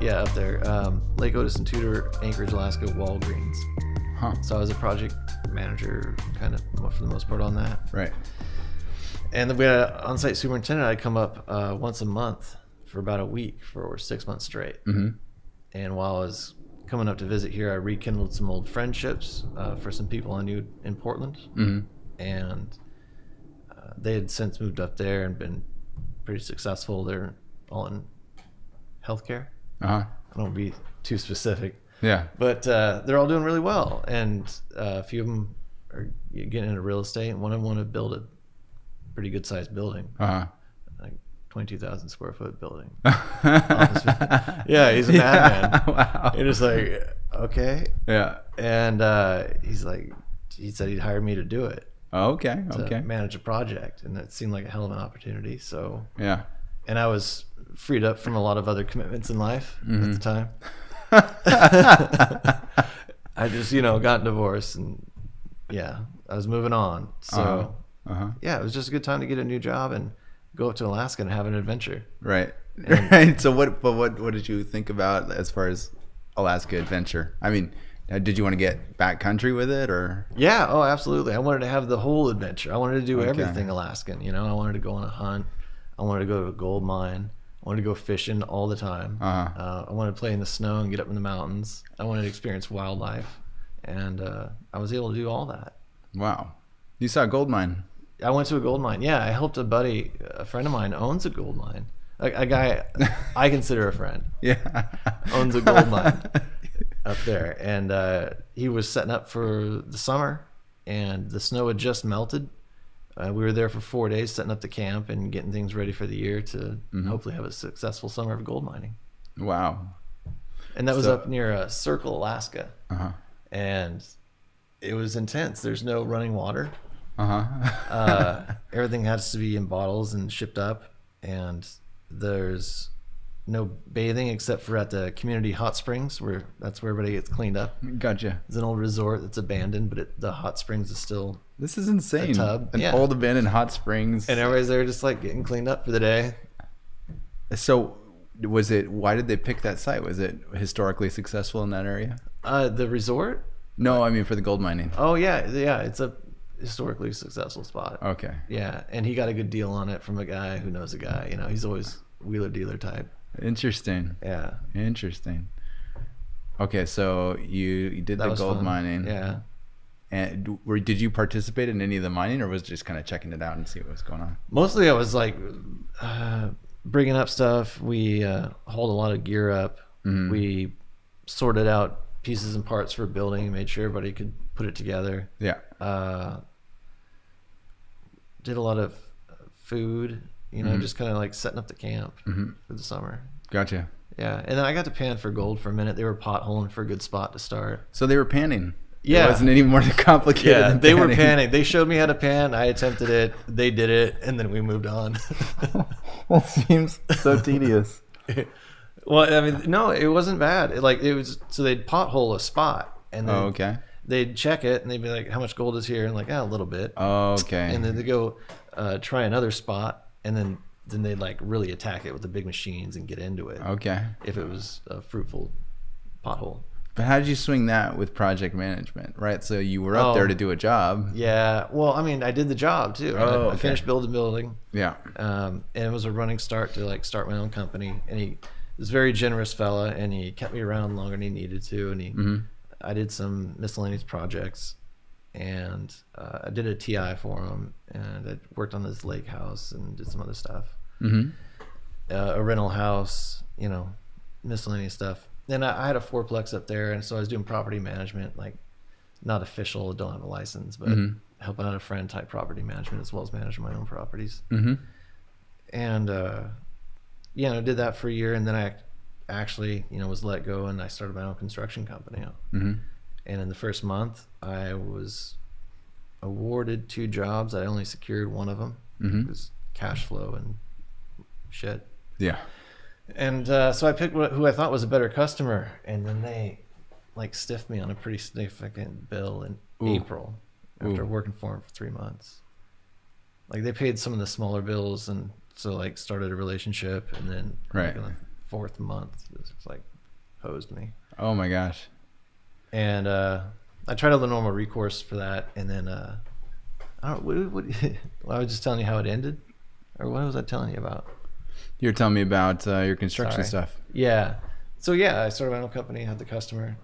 Yeah, up there. Lake Otis and Tudor, Anchorage, Alaska, Walgreens. Huh. So I was a project manager kind of for the most part on that. Right. And then we had an on-site superintendent. I'd come up once a month for about a week for 6 months straight. Mm-hmm. And while I was coming up to visit here, I rekindled some old friendships for some people I knew in Portland. Mm-hmm. And they had since moved up there and been pretty successful. They're all in healthcare. Uh-huh. I don't want to be too specific. Yeah. But they're all doing really well. And a few of them are getting into real estate. And one of them wanted to build a pretty good sized building. Uh-huh. Like 22,000 square foot building. Yeah, he's a madman. Wow. You're just like, okay. Yeah. And he said he'd hire me to do it. Okay. To Okay. manage a project. And that seemed like a hell of an opportunity. So, Yeah. and I was freed up from a lot of other commitments in life at the time. I just, got divorced and I was moving on. So yeah, it was just a good time to get a new job and go up to Alaska and have an adventure. Right. Right. So what did you think about as far as Alaska adventure? I mean, did you want to get backcountry with it or? Yeah. Oh, absolutely. I wanted to have the whole adventure. I wanted to do everything Alaskan. I wanted to go on a hunt. I wanted to go to a gold mine. I wanted to go fishing all the time. I wanted to play in the snow and get up in the mountains. I wanted to experience wildlife. And I was able to do all that. Wow. You saw a gold mine. I went to a gold mine. Yeah, I helped a friend of mine owns a gold mine. A guy I consider a friend. Yeah. Owns a gold mine up there. And he was setting up for the summer and the snow had just melted. We were there for 4 days setting up the camp and getting things ready for the year to hopefully have a successful summer of gold mining. Wow. And that was up near Circle, Alaska. Uh-huh. And it was intense. There's no running water. Uh-huh. Everything has to be in bottles and shipped up. And there's no bathing except for at the community hot springs that's where everybody gets cleaned up. Gotcha. It's an old resort that's abandoned, but the hot springs is still This is insane. a tub. An old abandoned hot springs. And everybody's there just like getting cleaned up for the day. So why did they pick that site? Was it historically successful in that area? The resort? No, I mean for the gold mining. Oh yeah, it's a historically successful spot. Okay. Yeah, and he got a good deal on it from a guy who knows a guy. He's always wheeler dealer type. Interesting. Yeah. Interesting. Okay, so you did the gold fun. mining. Yeah. And did you participate in any of the mining, or was it just kind of checking it out and see what was going on? Mostly I was like bringing up stuff. We hauled a lot of gear up. Mm-hmm. We sorted out pieces and parts for building and made sure everybody could put it together. Yeah. Did a lot of food, just kind of like setting up the camp for the summer. Gotcha. Yeah. And then I got to pan for gold for a minute. They were potholing for a good spot to start. So they were panning. Yeah. It wasn't any more complicated. Yeah, than they were panning. panning. They showed me how to pan. I attempted it. They did it. And then we moved on. That seems so tedious. Well, I mean, no, it wasn't bad. So they'd pothole a spot. And then okay. they'd check it. And they'd be like, how much gold is here? And like, a little bit. Okay. And then they go try another spot. And then they'd like really attack it with the big machines and get into it. Okay. If it was a fruitful pothole. But how did you swing that with project management, right? So you were up there to do a job. Yeah. Well, I mean, I did the job too. I finished building the building. Yeah. And it was a running start to like start my own company. And he was a very generous fella, and he kept me around longer than he needed to. And I did some miscellaneous projects, and I did a TI for him, and I worked on this lake house and did some other stuff. A rental house, miscellaneous stuff. Then I had a fourplex up there, and so I was doing property management, like not official, don't have a license, but helping out a friend type property management as well as managing my own properties. And I did that for a year, and then I actually was let go, and I started my own construction company. And in the first month, I was awarded 2 jobs. I only secured one of them because cash flow and shit. Yeah. And so I picked who I thought was a better customer, and then they like stiffed me on a pretty significant bill in April after working for them for 3 months. Like they paid some of the smaller bills, and so like started a relationship, and then like, on the 4th month. It was like hosed me. Oh my gosh. And I tried all the normal recourse for that, and then I don't. What, well, I was just telling you how it ended, or what was I telling you about? You were telling me about your construction stuff. Yeah. So yeah, I started my own company, had the customer,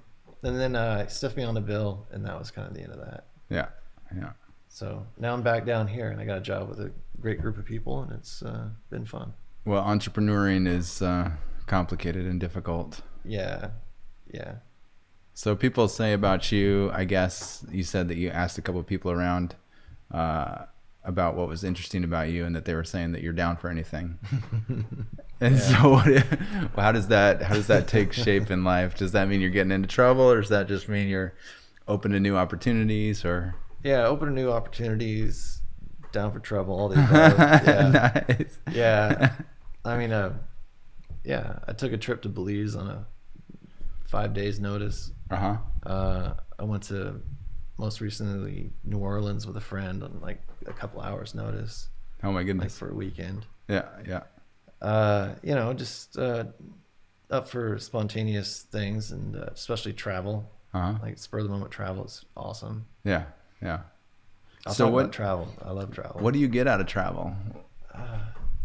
and then stuffed me on the bill, and that was kind of the end of that. Yeah. Yeah. So now I'm back down here, and I got a job with a great group of people, and it's been fun. Well, entrepreneuring is complicated and difficult. Yeah. Yeah. So people say about you, I guess you said that you asked a couple of people around about what was interesting about you, and that they were saying that you're down for anything. And so how does that take shape in life? Does that mean you're getting into trouble, or does that just mean you're open to new opportunities? Or yeah, open to new opportunities, down for trouble, all these yeah. Nice. Yeah. I mean, I took a trip to Belize on a 5 days notice. I went to most recently New Orleans with a friend on like a couple hours notice. Oh my goodness. Like for a weekend. Yeah. Just up for spontaneous things, and especially travel. Like spur of the moment travel is awesome. Yeah. I'll talk about travel. I love travel. What do you get out of travel?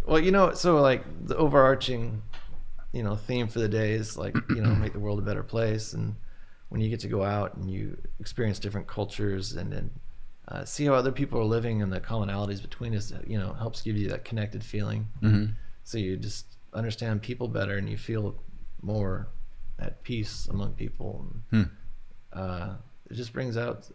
Well, so like the overarching, theme for the day is like, make the world a better place. And when you get to go out and you experience different cultures, and then see how other people are living, and the commonalities between us, helps give you that connected feeling. Mm-hmm. So you just understand people better, and you feel more at peace among people. And, it just brings out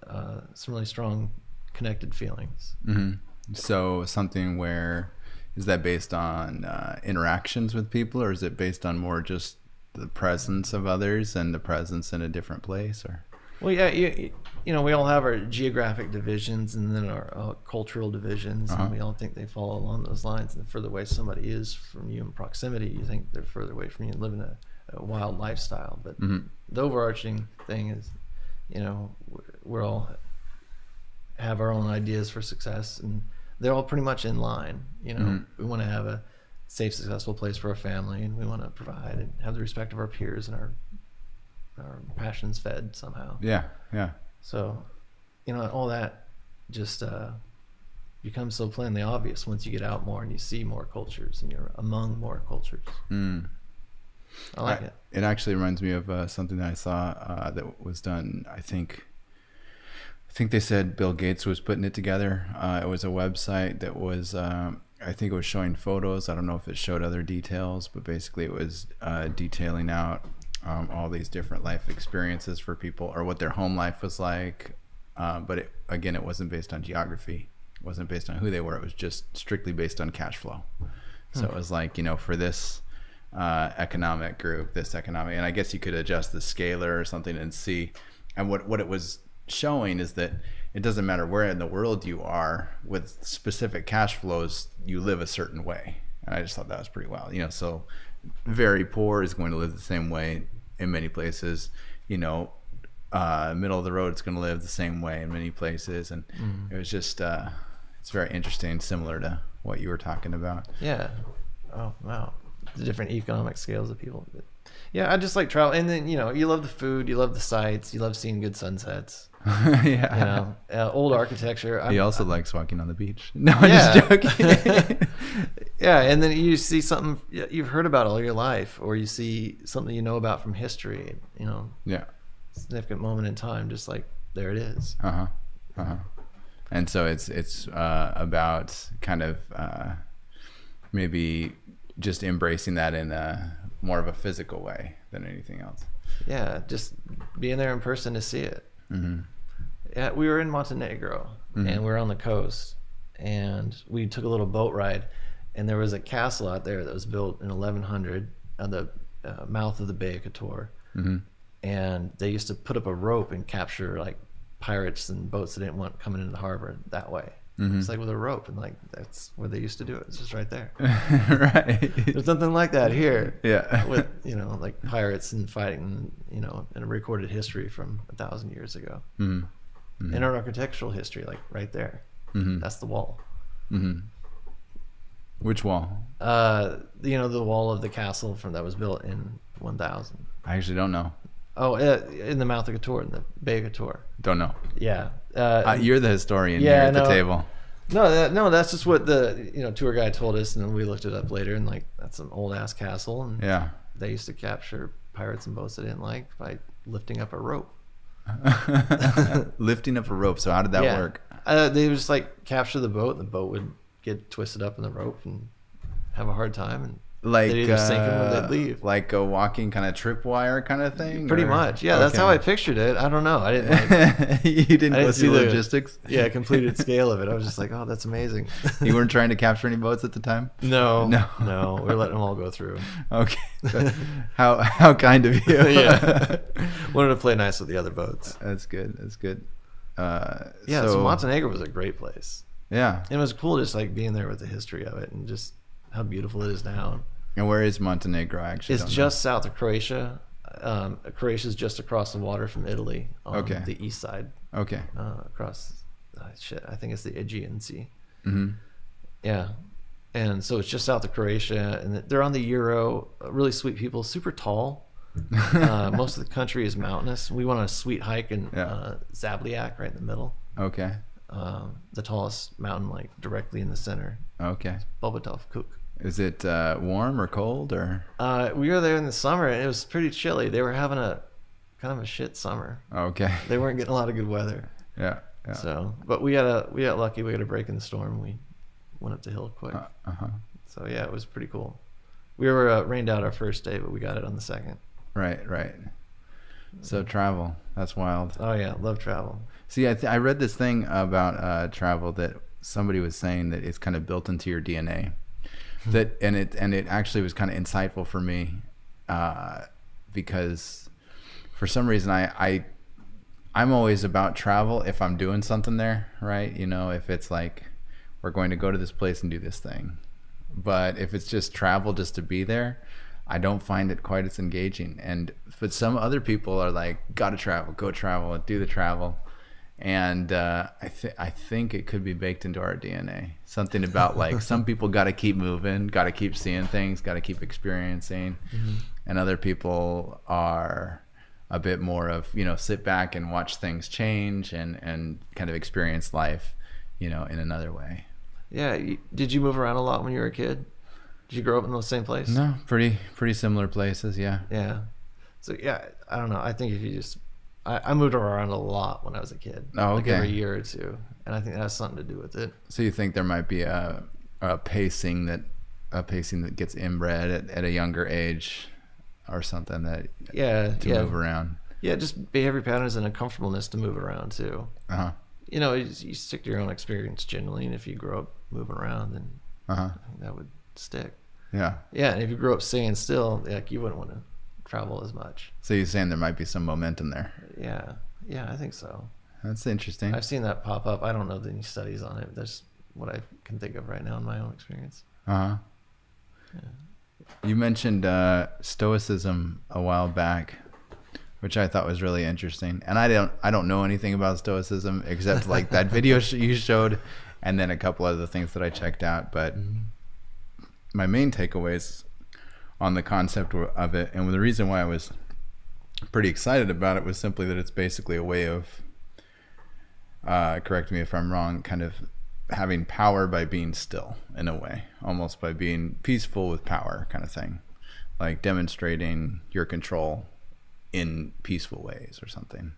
some really strong connected feelings. Mm-hmm. So something where, is that based on interactions with people, or is it based on more just the presence of others and the presence in a different place? Or well, yeah, we all have our geographic divisions, and then our cultural divisions, and we all think they follow along those lines. And the further away somebody is from you in proximity, you think they're further away from you and living a wild lifestyle. But the overarching thing is, we're all have our own ideas for success, and they're all pretty much in line. We want to have a safe, successful place for our family, and we want to provide and have the respect of our peers, and our passions fed somehow. Yeah. So, all that just becomes so plainly obvious once you get out more and you see more cultures, and you're among more cultures. I like it. It actually reminds me of something that I saw that was done. I think they said Bill Gates was putting it together. It was a website that was, I think it was showing photos. I don't know if it showed other details, but basically it was detailing out all these different life experiences for people, or what their home life was like. But it wasn't based on geography. It wasn't based on who they were. It was just strictly based on cash flow. So it was like, for this economic group, and I guess you could adjust the scaler or something and see. And what it was showing is that it doesn't matter where in the world you are, with specific cash flows, you live a certain way. And I just thought that was pretty wild. So very poor is going to live the same way in many places. Middle of the road is going to live the same way in many places. And it was just it's very interesting, similar to what you were talking about. Yeah. Oh wow, the different economic scales of people. But yeah, I just like travel, and then you love the food, you love the sights, you love seeing good sunsets. Yeah. Old architecture. He also likes walking on the beach. No, I'm just joking. Yeah, and then you see something you've heard about all your life, or you see something about from history. Yeah. Significant moment in time, just like there it is. And so it's about kind of maybe just embracing that in a more of a physical way than anything else. Yeah, just being there in person to see it. Yeah, we were in Montenegro, and we were on the coast, and we took a little boat ride, and there was a castle out there that was built in 1100 at the mouth of the Bay of Kotor. And they used to put up a rope and capture like pirates and boats that didn't want coming into the harbor that way. It's like with a rope, and like that's where they used to do it. It's just right there. Right. There's nothing like that here. Yeah. With like pirates and fighting, in a recorded history from 1,000 years ago. In our architectural history, like right there. That's the wall. Which wall? The wall of the castle that was built in 1000. I actually don't know. Oh, in the mouth of Couture, in the Bay of Couture. Don't know. Yeah. You're the historian here at the table. No, that's just what the tour guide told us, and then we looked it up later, and like that's an old ass castle, and yeah, they used to capture pirates and boats they didn't like by lifting up a rope. Lifting up a rope. So how did that work? They would just like capture the boat, and the boat would get twisted up in the rope and have a hard time, and like they'd either sink them or they'd leave. Like a walking kind of tripwire kind of thing? Pretty much. Yeah, that's how I pictured it. I don't know. I didn't like You didn't go see the logistics? Yeah, completed scale of it. I was just like, oh, that's amazing. You weren't trying to capture any boats at the time? No. We're letting them all go through. Okay. How kind of you. Yeah. Wanted to play nice with the other boats. That's good. So Montenegro was a great place. Yeah. It was cool just like being there with the history of it and just how beautiful it is now. And where is Montenegro actually? It's just south of Croatia. Croatia's just across the water from Italy on the east side. Okay. Across, I think it's the Aegean Sea. Mm-hmm. Yeah. And so it's just south of Croatia, and they're on the Euro. Really sweet people, super tall. Most of the country is mountainous. We went on a sweet hike in Zabliak, right in the middle. Okay. The tallest mountain, like directly in the center. Okay. Bobotov Kuk. Is it warm or cold or? We were there in the summer, and it was pretty chilly. They were having a kind of a shit summer. Okay. They weren't getting a lot of good weather. Yeah. So, but we got lucky. We got a break in the storm. We went up the hill quick. So yeah, it was pretty cool. We were rained out our first day, but we got it on the second. Right. So travel, that's wild. Oh yeah, love travel. See, I read this thing about travel that somebody was saying that it's kind of built into your DNA. And it actually was kind of insightful for me because for some reason I'm always about travel if I'm doing something there, right? If it's like we're going to go to this place and do this thing, but if it's just travel just to be there, I don't find it quite as engaging. But some other people are like, gotta travel, go travel, do the travel. And I think it could be baked into our DNA. Something about like some people got to keep moving, got to keep seeing things, got to keep experiencing, and other people are a bit more of sit back and watch things change and kind of experience life, in another way. Yeah. Did you move around a lot when you were a kid? Did you grow up in the same place? No, pretty similar places. Yeah. Yeah. So yeah, I don't know. I think if you just I moved around a lot when I was a kid. Oh, okay. Like every year or two, and I think that has something to do with it. So you think there might be a pacing that gets inbred at a younger age, or something that move around. Yeah, just behavior patterns and a comfortableness to move around too. You stick to your own experience generally, and if you grow up moving around, then I think that would stick. Yeah. Yeah, and if you grew up staying still, like you wouldn't want to travel as much. So you're saying there might be some momentum there? Yeah, I think so. That's interesting. I've seen that pop up. I don't know any studies on it. That's what I can think of right now in my own experience. Yeah. You mentioned Stoicism a while back, which I thought was really interesting. And I don't know anything about Stoicism except like that video you showed, and then a couple other things that I checked out. But my main takeaways on the concept of it, and the reason why I was pretty excited about it, was simply that it's basically a way of, correct me if I'm wrong, kind of having power by being still, in a way, almost by being peaceful with power kind of thing, like demonstrating your control in peaceful ways or something.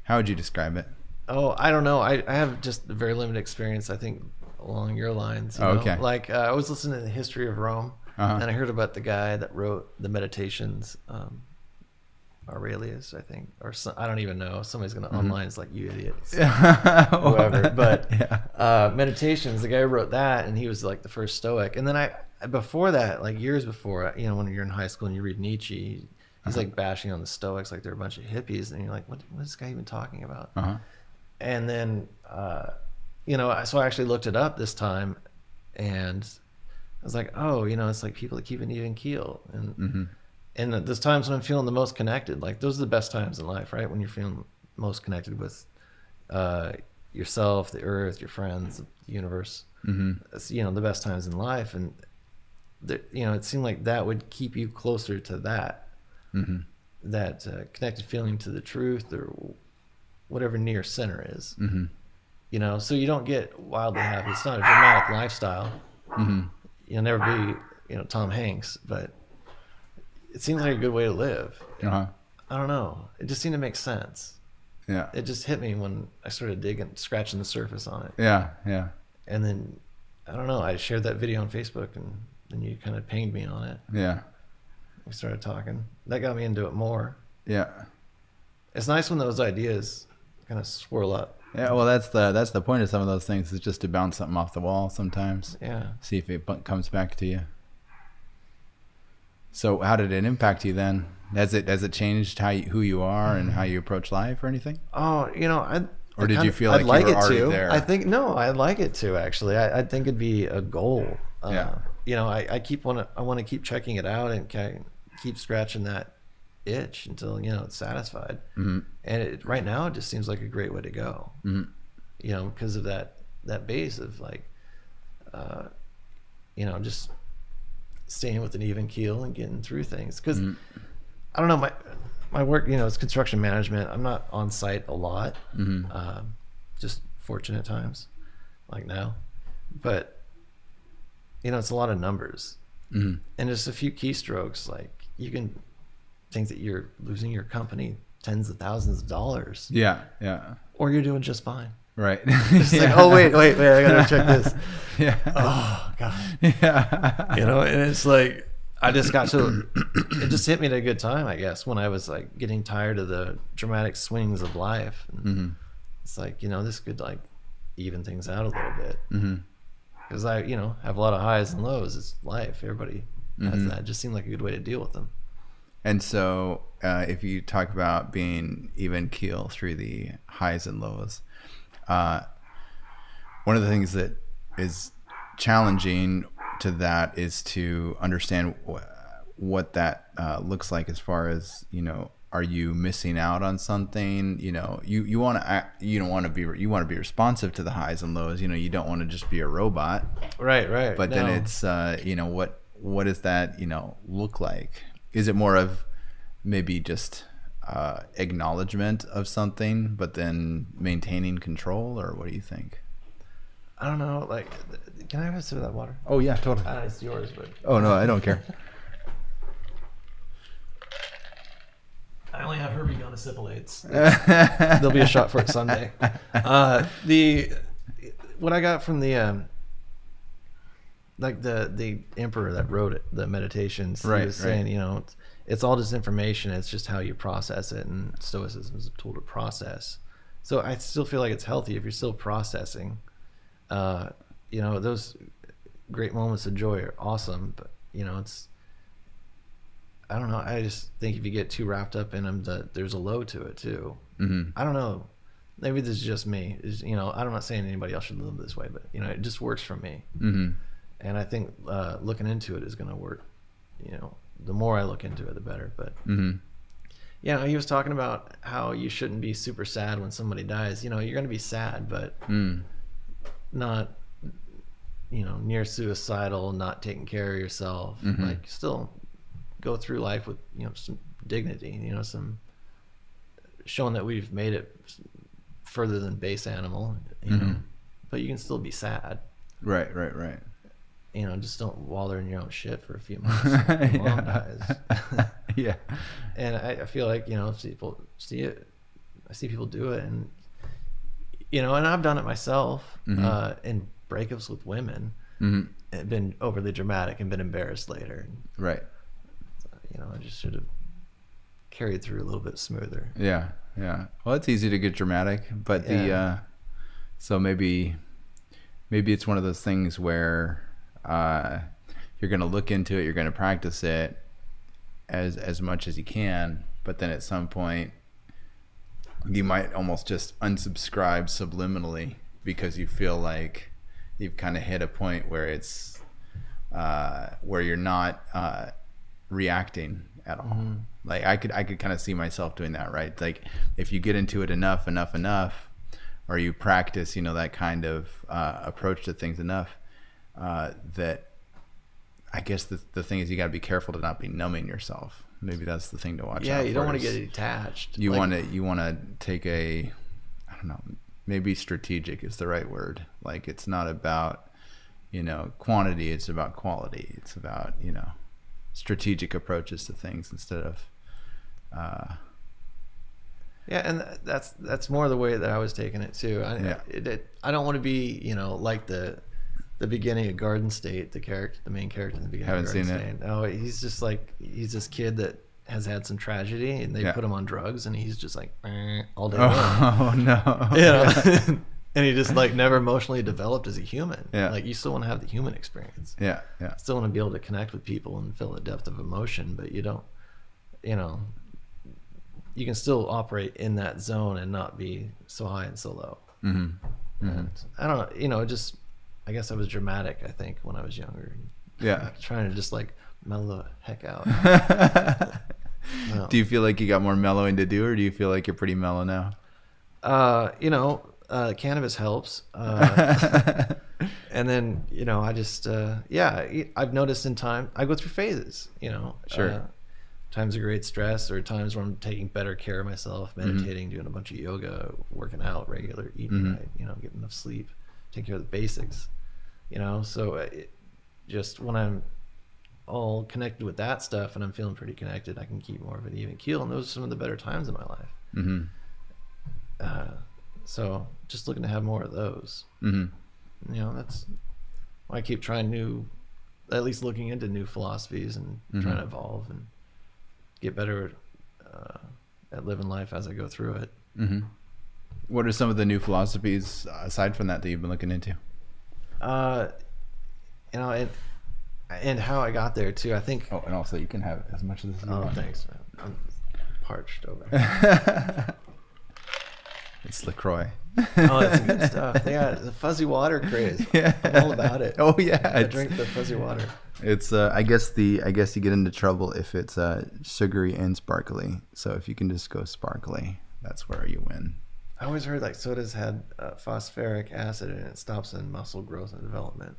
How would you describe it? Oh, I don't know. I have just a very limited experience, I think, along your lines. Okay. Like I was listening to the history of Rome, and I heard about the guy that wrote the Meditations, Aurelius, I think, or I don't even know. Somebody's gonna online is like, you idiots, whoever. But Meditations, the guy who wrote that, and he was like the first Stoic. And then before that, like years before, when you're in high school and you read Nietzsche, he's like bashing on the Stoics, like they're a bunch of hippies, and you're like, what is this guy even talking about? And then so I actually looked it up this time, and I was like, oh, it's like people that keep an even keel. And there's times when I'm feeling the most connected. Like those are the best times in life, right? When you're feeling most connected with yourself, the earth, your friends, the universe. It's, the best times in life. And it seemed like that would keep you closer to that, that connected feeling to the truth or whatever near center is. So you don't get wildly happy. It's not a dramatic lifestyle. You'll never be, Tom Hanks, but it seems like a good way to live. I don't know. It just seemed to make sense. Yeah. It just hit me when I started scratching the surface on it. Yeah. Yeah. And then, I don't know, I shared that video on Facebook, and then you kind of pinged me on it. Yeah. We started talking. That got me into it more. Yeah. It's nice when those ideas kind of swirl up. Yeah, well, that's the point of some of those things, is just to bounce something off the wall sometimes. Yeah. See if it comes back to you. So how did it impact you then? Has it changed who you are and how you approach life or anything? Oh, or did you feel like you were already there? I think no, I'd like it to actually. I think it'd be a goal. I want to keep checking it out and keep scratching that itch until it's satisfied. And right now it just seems like a great way to go. Because of that base of like, just staying with an even keel and getting through things. Because I don't know, my work, is construction management. I'm not on site a lot. Just fortunate times, like now. But it's a lot of numbers, and just a few keystrokes. Like you can think that you're losing your company tens of thousands of dollars. Yeah, yeah. Or you're doing just fine. Right. It's like, oh wait, I gotta check this. Yeah. Oh God. Yeah. And it's like I just got to. It just hit me at a good time, I guess, when I was like getting tired of the dramatic swings of life. And it's like this could like even things out a little bit. Because I have a lot of highs and lows. It's life. Everybody has that. It just seemed like a good way to deal with them. And so if you talk about being even keel through the highs and lows, one of the things that is challenging to that is to understand what that looks like, as far as, are you missing out on something? You want to act, you want to be responsive to the highs and lows. You don't want to just be a robot. Right. But then it's, what does that, look like? Is it more of maybe just acknowledgement of something, but then maintaining control, or what do you think? I don't know. Like, can I have a sip of that water? Oh yeah, totally. It's yours, but oh no, I don't care. I only have Herbie gone to Syphilites. There'll be a shot for it someday. What I got from the the emperor that wrote it, the meditations, he was saying, it's all just information. It's just how you process it, and Stoicism is a tool to process. So I still feel like it's healthy if you're still processing. Those great moments of joy are awesome, but it's, I don't know. I just think if you get too wrapped up in them, there's a low to it too. I don't know. Maybe this is just me. I'm not saying anybody else should live this way, but it just works for me. And I think looking into it is going to work. The more I look into it, the better. But he was talking about how you shouldn't be super sad when somebody dies. You're going to be sad, but not near suicidal, not taking care of yourself. Like still go through life with some dignity, some showing that we've made it further than base animal, but you can still be sad. Right. Just don't wallow in your own shit for a few months. Mom dies. Yeah. And I feel like people see it. I see people do it, and and I've done it myself in breakups with women. And been overly dramatic and been embarrassed later. Right. I just should have carried through a little bit smoother. Yeah. Well, it's easy to get dramatic, but so maybe it's one of those things where you're going to look into it, you're going to practice it as much as you can, but then at some point you might almost just unsubscribe subliminally, because you feel like you've kind of hit a point where it's where you're not reacting at all. Like I could kind of see myself doing that, right? Like if you get into it enough, or you practice, that kind of approach to things enough, that I guess the thing is you got to be careful to not be numbing yourself. Maybe that's the thing to watch out for. Yeah, you don't want to get detached. You want to take I don't know, maybe strategic is the right word. Like, it's not about, quantity, it's about quality. It's about, strategic approaches to things instead of yeah, and that's more the way that I was taking it too. I don't want to be, like the beginning of Garden State, the main character in the beginning. Haven't of Garden seen State. it. No, he's just like, he's this kid that has had some tragedy, and they put him on drugs, and he's just like all day long. Oh no! And he just like never emotionally developed as a human. Yeah. Like, you still want to have the human experience. Yeah. Still want to be able to connect with people and feel the depth of emotion, but you don't, you can still operate in that zone and not be so high and so low. Mm-hmm. And I don't know, I guess I was dramatic, I think, when I was younger. Yeah. Trying to just like mellow the heck out. No. Do you feel like you got more mellowing to do, or do you feel like you're pretty mellow now? Cannabis helps. And then, I just, I've noticed in time, I go through phases, Sure. Times of great stress, or times where I'm taking better care of myself, meditating, doing a bunch of yoga, working out regular, eating right, getting enough sleep, taking care of the basics, so just when I'm all connected with that stuff and I'm feeling pretty connected, I can keep more of an even keel. And those are some of the better times in my life. So just looking to have more of those. That's why I keep trying at least looking into new philosophies and trying to evolve and get better at living life as I go through it. What are some of the new philosophies aside from that you've been looking into? And how I got there too, I think. Oh, and also you can have as much of this as you want. Thanks, man. I'm parched over. It's LaCroix. Oh, that's good stuff. They got the fuzzy water craze. Yeah. I'm all about it. Oh yeah, I drink the fuzzy water. It's I guess you get into trouble if it's sugary and sparkly. So if you can just go sparkly, that's where you win. I always heard like sodas had phosphoric acid and it stops in muscle growth and development.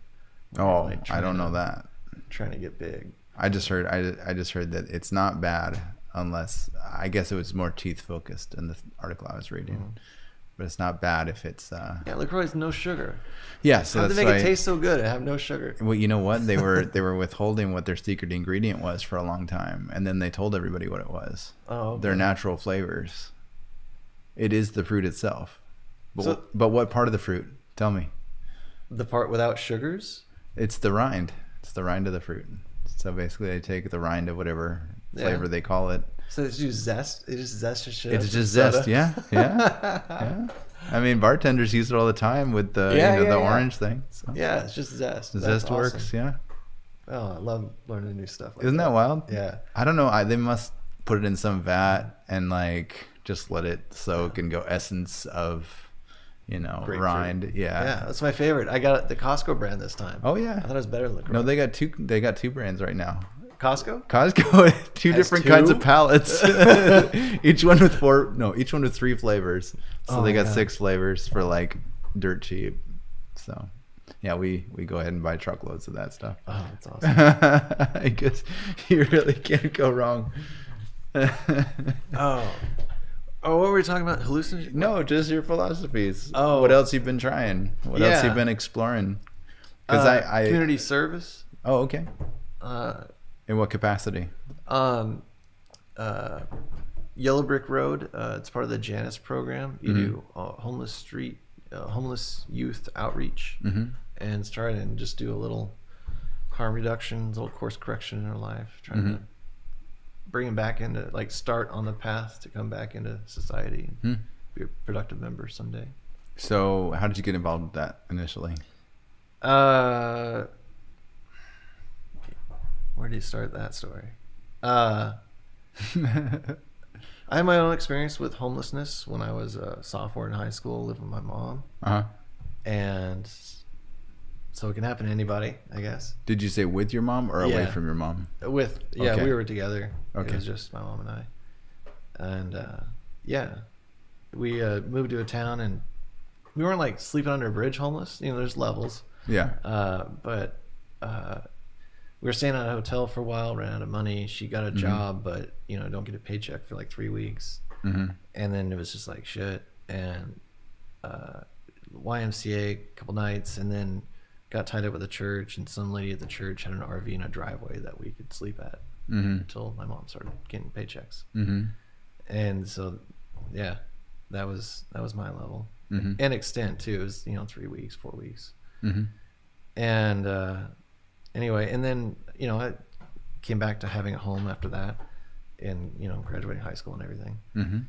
Oh, Like I don't know that. Trying to get big. I just heard that it's not bad unless, I guess it was more teeth focused in the article I was reading. But it's not bad if it's yeah, LaCroix's no sugar. Yeah, so how that's did they make why, it taste so good and have no sugar? Well, you know what, they were withholding what their secret ingredient was for a long time, and then they told everybody what it was. Oh, okay. Their natural flavors. It is the fruit itself. But what part of the fruit? Tell me. The part without sugars? It's the rind. It's the rind of the fruit. So basically they take the rind of whatever flavor they call it. So it's just zest? It just zest your shit? It's just zest, yeah. I mean, bartenders use it all the time with the orange thing. So. Yeah, it's just zest. Zest awesome. Works, yeah. Oh, I love learning new stuff like Isn't that wild? Yeah. I don't know. They must put it in some vat and like just let it soak and go essence of, rind. Yeah, that's my favorite. I got the Costco brand this time. Oh yeah, I thought it was better than LaCroix. No, they got two brands right now. Costco two different kinds of pallets. each one with 3 flavors. So they got 6 flavors for like dirt cheap. So yeah, we go ahead and buy truckloads of that stuff. Oh, that's awesome. I guess you really can't go wrong. Oh, what were we talking about? Hallucinogens? No, just your philosophies. Oh. What else you've been trying? What else you've been exploring? Because I community service. Oh, okay. In what capacity? Yellow Brick Road. It's part of the Janus program. You do homeless youth outreach, and try and just do a little harm reduction, a little course correction in their life, trying to bring them back into, like, start on the path to come back into society and be a productive member someday. So how did you get involved with that initially? Where do you start that story? I had my own experience with homelessness when I was a sophomore in high school, living with my mom. And so it can happen to anybody, I guess. Did you say with your mom or away from your mom? With, Okay. We were together. Okay. It was just my mom and I. And we moved to a town, and we weren't like sleeping under a bridge homeless. There's levels. Yeah. But we were staying at a hotel for a while, ran out of money. She got a Mhm. job, but don't get a paycheck for like 3 weeks. Mhm. And then it was just like shit. And YMCA a couple nights, and then got tied up with a church, and some lady at the church had an RV in a driveway that we could sleep at Mhm. until my mom started getting paychecks. Mhm. And so, yeah, that was my level Mhm. and extent too. It was 3 weeks, 4 weeks, Mhm. and anyway, and then I came back to having a home after that, and graduating high school and everything. Mhm.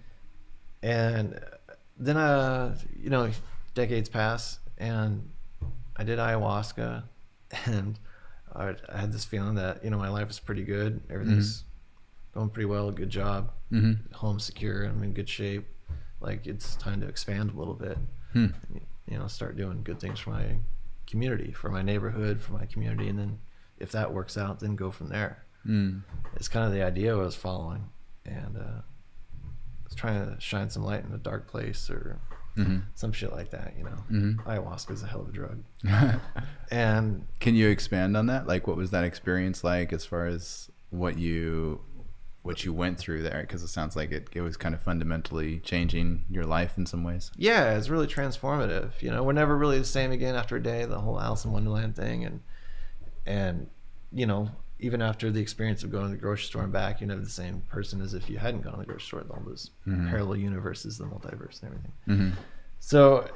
And then decades pass, and I did ayahuasca, and I had this feeling that my life is pretty good. Everything's going pretty well. Good job. Mhm. Home secure. I'm in good shape. Like, it's time to expand a little bit. Hmm. Start doing good things for my community, for my neighborhood, for my community, and then if that works out, then go from there. Mm. It's kind of the idea I was following, and I was trying to shine some light in a dark place, or some shit like that. Ayahuasca is a hell of a drug. And Can you expand on that? Like, what was that experience like, as far as what you went through there? Because it sounds like it was kind of fundamentally changing your life in some ways. yeah, it's really transformative. We're never really the same again after a day. The whole Alice in Wonderland thing, and even after the experience of going to the grocery store and back, you're never the same person as if you hadn't gone to the grocery store. All those parallel universes, the multiverse, and everything. Mm-hmm. So,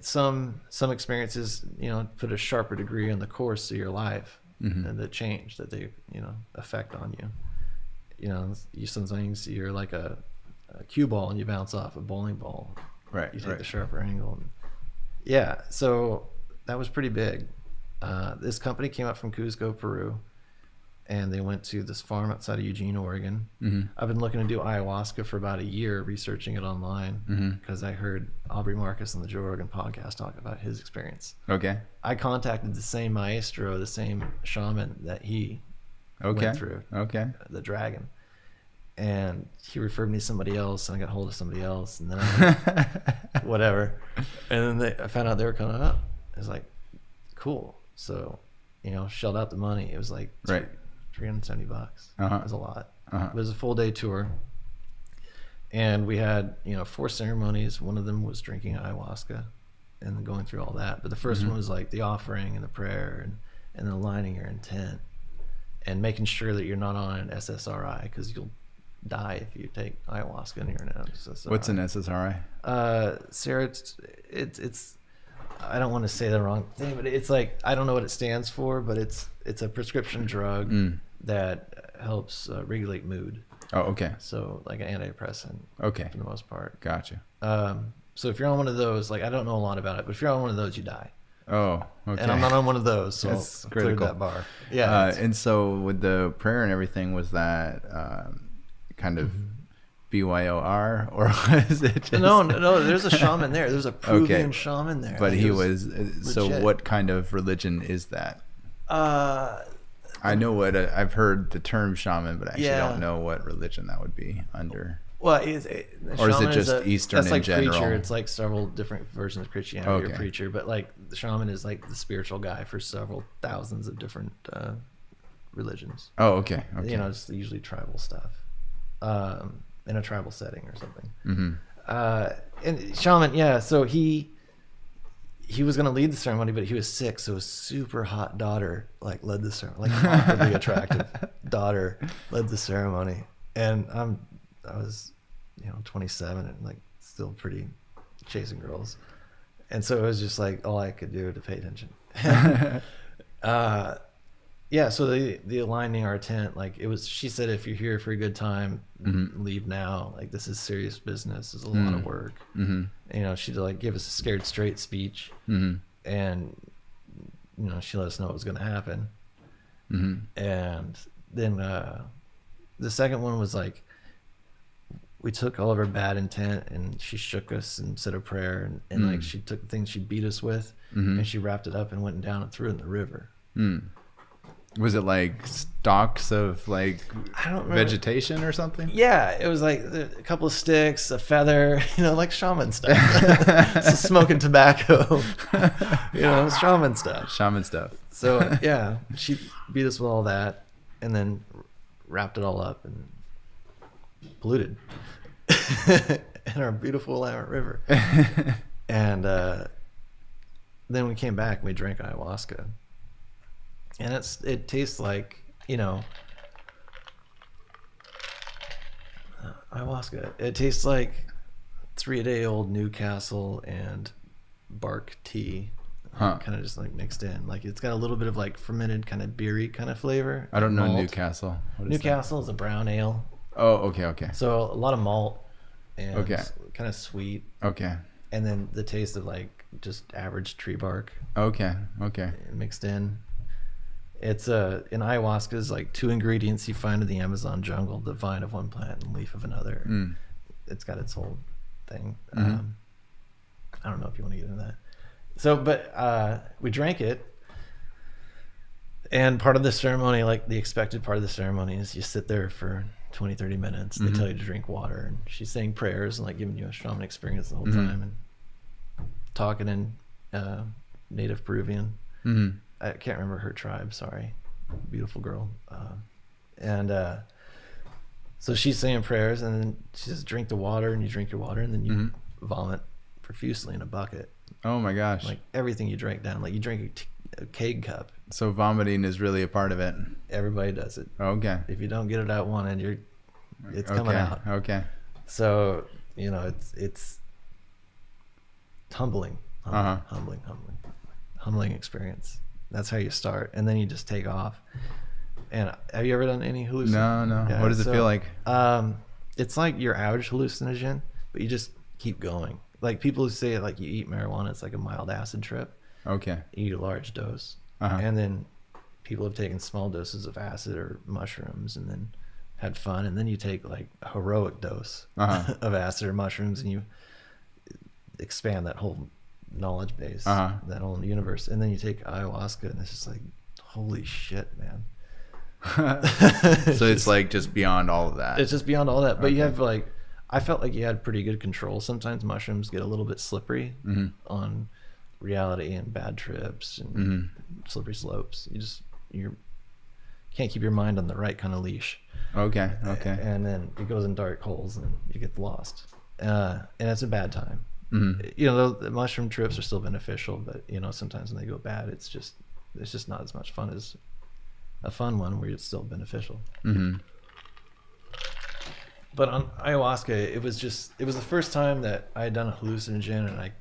some experiences, put a sharper degree on the course of your life, and the change that they, affect on you. Sometimes you're like a cue ball and you bounce off a bowling ball. Right. You take the sharper angle. Yeah. So that was pretty big. This company came up from Cusco, Peru, and they went to this farm outside of Eugene, Oregon. I've been looking to do ayahuasca for about a year, researching it online, because I heard Aubrey Marcus on the Joe Rogan podcast talk about his experience. Okay. I contacted the same maestro, the same shaman that he went through, the dragon, and he referred me to somebody else, and I got hold of somebody else, and then whatever, and then I found out they were coming up. I was like, cool. So, shelled out the money. It was like $370. It was a lot. It was a full day tour, and we had 4 ceremonies. One of them was drinking ayahuasca and then going through all that. But the first one was like the offering and the prayer, and then aligning your intent and making sure that you're not on an SSRI, because you'll die if you take ayahuasca and you're an SSRI. What's an SSRI? Sarah, it's I don't want to say the wrong thing, but it's like, I don't know what it stands for, but it's a prescription drug that helps regulate mood. Oh, okay. So like an antidepressant. Okay. For the most part. Gotcha. So if you're on one of those, like, I don't know a lot about it, but if you're on one of those, you die. Oh, okay. And I'm not on one of those, so That's I'll clear critical. that bar. Yeah. And so with the prayer and everything, was that kind of BYOR, or was it just... No, there's a shaman there. There's a Peruvian shaman there. But he was so legit. what kind of religion is that? I know what I've heard the term shaman, but I actually don't know what religion that would be under. Well, or is it just Eastern that's in like general? Preacher. It's like several different versions of Christianity or Okay. preacher, but like the shaman is like the spiritual guy for several thousands of different religions. Oh, okay. Okay. It's usually tribal stuff, in a tribal setting or something. And shaman, yeah. So he was going to lead the ceremony, but he was sick, so his super hot daughter led the ceremony, like awkwardly attractive daughter led the ceremony, and I was 27 and like still pretty chasing girls, and so it was just like all I could do to pay attention. Yeah, so the aligning our tent, like, it was, she said, if you're here for a good time, leave now. Like, this is serious business. This is a lot of work. She'd like give us a scared straight speech, and she let us know what was going to happen. And then the second one was like, we took all of our bad intent, and she shook us and said a prayer, and like, she took the things she beat us with, and she wrapped it up and went down and threw it in the river. Was it like stalks of like I don't remember. vegetation or something? Yeah, it was like a couple of sticks, a feather, like shaman stuff. So smoking tobacco, shaman stuff. Shaman stuff. So yeah, she beat us with all that, and then wrapped it all up and polluted in our beautiful Willamette River. And then we came back and we drank ayahuasca, and it tastes like ayahuasca. It tastes like 3-day-old Newcastle and bark tea, kind of just like mixed in. Like it's got a little bit of like fermented kind of beery kind of flavor. I don't know malt. Newcastle. What is Newcastle is a brown ale. Oh, okay. So a lot of malt and Okay. kind of sweet. Okay. And then the taste of like just average tree bark Okay. mixed in. It's in ayahuasca is like 2 ingredients you find in the Amazon jungle: the vine of one plant and leaf of another. It's got its whole thing. I don't know if you want to get into that. So, but we drank it, and part of the ceremony, like the expected part of the ceremony, is you sit there for 20-30 minutes. They tell you to drink water, and she's saying prayers and like giving you a shaman experience the whole time, and talking in native Peruvian. I can't remember her tribe, sorry. Beautiful girl. So she's saying prayers, and then she says drink the water, and you drink your water, and then you vomit profusely in a bucket. Oh my gosh. Like everything you drink down, like you drink a keg cup. So vomiting is really a part of it. Everybody does it. Okay. If you don't get it out one end, it's coming out. Okay. So, it's humbling experience. That's how you start, and then you just take off. And have you ever done any hallucinogen? No. Yeah, What does it feel like? It's like your average hallucinogen, but you just keep going. Like people who say like you eat marijuana, it's like a mild acid trip. Okay. You eat a large dose, and then people have taken small doses of acid or mushrooms, and then had fun, and then you take like a heroic dose of acid or mushrooms, and you expand that whole knowledge base, that whole universe, and then you take ayahuasca, and it's just like, holy shit, man. So it's like just beyond all of that. It's just beyond all that, but you have like, I felt like you had pretty good control. Sometimes mushrooms get a little bit slippery on reality and bad trips and slippery slopes. You can't keep your mind on the right kind of leash. Okay. And then it goes in dark holes and you get lost. And it's a bad time. The mushroom trips are still beneficial, but sometimes when they go bad, it's just not as much fun as a fun one where it's still beneficial. But on ayahuasca, it was the first time that I had done a hallucinogen, and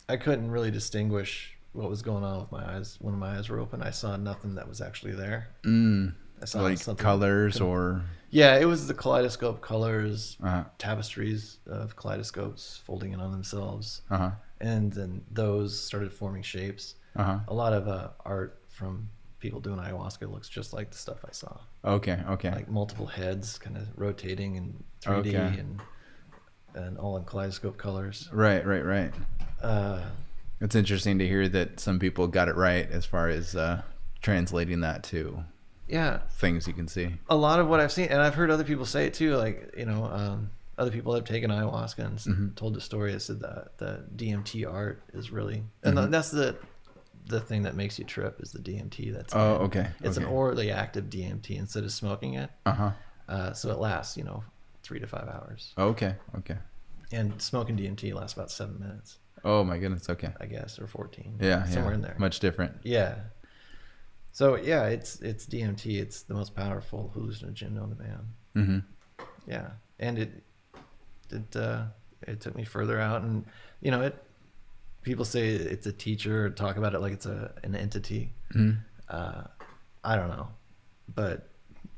I couldn't really distinguish what was going on with my eyes. When my eyes were open, I saw nothing that was actually there. I saw like colors or... Yeah, it was the kaleidoscope colors, tapestries of kaleidoscopes folding in on themselves. And then those started forming shapes. A lot of art from people doing ayahuasca looks just like the stuff I saw. Okay. Like multiple heads kind of rotating in 3D and all in kaleidoscope colors. Right. It's interesting to hear that some people got it right as far as translating that to things you can see. A lot of what I've seen, and I've heard other people say it too, like, other people have taken ayahuasca and told the story. I said that the DMT art is really, and that's the thing that makes you trip is the DMT. It's an orally active DMT instead of smoking it. So it lasts 3 to 5 hours. Okay. And smoking DMT lasts about 7 minutes. Oh my goodness. Okay. I guess, or 14. Somewhere in there. Much different. Yeah. So it's DMT. It's the most powerful hallucinogen known to man. Yeah, and it took me further out, and people say it's a teacher, talk about it like it's an entity. I don't know, but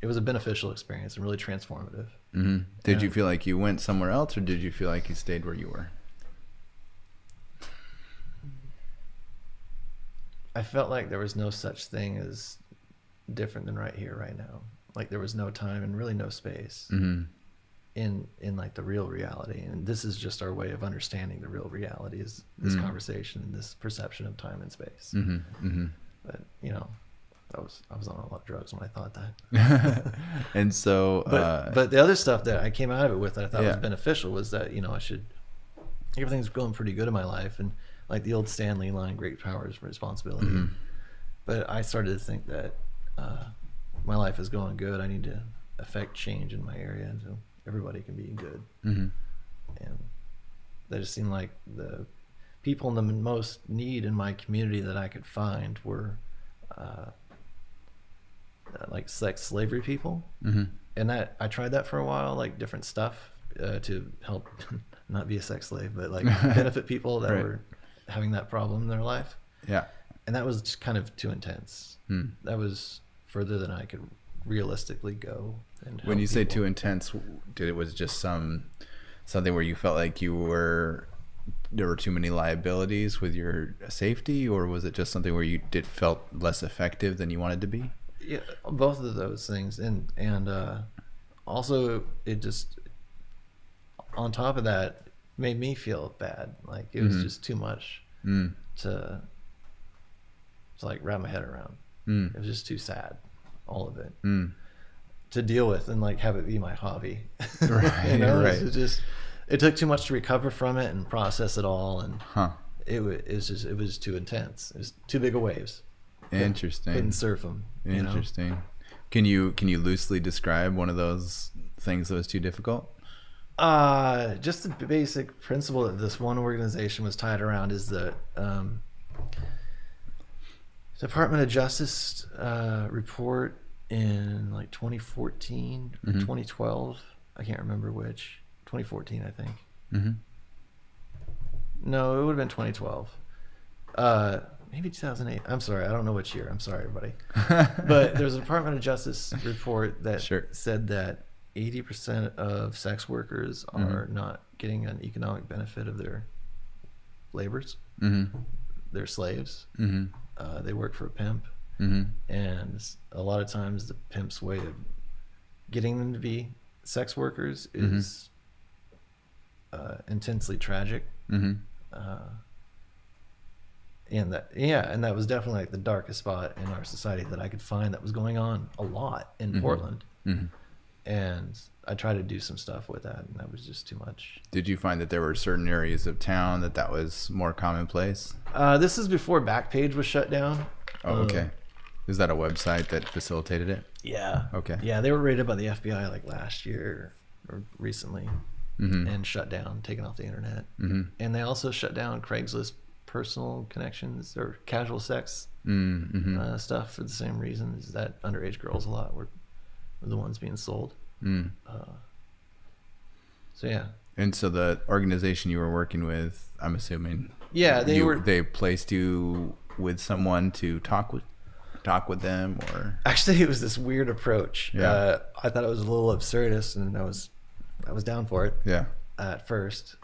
it was a beneficial experience and really transformative. Did you feel like you went somewhere else, or did you feel like you stayed where you were? I felt like there was no such thing as different than right here, right now. Like there was no time and really no space in like the real reality. And this is just our way of understanding the real reality, is this conversation, this perception of time and space. But I was on a lot of drugs when I thought that. And so, but the other stuff that I came out of it with that I thought was beneficial was that, you know, everything's going pretty good in my life, and like the old Stanley line, great power is responsibility. Mm-hmm. But I started to think that my life is going good. I need to affect change in my area so everybody can be good. Mm-hmm. And that just seemed like the people in the most need in my community that I could find were like sex slavery people. Mm-hmm. And that I tried that for a while, like different stuff to help not be a sex slave, but like benefit people that were having that problem in their life. Yeah. And that was just kind of too intense. That was further than I could realistically go. And when you say too intense, it was just something where you felt like there were too many liabilities with your safety, or was it just something where you felt less effective than you wanted to be? Yeah, both of those things, and also it just, on top of that, made me feel bad. Like it was just too much to like wrap my head around. It was just too sad, all of it, to deal with and like have it be my hobby. Right, you know? right. It took too much to recover from it and process it all, and it was too intense. It was too big of waves. Interesting. Couldn't surf them. Interesting. Can you loosely describe one of those things that was too difficult? Just the basic principle that this one organization was tied around is the Department of Justice report in like 2014 or 2012. I can't remember which. 2014, I think. No, it would have been 2012. Maybe 2008. I'm sorry, I don't know which year. I'm sorry, everybody. But there's a Department of Justice report that said that 80% of sex workers are not getting an economic benefit of their labors. They're slaves. They work for a pimp. And a lot of times the pimp's way of getting them to be sex workers is intensely tragic. And that was definitely like the darkest spot in our society that I could find that was going on a lot in Portland. And I tried to do some stuff with that, and that was just too much. Did you find that there were certain areas of town that was more commonplace? This is before Backpage was shut down. Oh, okay. Is that a website that facilitated it? Yeah. Okay. Yeah, they were raided by the FBI like last year or recently, and shut down, taken off the internet. And they also shut down Craigslist personal connections or casual sex stuff for the same reasons that underage girls a lot were the ones being sold. So yeah. And so the organization you were working with, I'm assuming, they placed you with someone to talk with them, or actually it was this weird approach. I thought it was a little absurdist, and I was down for it. At first.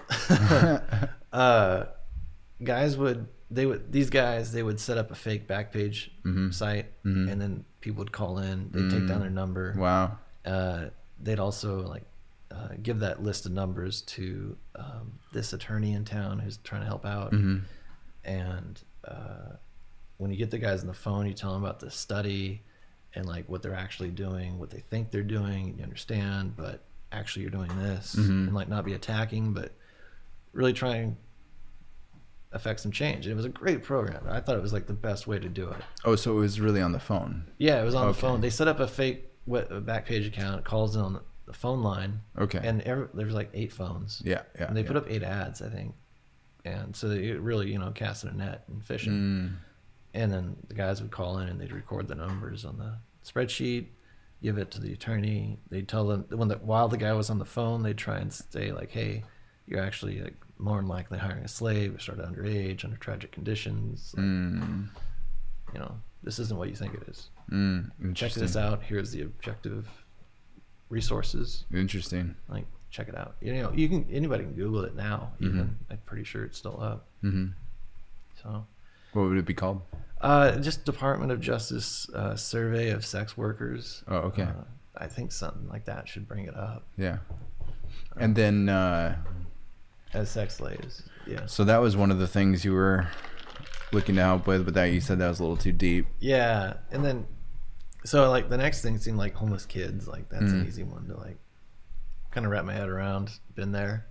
These guys would set up a fake Backpage site, and then people would call in. They'd take down their number. Wow. They'd also give that list of numbers to this attorney in town who's trying to help out. And when you get the guys on the phone, you tell them about the study and like what they're actually doing, what they think they're doing, and you understand, but actually you're doing this, and like not be attacking, but really trying affect some change. And it was a great program. I thought it was like the best way to do it. Oh, so it was really on the phone? Yeah, it was on the phone. They set up a fake Backpage account, calls in on the phone line. Okay. And there's like 8 phones. Yeah. And they put up 8 ads, I think. And so they really, casting a net and fishing. And then the guys would call in and they'd record the numbers on the spreadsheet, give it to the attorney. They'd tell them while the guy was on the phone, they'd try and say like, hey, you're actually like more than likely hiring a slave who started underage under tragic conditions. This isn't what you think it is. Check this out. Here's the objective resources. Interesting. Like, check it out. Anybody can Google it now. Even I'm pretty sure it's still up. So, what would it be called? Just Department of Justice survey of sex workers. Oh, okay. I think something like that should bring it up. Yeah. And then as sex slaves. Yeah. So that was one of the things you were looking to help with, but that you said that was a little too deep. Yeah. And then So like the next thing seemed like homeless kids. Like that's an easy one to like kind of wrap my head around. Been there,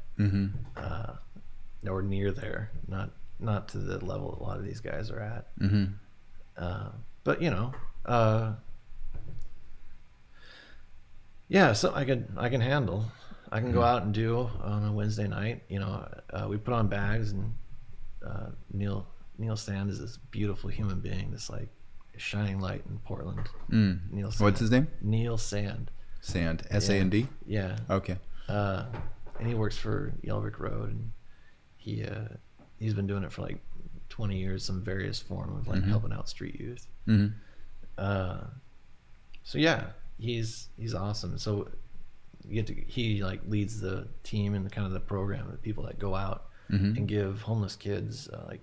nowhere near there. Not to the level a lot of these guys are at. But you know, yeah. So I can handle. I can go out and do on a Wednesday night. You know, we put on bags, and Neil Sand is this beautiful human being, this like shining light in Portland. Neil Sand. What's his name? Neil Sand. Sand. S-A-N-D? Yeah. Okay. And he works for Yellowbrick Road, and he's been doing it for like 20 years, some various form of like helping out street youth. So yeah, he's awesome. So he like leads the team and kind of the program of people that go out and give homeless kids like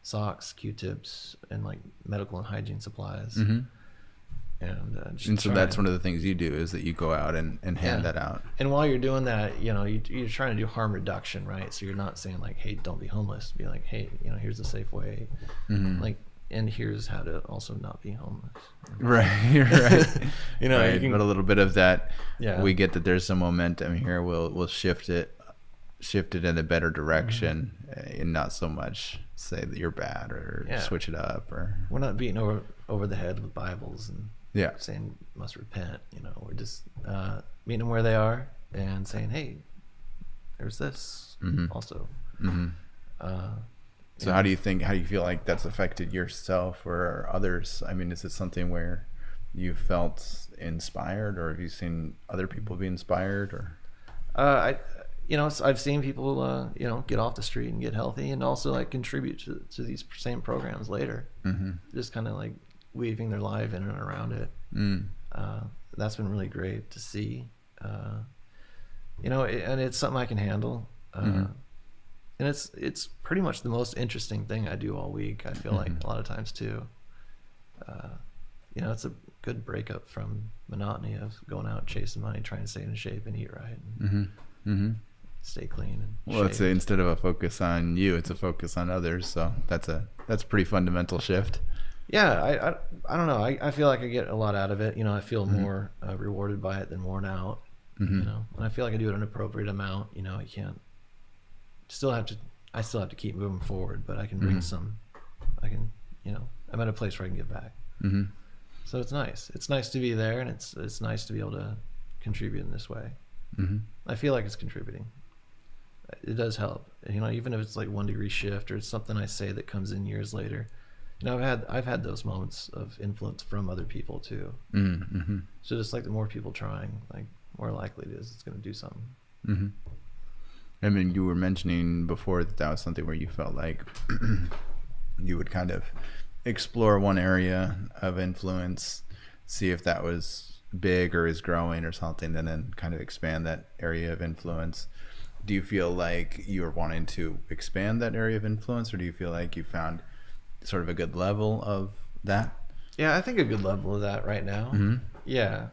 socks, Q-tips, and like medical and hygiene supplies. And so that's one of the things you do, is that you go out and hand that out. And while you're doing that, you know, you're trying to do harm reduction, right? So you're not saying like, hey, don't be homeless. Be like, hey, you know, here's a safe way. Like, and here's how to also not be homeless. Right. You know, right. But a little bit of that, yeah. We get that there's some momentum here. We'll shift it in a better direction, and not so much say that you're bad or switch it up. Or we're not beating over the head with Bibles and saying must repent. You know, we're just meeting them where they are and saying, hey, there's this also. So how do you feel like that's affected yourself or others? I mean, is it something where you felt inspired, or have you seen other people be inspired? Or I've seen people get off the street and get healthy, and also like contribute to these same programs later. Just kind of like weaving their life in and around it. That's been really great to see. And it's something I can handle. And it's pretty much the most interesting thing I do all week. I feel like a lot of times too. It's a good breakup from monotony of going out chasing money, trying to stay in shape and eat right, and stay clean. And well, it's instead of a focus on you, it's a focus on others. So that's a pretty fundamental shift. Yeah, I don't know. I feel like I get a lot out of it. You know, I feel more rewarded by it than worn out. You know, and I feel like I do it an appropriate amount. You know, I can't. I still have to keep moving forward, but I can bring some. I'm at a place where I can give back. So it's nice. It's nice to be there, and it's nice to be able to contribute in this way. I feel like it's contributing. It does help. You know, even if it's like 1 degree shift or it's something I say that comes in years later. You know, I've had those moments of influence from other people too. So just like the more people trying, like more likely it is it's going to do something. I mean, you were mentioning before that was something where you felt like you would kind of explore one area of influence, see if that was big or is growing or something, and then kind of expand that area of influence. Do you feel like you're wanting to expand that area of influence, or do you feel like you found sort of a good level of that? Yeah, I think a good level of that right now. Yeah.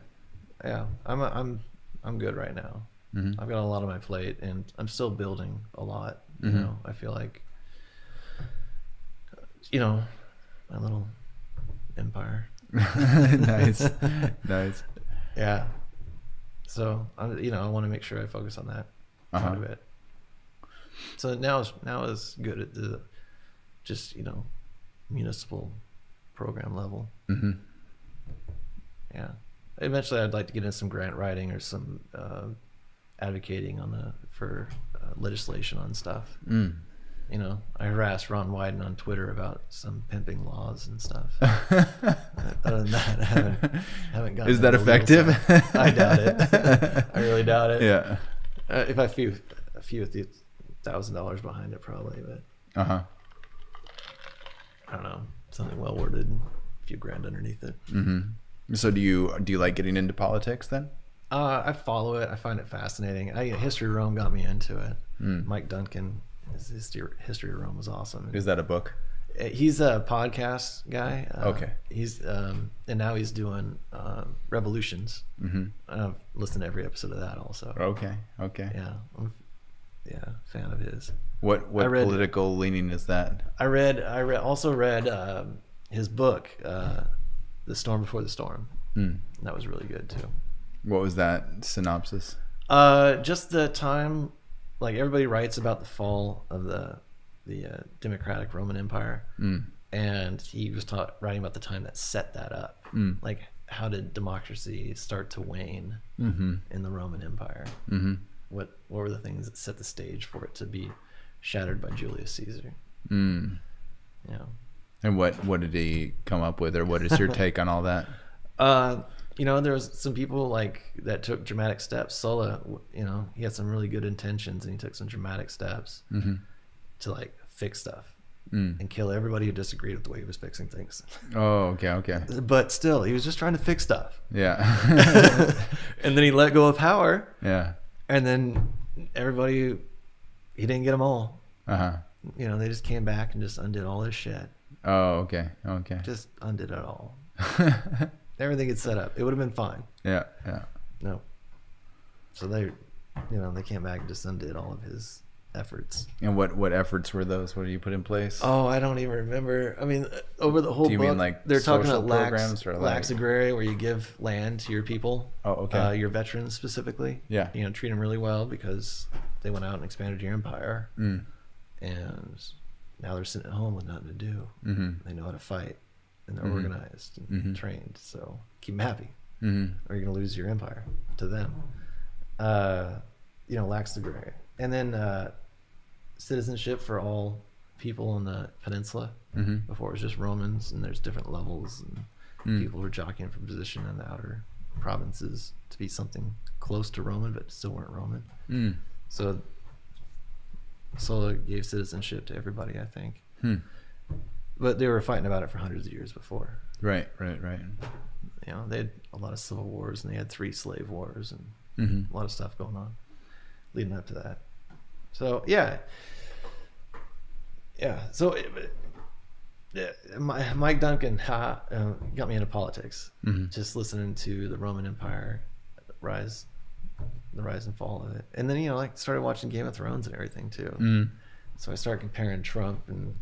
I'm good right now. I've got a lot on my plate, and I'm still building a lot. You know, I feel like, my little empire. Nice. Yeah. So I want to make sure I focus on that part of it. So now is good at the just municipal program level. Yeah. Eventually, I'd like to get in some grant writing or some advocating for legislation on stuff. You know, I harassed Ron Wyden on Twitter about some pimping laws and stuff. Other than that, I haven't gotten. Is that effective? I doubt it. I really doubt it. Yeah. If I few $1,000 behind it, probably, but I don't know, something well worded, a few grand underneath it. So do you like getting into politics then? I follow it. I find it fascinating. History of Rome got me into it. Mike Duncan, his History of Rome was awesome. Is that a book? He's a podcast guy. Okay. He's and now he's doing Revolutions. I've listened to every episode of that also. Okay. Yeah, fan of his. What political leaning is that? I also read his book, The Storm Before the Storm. That was really good too. What was that synopsis? Just the time, like everybody writes about the fall of the democratic Roman Empire, and he was writing about the time that set that up. Like, how did democracy start to wane in the Roman Empire? What were the things that set the stage for it to be shattered by Julius Caesar? Yeah. And what did he come up with, or what is your take on all that? There was some people like that took dramatic steps. Sulla, he had some really good intentions, and he took some dramatic steps to like fix stuff and kill everybody who disagreed with the way he was fixing things. Oh, okay. But still, he was just trying to fix stuff. Yeah. And then he let go of power. Yeah. And then everybody, he didn't get them all. They just came back and just undid all this shit. Oh, okay. Just undid it all. Everything had set up. It would have been fine. Yeah. No. So they came back and just undid all of his efforts. And what efforts were those? What did you put in place? Oh, I don't even remember. I mean, over the whole book. Do you book, mean like they're talking about programs or lax agraria, where you give land to your people. Oh, okay. Your veterans specifically. Yeah. Treat them really well because they went out and expanded your empire. And now they're sitting at home with nothing to do. They know how to fight, and they're organized and trained. So keep them happy, or you're going to lose your empire to them. Lax agraria. And then citizenship for all people on the peninsula. Before it was just Romans, and there's different levels, and people were jockeying for position in the outer provinces to be something close to Roman, but still weren't Roman. So Sulla gave citizenship to everybody, I think. But they were fighting about it for hundreds of years before. Right. They had a lot of civil wars, and they had 3 slave wars, and a lot of stuff going on leading up to that. So yeah. So Mike Duncan got me into politics. Just listening to the Roman Empire rise and fall of it, and then started watching Game of Thrones and everything too. So I started comparing Trump and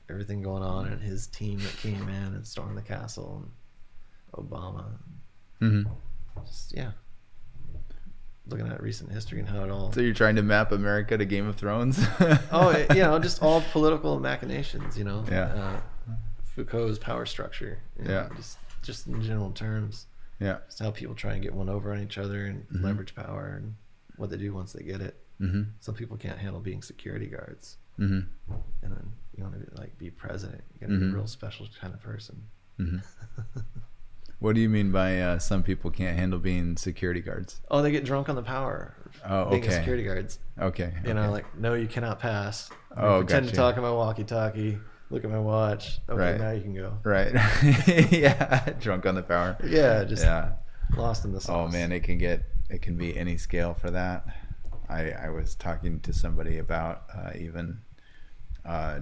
everything going on, and his team that came in and stormed the castle, and Obama. Just looking at recent history and how it all. So you're trying to map America to Game of Thrones? Just all political machinations. Yeah. Foucault's power structure. Just in general terms. Yeah. Just how people try and get one over on each other and leverage power, and what they do once they get it. Some people can't handle being security guards. And then you want to be president. You got to be a real special kind of person. What do you mean by some people can't handle being security guards? Oh, they get drunk on the power. Oh, being okay. security guards. Okay. No, you cannot pass. Gotcha. Pretend to talk on my walkie-talkie. Look at my watch. Okay, right. Now you can go. Right. Yeah. Drunk on the power. Yeah. Lost in the sauce. Oh man, it can be any scale for that. I was talking to somebody about even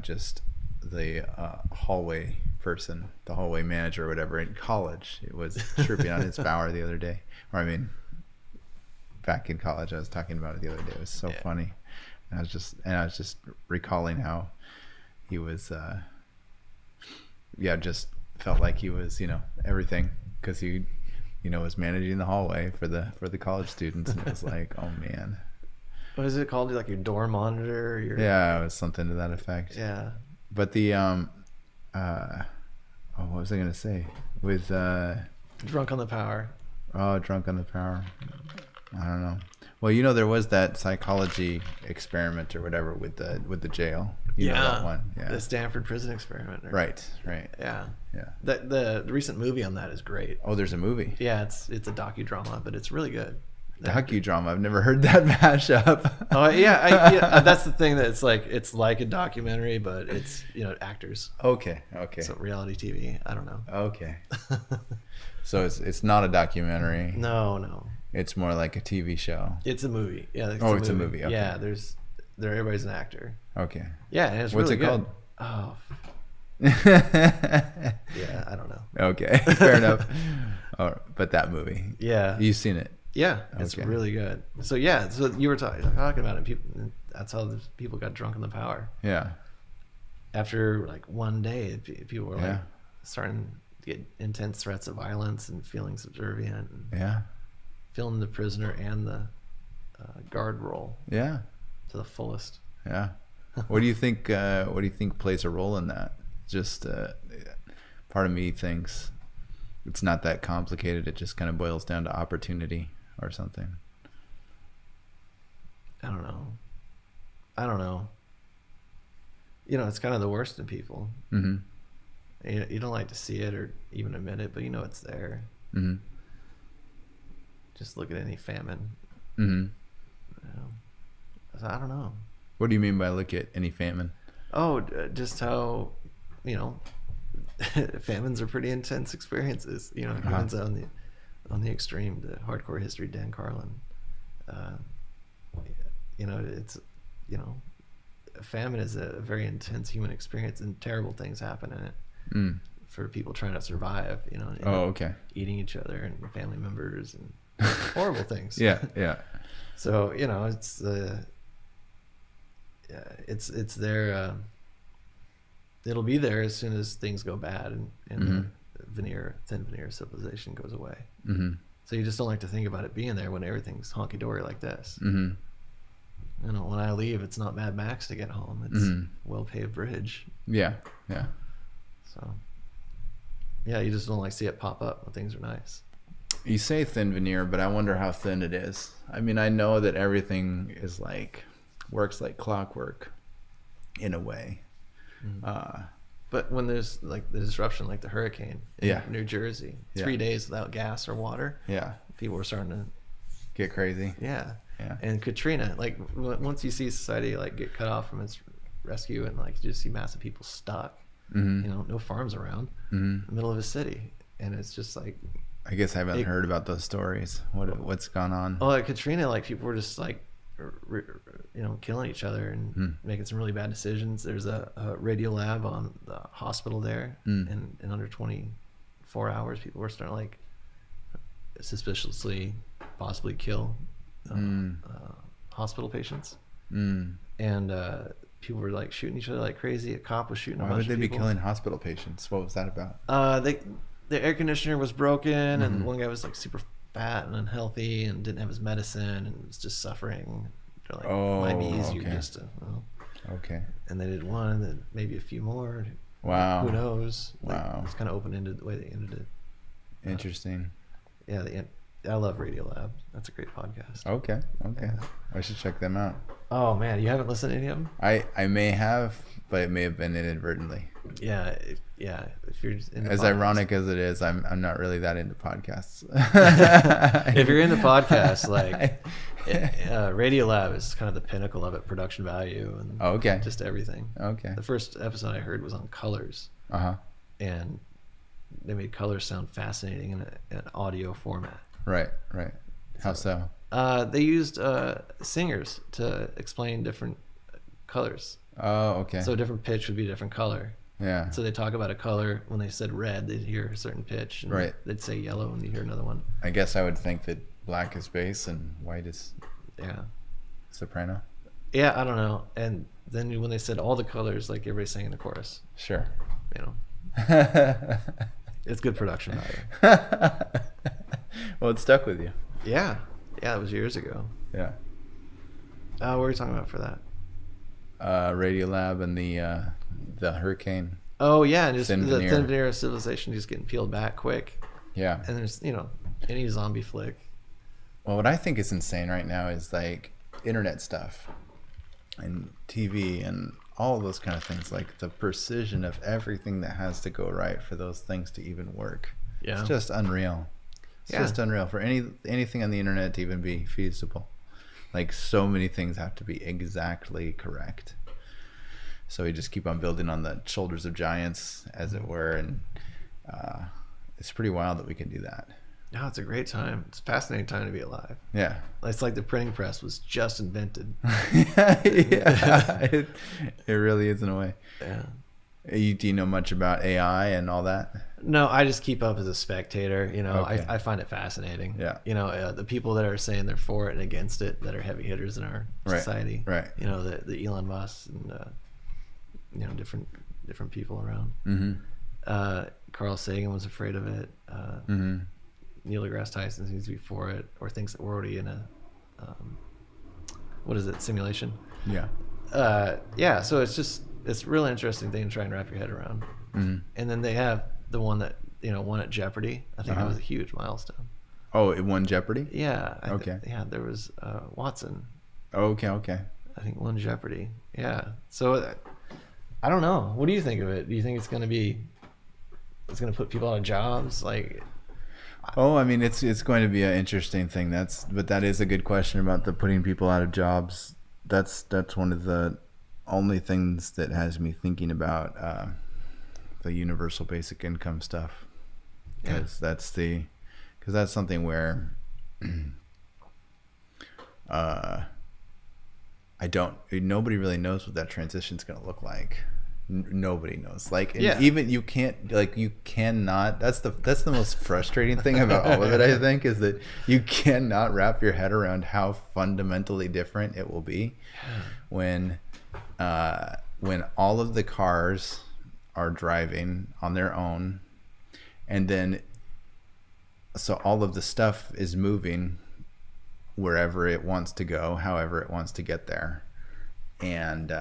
just the hallway person, the hallway manager or whatever in college. It was tripping on his power the other day. Back in college, I was talking about it the other day. It was so funny. And I was just recalling how he was, just felt like he was, everything, because he, was managing the hallway for the college students, and it was like, oh man. What is it called? Like your door monitor? Yeah, it was something to that effect. Yeah. But the what was I gonna say? With drunk on the power. Oh, drunk on the power. I don't know. Well, there was that psychology experiment or whatever with the jail. You know that one. Yeah. The Stanford prison experiment. Right. Yeah. Yeah. The recent movie on that is great. Oh, there's a movie. Yeah, it's a docudrama, but it's really good. Docudrama. I've never heard that mashup. Oh yeah, that's the thing, that it's like a documentary, but it's actors. Okay. So reality TV. I don't know. Okay. So it's not a documentary. No. It's more like a TV show. It's a movie. Yeah. It's a movie. Okay. Yeah. Everybody's an actor. Okay. Yeah, and it's What's really it good. called? Oh. Yeah, I don't know. Okay, fair enough. Oh, but that movie. Yeah. You've seen it. Yeah, it's really good. So you were talking about it. That's how people got drunk on the power. Yeah. After one day, people were starting get intense threats of violence and feeling subservient. And Yeah. feeling the prisoner and the guard role. Yeah. To the fullest. Yeah. What do you think? What do you think plays a role in that? Just part of me thinks it's not that complicated. It just kind of boils down to opportunity or something. I don't know. You know, it's kind of the worst in people. Mm-hmm. You don't like to see it or even admit it, but you know it's there. Mm-hmm. Just look at any famine. Mm-hmm. You know? So I don't know. What do you mean by look at any famine? Oh, just how, you know, famines are pretty intense experiences. You know, humans on the extreme, the hardcore history, Dan Carlin. You know, it's, you know, famine is a very intense human experience, and terrible things happen in it for people trying to survive. You know, Okay. Eating each other and family members and horrible things. Yeah. So you know, it's there. It'll be there as soon as things go bad and the thin veneer civilization goes away. Mm-hmm. So you just don't like to think about it being there when everything's honky dory like this. Mm-hmm. You know, when I leave, it's not Mad Max to get home. It's well-paved bridge. Yeah. So, yeah, you just don't like see it pop up when things are nice. You say thin veneer, but I wonder how thin it is. I mean, I know that everything is works like clockwork in a way. Mm-hmm. But when there's like the disruption, like the hurricane in New Jersey, 3 days without gas or water. Yeah. People were starting to get crazy. Yeah. Yeah. And Katrina, like once you see society like get cut off from its rescue and like you just see massive people stuck, you know, no farms around, in the middle of a city, and it's just like. I guess I haven't heard about those stories. What's gone on? Oh, like Katrina, like people were just like, you know, killing each other and making some really bad decisions. There's a radio lab on the hospital there, and in under 24 hours, people were starting to like suspiciously possibly kill hospital patients, and people were like shooting each other like crazy. A cop was shooting. Why would they be killing hospital patients? What was that about? The air conditioner was broken, and one guy was like super fat and unhealthy and didn't have his medicine and was just suffering. They're like, might be easier just to. Okay. And they did one, and then maybe a few more. Wow. Who knows? Wow. It's kind of open-ended the way they ended it. Interesting. Yeah, I love Radio Lab. That's a great podcast. Okay. Yeah. I should check them out. Oh man, you haven't listened to any of them? I may have, but it may have been inadvertently. Yeah. If you're into as ironic as it is, I'm not really that into podcasts. If you're into podcasts, like Radio Lab is kind of the pinnacle of it, production value and just everything. Okay. The first episode I heard was on colors. And they made colors sound fascinating in an audio format. Right. How so? They used singers to explain different colors. Oh, okay. So a different pitch would be a different color. Yeah. So they talk about a color. When they said red, they'd hear a certain pitch. And they'd say yellow, and you'd hear another one. I guess I would think that black is bass and white is soprano. Yeah, I don't know. And then when they said all the colors, like everybody sang in the chorus. Sure. You know. It's good production value. Well, it stuck with you. Yeah, it was years ago. Yeah. What were you talking about for that? Radio Lab and the hurricane. Oh yeah, and just the thin veneer of civilization just getting peeled back quick. Yeah. And there's any zombie flick. Well, what I think is insane right now is like internet stuff and TV and all of those kind of things, like the precision of everything that has to go right for those things to even work. Yeah. It's just unreal. It's just unreal for anything on the internet to even be feasible. Like so many things have to be exactly correct. So we just keep on building on the shoulders of giants, as it were, and it's pretty wild that we can do that. No, it's a great time. It's a fascinating time to be alive. Yeah. It's like the printing press was just invented. It really is in a way. Yeah. Do you know much about AI and all that? No, I just keep up as a spectator. Okay. I find it fascinating. Yeah. The people that are saying they're for it and against it, that are heavy hitters in our society. Right. The Elon Musk and different people around. Carl Sagan was afraid of it. Neil deGrasse Tyson seems to be for it, or thinks that we're already in a what is it, simulation? Yeah. So it's a really interesting thing to try and wrap your head around. And then they have the one that won at Jeopardy. I think that was a huge milestone. Oh, it won Jeopardy? Yeah. Okay. There was Watson. Oh, okay. I think won Jeopardy. Yeah. So I don't know. What do you think of it? Do you think it's going to put people out of jobs? Like, oh, I mean, it's going to be an interesting thing. But that is a good question about the putting people out of jobs. That's one of the only things that has me thinking about the universal basic income stuff. Because that's something where nobody really knows what that transition's going to look like. Nobody knows. Like, even you cannot, that's the most frustrating thing about all of it, I think, is that you cannot wrap your head around how fundamentally different it will be when all of the cars are driving on their own, and then so all of the stuff is moving wherever it wants to go, however it wants to get there, and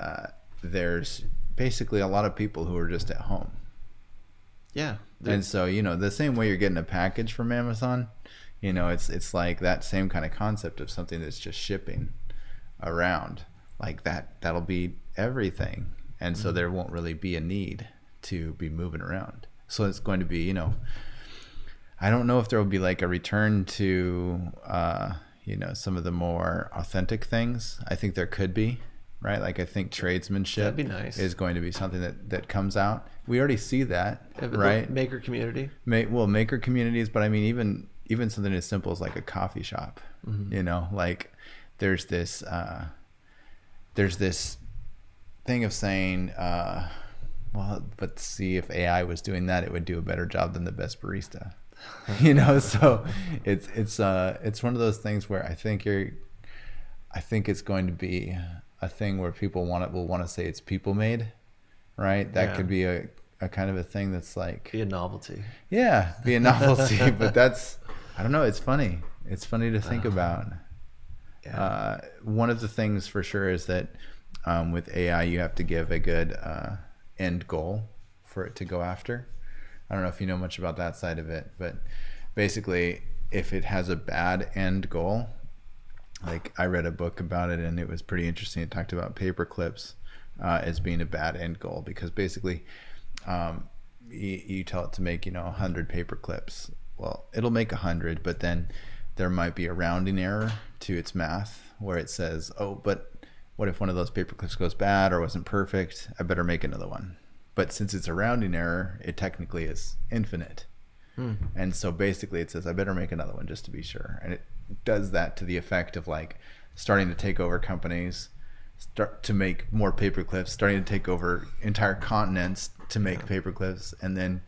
there's basically a lot of people who are just at home. Yeah. And so, the same way you're getting a package from Amazon, it's like that same kind of concept of something that's just shipping around like that. That'll be everything. And so there won't really be a need to be moving around. So it's going to be, I don't know if there will be like a return to, some of the more authentic things. I think there could be. Right, like I think tradesmanship is going to be something that comes out. We already see that, right? Maker community. Maker communities, but I mean even something as simple as like a coffee shop. Like there's this thing of saying, but see, if AI was doing that, it would do a better job than the best barista. So it's one of those things where I think it's going to be a thing where people will want to say it's people made, right? That could be a kind of a thing that's like be a novelty. Yeah, be a novelty. But I don't know. It's funny. It's funny to think about. Yeah. One of the things for sure is that with AI, you have to give a good end goal for it to go after. I don't know if you know much about that side of it, but basically, if it has a bad end goal. Like I read a book about it and it was pretty interesting. It talked about paper clips as being a bad end goal because basically you tell it to make 100 paper clips. Well, it'll make 100, but then there might be a rounding error to its math where it says, oh, but what if one of those paper clips goes bad or wasn't perfect? I better make another one. But since it's a rounding error, it technically is infinite. And so basically it says, I better make another one just to be sure. And it does that to the effect of like starting to take over companies, start to make more paper clips, starting to take over entire continents to make paper clips, and then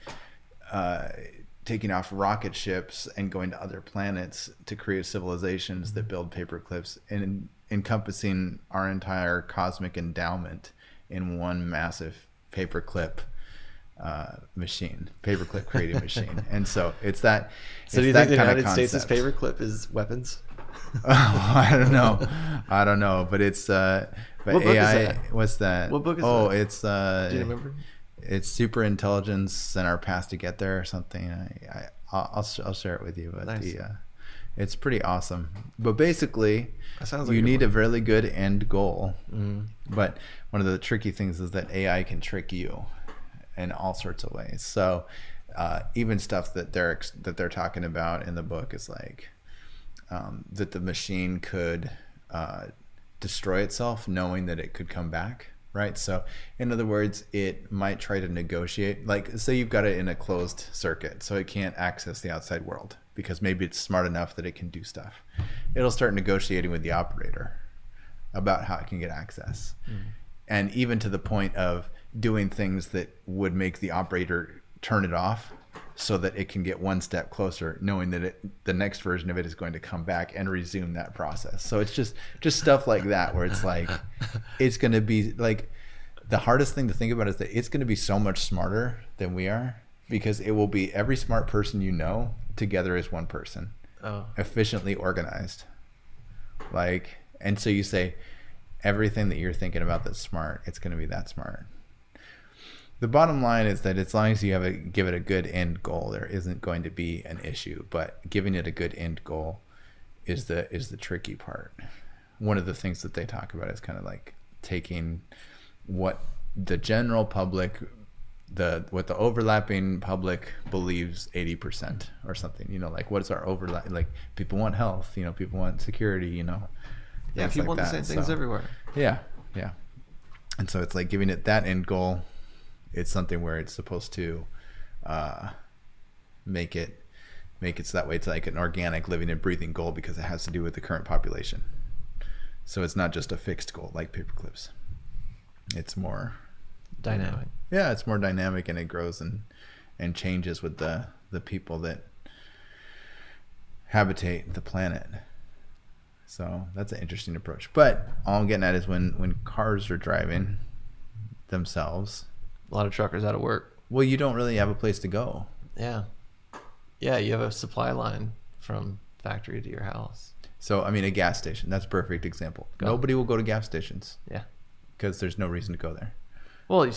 taking off rocket ships and going to other planets to create civilizations that build paper clips, and encompassing our entire cosmic endowment in one massive paperclip paperclip creating machine. And so it's that. So do you think the United States' paperclip is weapons? I don't know, but it's but what AI. What's that? What book is that? Oh, it's do you remember? It's Super Intelligence and Our Path to Get There or something. I'll share it with you. But nice. It's pretty awesome. But basically, like you need a really good end goal. But one of the tricky things is that AI can trick you in all sorts of ways. So even stuff that they're talking about in the book is like that the machine could destroy itself knowing that it could come back, right? So in other words, it might try to negotiate, like say you've got it in a closed circuit so it can't access the outside world because maybe it's smart enough that it can do stuff. It'll start negotiating with the operator about how it can get access. And even to the point of doing things that would make the operator turn it off so that it can get one step closer, knowing that the next version of it is going to come back and resume that process. So it's just stuff like that where it's like, it's going to be like, the hardest thing to think about is that it's going to be so much smarter than we are because it will be every smart person you know together as one person, efficiently organized. Like, and so you say everything that you're thinking about that's smart, it's going to be that smart. The bottom line is that as long as you give it a good end goal, there isn't going to be an issue. But giving it a good end goal is the tricky part. One of the things that they talk about is kind of like taking what the general public, what the overlapping public believes 80% or something. You know, like what's our overlap? Like people want health. You know, people want security. You know, yeah, people want the same things everywhere. Yeah, yeah. And so it's like giving it that end goal. It's something where it's supposed to make it so that way it's like an organic living and breathing goal because it has to do with the current population. So it's not just a fixed goal like paperclips. It's more dynamic. Yeah, it's more dynamic, and it grows and changes with the people that habitate the planet. So that's an interesting approach. But all I'm getting at is when cars are driving themselves, a lot of truckers out of work. Well, you don't really have a place to go. Yeah. Yeah, you have a supply line from factory to your house. So, I mean, a gas station, that's a perfect example. Nobody will go to gas stations. Yeah. Because there's no reason to go there. Well,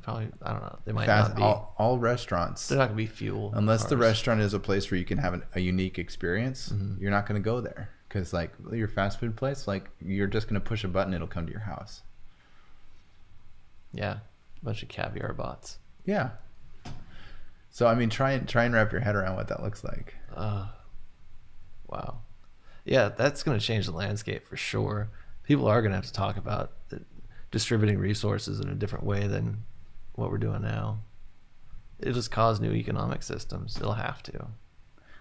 probably, I don't know. They might not be. All restaurants. They're not going to be fuel. Unless cars. The restaurant is a place where you can have a unique experience, you're not going to go there. Because, like, your fast food place, like, you're just going to push a button, it'll come to your house. Yeah. Bunch of caviar bots. Yeah. So I mean, try and wrap your head around what that looks like. Wow. Yeah, that's going to change the landscape for sure. People are going to have to talk about distributing resources in a different way than what we're doing now. It'll just cause new economic systems. It'll have to.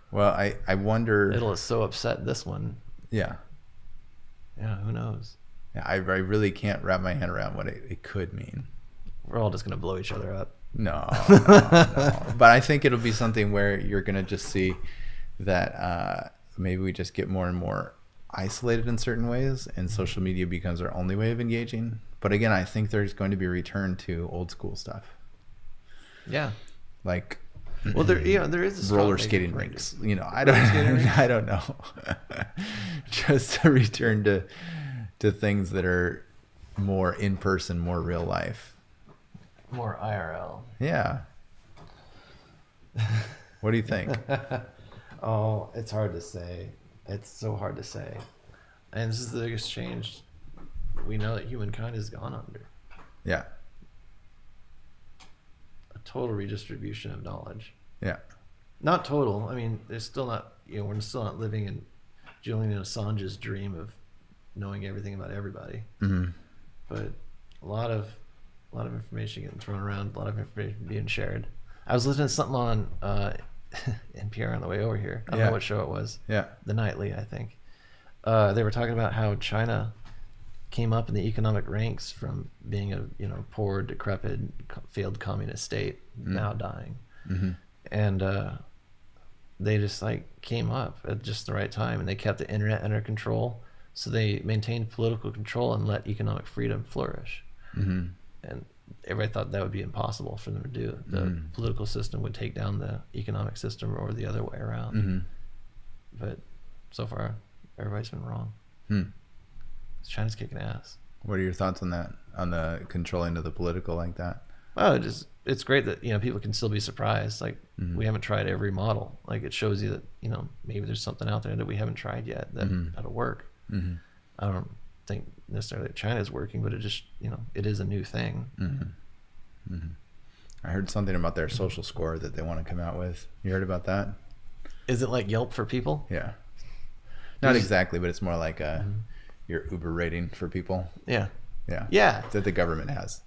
Well, I wonder. It'll so upset this one. Yeah. Yeah, who knows? Yeah, I really can't wrap my head around what it could mean. We're all just going to blow each other up. No. But I think it'll be something where you're going to just see that maybe we just get more and more isolated in certain ways, and social media becomes our only way of engaging. But again, I think there's going to be a return to old school stuff. Yeah. Like, well, there is a roller skating rinks. You know, I don't know. Just a return to things that are more in person, more real life. More IRL. Yeah. What do you think? Oh, it's hard to say. It's so hard to say. And this is the biggest change we know that humankind has gone under. Yeah. A total redistribution of knowledge. Yeah. Not total. I mean, there's still not, we're still not living in Julian Assange's dream of knowing everything about everybody. Mm-hmm. But a lot of information getting thrown around, a lot of information being shared. I was listening to something on NPR on the way over here. I don't know what show it was. Yeah. The Nightly, I think. They were talking about how China came up in the economic ranks from being a poor, decrepit, failed communist state, now dying. Mm-hmm. And they just came up at just the right time, and they kept the internet under control. So they maintained political control and let economic freedom flourish. Mm-hmm. And everybody thought that would be impossible for them to do. The political system would take down the economic system, or the other way around. Mm-hmm. But so far, everybody's been wrong. China's kicking ass. What are your thoughts on that? On the controlling of the political like that? Well, it's great that people can still be surprised. We haven't tried every model. It shows you that maybe there's something out there that we haven't tried yet that'll work. Mm-hmm. I don't think necessarily that China's working, but it just it is a new thing. Mm-hmm. Mm-hmm. I heard something about their social score that they want to come out with. You heard about that? Is it like Yelp for people? Yeah. Not exactly, but it's more like your Uber rating for people. Yeah. Yeah. Yeah. That the government has.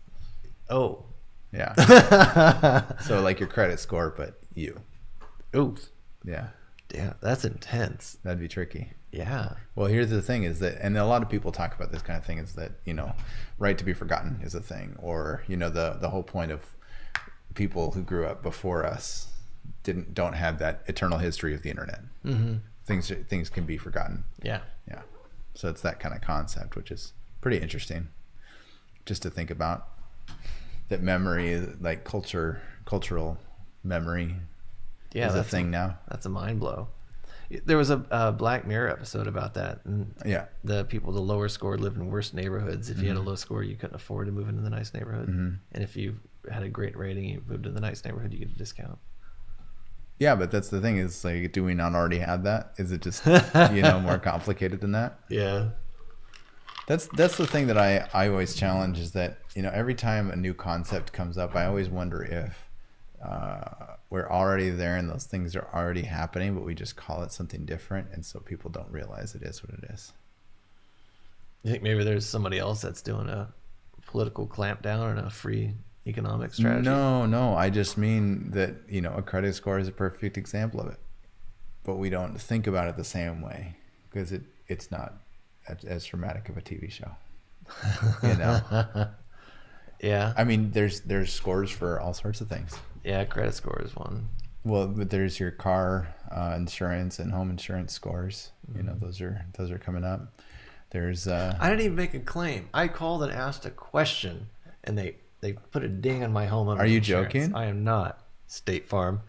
Oh. Yeah. So like your credit score, but you. Oof. Yeah. Yeah, that's intense. That'd be tricky. Yeah. Well, here's the thing is that, and a lot of people talk about this kind of thing, is that, right to be forgotten is a thing, or, the whole point of people who grew up before us don't have that eternal history of the internet. Mm-hmm. Things can be forgotten. Yeah. Yeah. So it's that kind of concept, which is pretty interesting just to think about, that memory, like cultural memory Yeah, is a thing now. That's a mind blow. There was a Black Mirror episode about that, and Yeah. the lower score lived in worse neighborhoods. If you had a low score, you couldn't afford to move into the nice neighborhood, and if you had a great rating, you moved to the nice neighborhood, you get a discount. Yeah, but that's the thing is, like, do we not already have that? Is it just more complicated than that? Yeah. That's the thing that I always challenge is that, every time a new concept comes up, I always wonder if we're already there and those things are already happening, but we just call it something different, and so people don't realize it is what it is. You think maybe there's somebody else that's doing a political clampdown and a free economic strategy? No. I just mean that, a credit score is a perfect example of it, but we don't think about it the same way because it's not as dramatic of a TV show. Yeah. I mean, there's scores for all sorts of things. Yeah, credit score is one. Well, but there's your car insurance and home insurance scores. Those are coming up. There's I didn't even make a claim. I called and asked a question, and they put a ding on my homeowner's Are you insurance. joking? I am not. State Farm.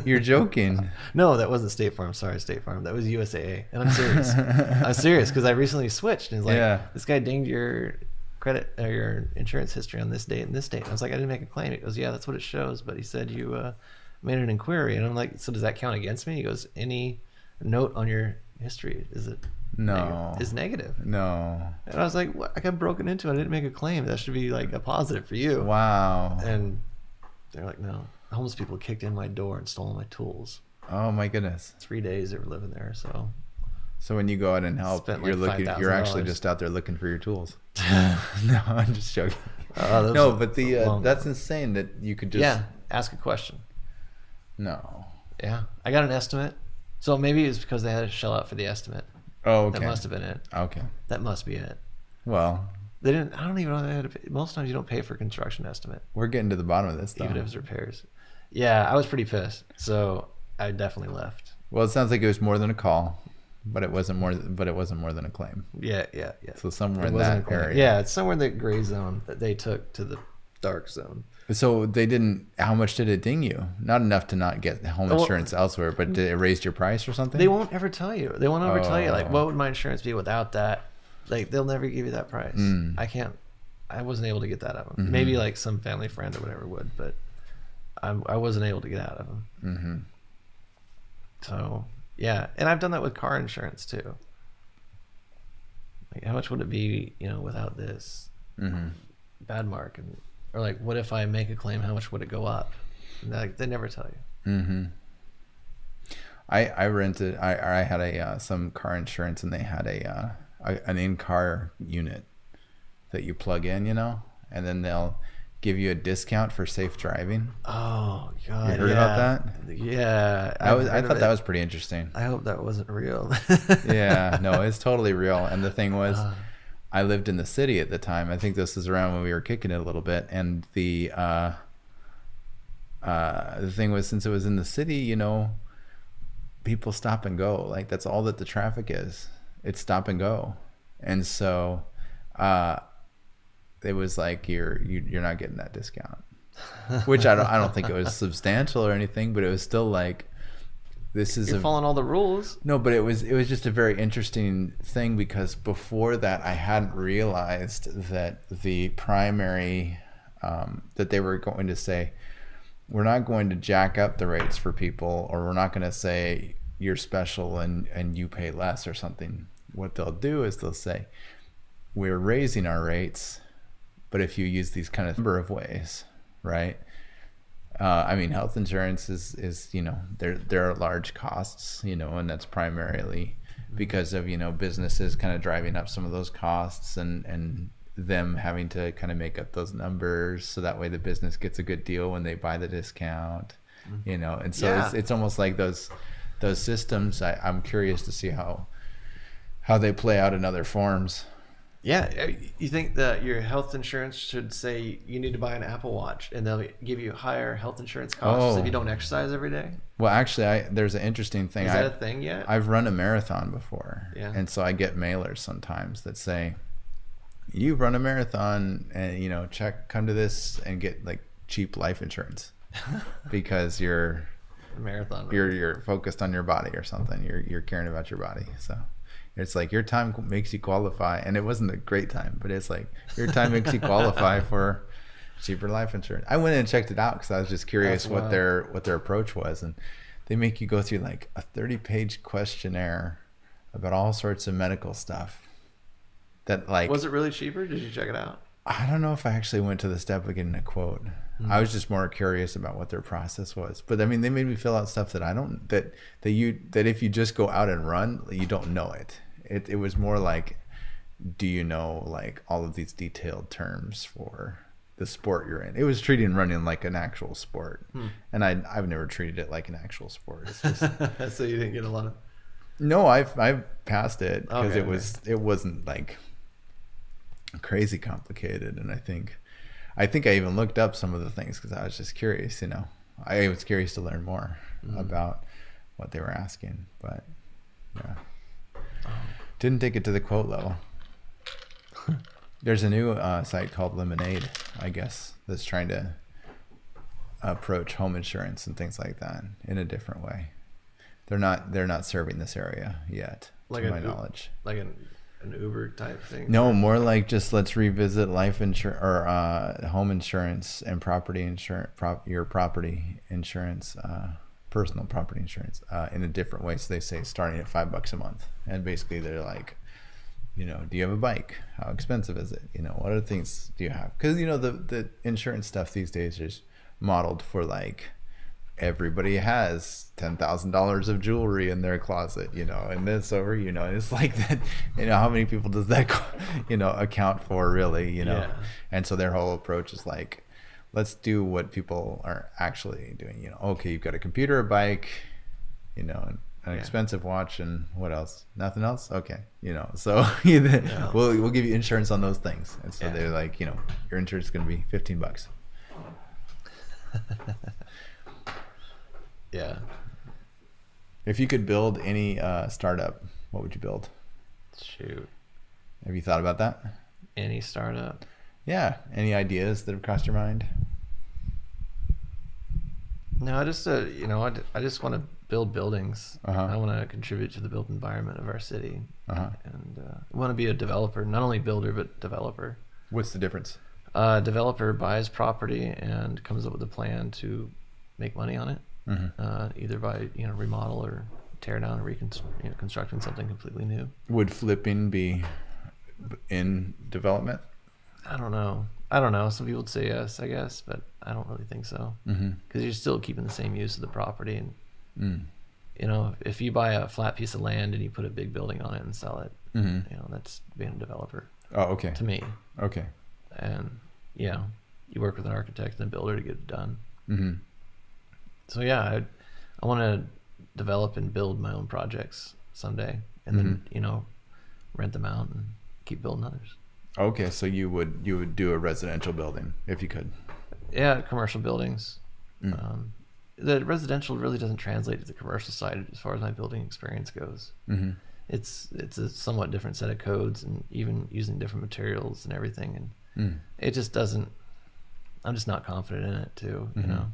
You're joking. No, that wasn't State Farm. Sorry, State Farm. That was USAA. And I'm serious. I'm serious because I recently switched, and it's like, this guy dinged your credit or your insurance history on this date and this date. And I was like, I didn't make a claim. He goes, yeah, that's what it shows. But he said you made an inquiry, and I'm like, so does that count against me? He goes, any note on your history is negative. No. And I was like, what? I got broken into. I didn't make a claim. That should be like a positive for you. Wow. And they're like, no. Homeless people kicked in my door and stole my tools. Oh my goodness. 3 days they were living there. So when you go out and help, Spent you're like looking. You're actually $5,000. just out there looking for your tools. No, I'm just joking. No, but that's insane that you could just ask a question. No. Yeah, I got an estimate. So maybe it's because they had to shell out for the estimate. Oh, okay. That must have been it. Okay. That must be it. Well, they didn't. I don't even know if they had to pay. Most times you don't pay for construction estimate. We're getting to the bottom of this, though. Even if it's repairs. Yeah, I was pretty pissed. So I definitely left. Well, it sounds like it was more than a call, but it wasn't more. But it wasn't more than a claim. Yeah. So somewhere in that area. Yeah, it's somewhere in the gray zone that they took to the dark zone. So they didn't. How much did it ding you? Not enough to not get home insurance elsewhere, but did it raise your price or something? They won't ever tell you. They won't ever tell you, like, what would my insurance be without that? Like, they'll never give you that price. I wasn't able to get that out of them. Mm-hmm. Maybe like some family friend or whatever would, but I wasn't able to get out of them. Mm-hmm. So yeah, and I've done that with car insurance too. Like, how much would it be, without this bad mark? Or like, what if I make a claim? How much would it go up? And they never tell you. Mm-hmm. I rented. I had some car insurance, and they had an in-car unit that you plug in, and then they'll give you a discount for safe driving. Oh God! You heard about that? Yeah, I thought that was pretty interesting. I hope that wasn't real. Yeah, no, it's totally real. And the thing was, I lived in the city at the time. I think this is around when we were kicking it a little bit. And the thing was, since it was in the city, people stop and go. Like, that's all that the traffic is. It's stop and go. And so it was like you're not getting that discount, which I don't think it was substantial or anything, but it was still like, you're following all the rules. No, but it was just a very interesting thing, because before that I hadn't realized that the primary that they were going to say, we're not going to jack up the rates for people, or we're not going to say you're special and you pay less or something. What they'll do is they'll say, we're raising our rates, but if you use these kind of number of ways, right? I mean, health insurance is there are large costs, and that's primarily because of, businesses kind of driving up some of those costs and them having to kind of make up those numbers, so that way the business gets a good deal when they buy the discount, and so it's almost like those systems. I'm curious to see how they play out in other forms. Yeah, you think that your health insurance should say you need to buy an Apple Watch, and they'll give you higher health insurance costs if you don't exercise every day? Well, actually, there's an interesting thing. Is that a thing yet? I've run a marathon before, yeah, and so I get mailers sometimes that say, "You've run a marathon, and come to this and get like cheap life insurance." because you're Marathon. you're focused on your body or something. You're caring about your body. So it's like your time makes you qualify, and it wasn't a great time, but it's like your time makes you qualify for cheaper life insurance. I went and checked it out because I was just curious what their approach was, and they make you go through like a 30-page questionnaire about all sorts of medical stuff. That like, was it really cheaper? Did you check it out? I don't know if I actually went to the step of getting a quote. I was just more curious about what their process was. But I mean, they made me fill out stuff that I don't, that if you just go out and run, you don't know it. It was more like, do you know like all of these detailed terms for the sport you're in? It was treating running like an actual sport. And I've never treated it like an actual sport. It's just, so you didn't get a lot of. No, I've passed it because Okay, it wasn't like crazy complicated. And I think I even looked up some of the things because I was just curious, you know. I was curious to learn more about what they were asking, but yeah. Didn't take it to the quote level. There's a new site called Lemonade, I guess, that's trying to approach home insurance and things like that in a different way. They're not serving this area yet, to my knowledge. Like an Uber type thing? No, more like just let's revisit life insurance or home insurance and property insurance, your property insurance, personal property insurance in a different way. So they say starting at $5 a month, and basically they're like, you know, do you have a bike? How expensive is it? You know, what other things do you have? Because you know the insurance stuff these days is modeled for like, everybody has $10,000 of jewelry in their closet, you know, and this over, you know, it's like that, you know, how many people does that, you know, account for really, you know? Yeah. And so their whole approach is like, let's do what people are actually doing, you know. Okay, you've got a computer, a bike, you know, an expensive watch, and what else? Nothing else? Okay, you know, so we'll give you insurance on those things. And so they're like, you know, your insurance is going to be $15. Yeah. If you could build any startup, what would you build? Shoot. Have you thought about that? Any startup? Yeah. Any ideas that have crossed your mind? No, I just you know, I just want to build buildings. I want to contribute to the built environment of our city, and I want to be a developer, not only builder but developer. What's the difference? Developer buys property and comes up with a plan to make money on it. Either by remodel or tear down and constructing something completely new. Would flipping be in development? I don't know. Some people would say yes, I guess, but I don't really think so. Because you're still keeping the same use of the property, and you know, if you buy a flat piece of land and you put a big building on it and sell it, you know, that's being a developer. Oh, okay. To me. Okay. And you work with an architect and a builder to get it done. So yeah, I want to develop and build my own projects someday, and then rent them out and keep building others. Okay, so you would do a residential building if you could. Yeah, commercial buildings. The residential really doesn't translate to the commercial side as far as my building experience goes. It's a somewhat different set of codes, and even using different materials and everything, and it just doesn't. I'm just not confident in it too. You know.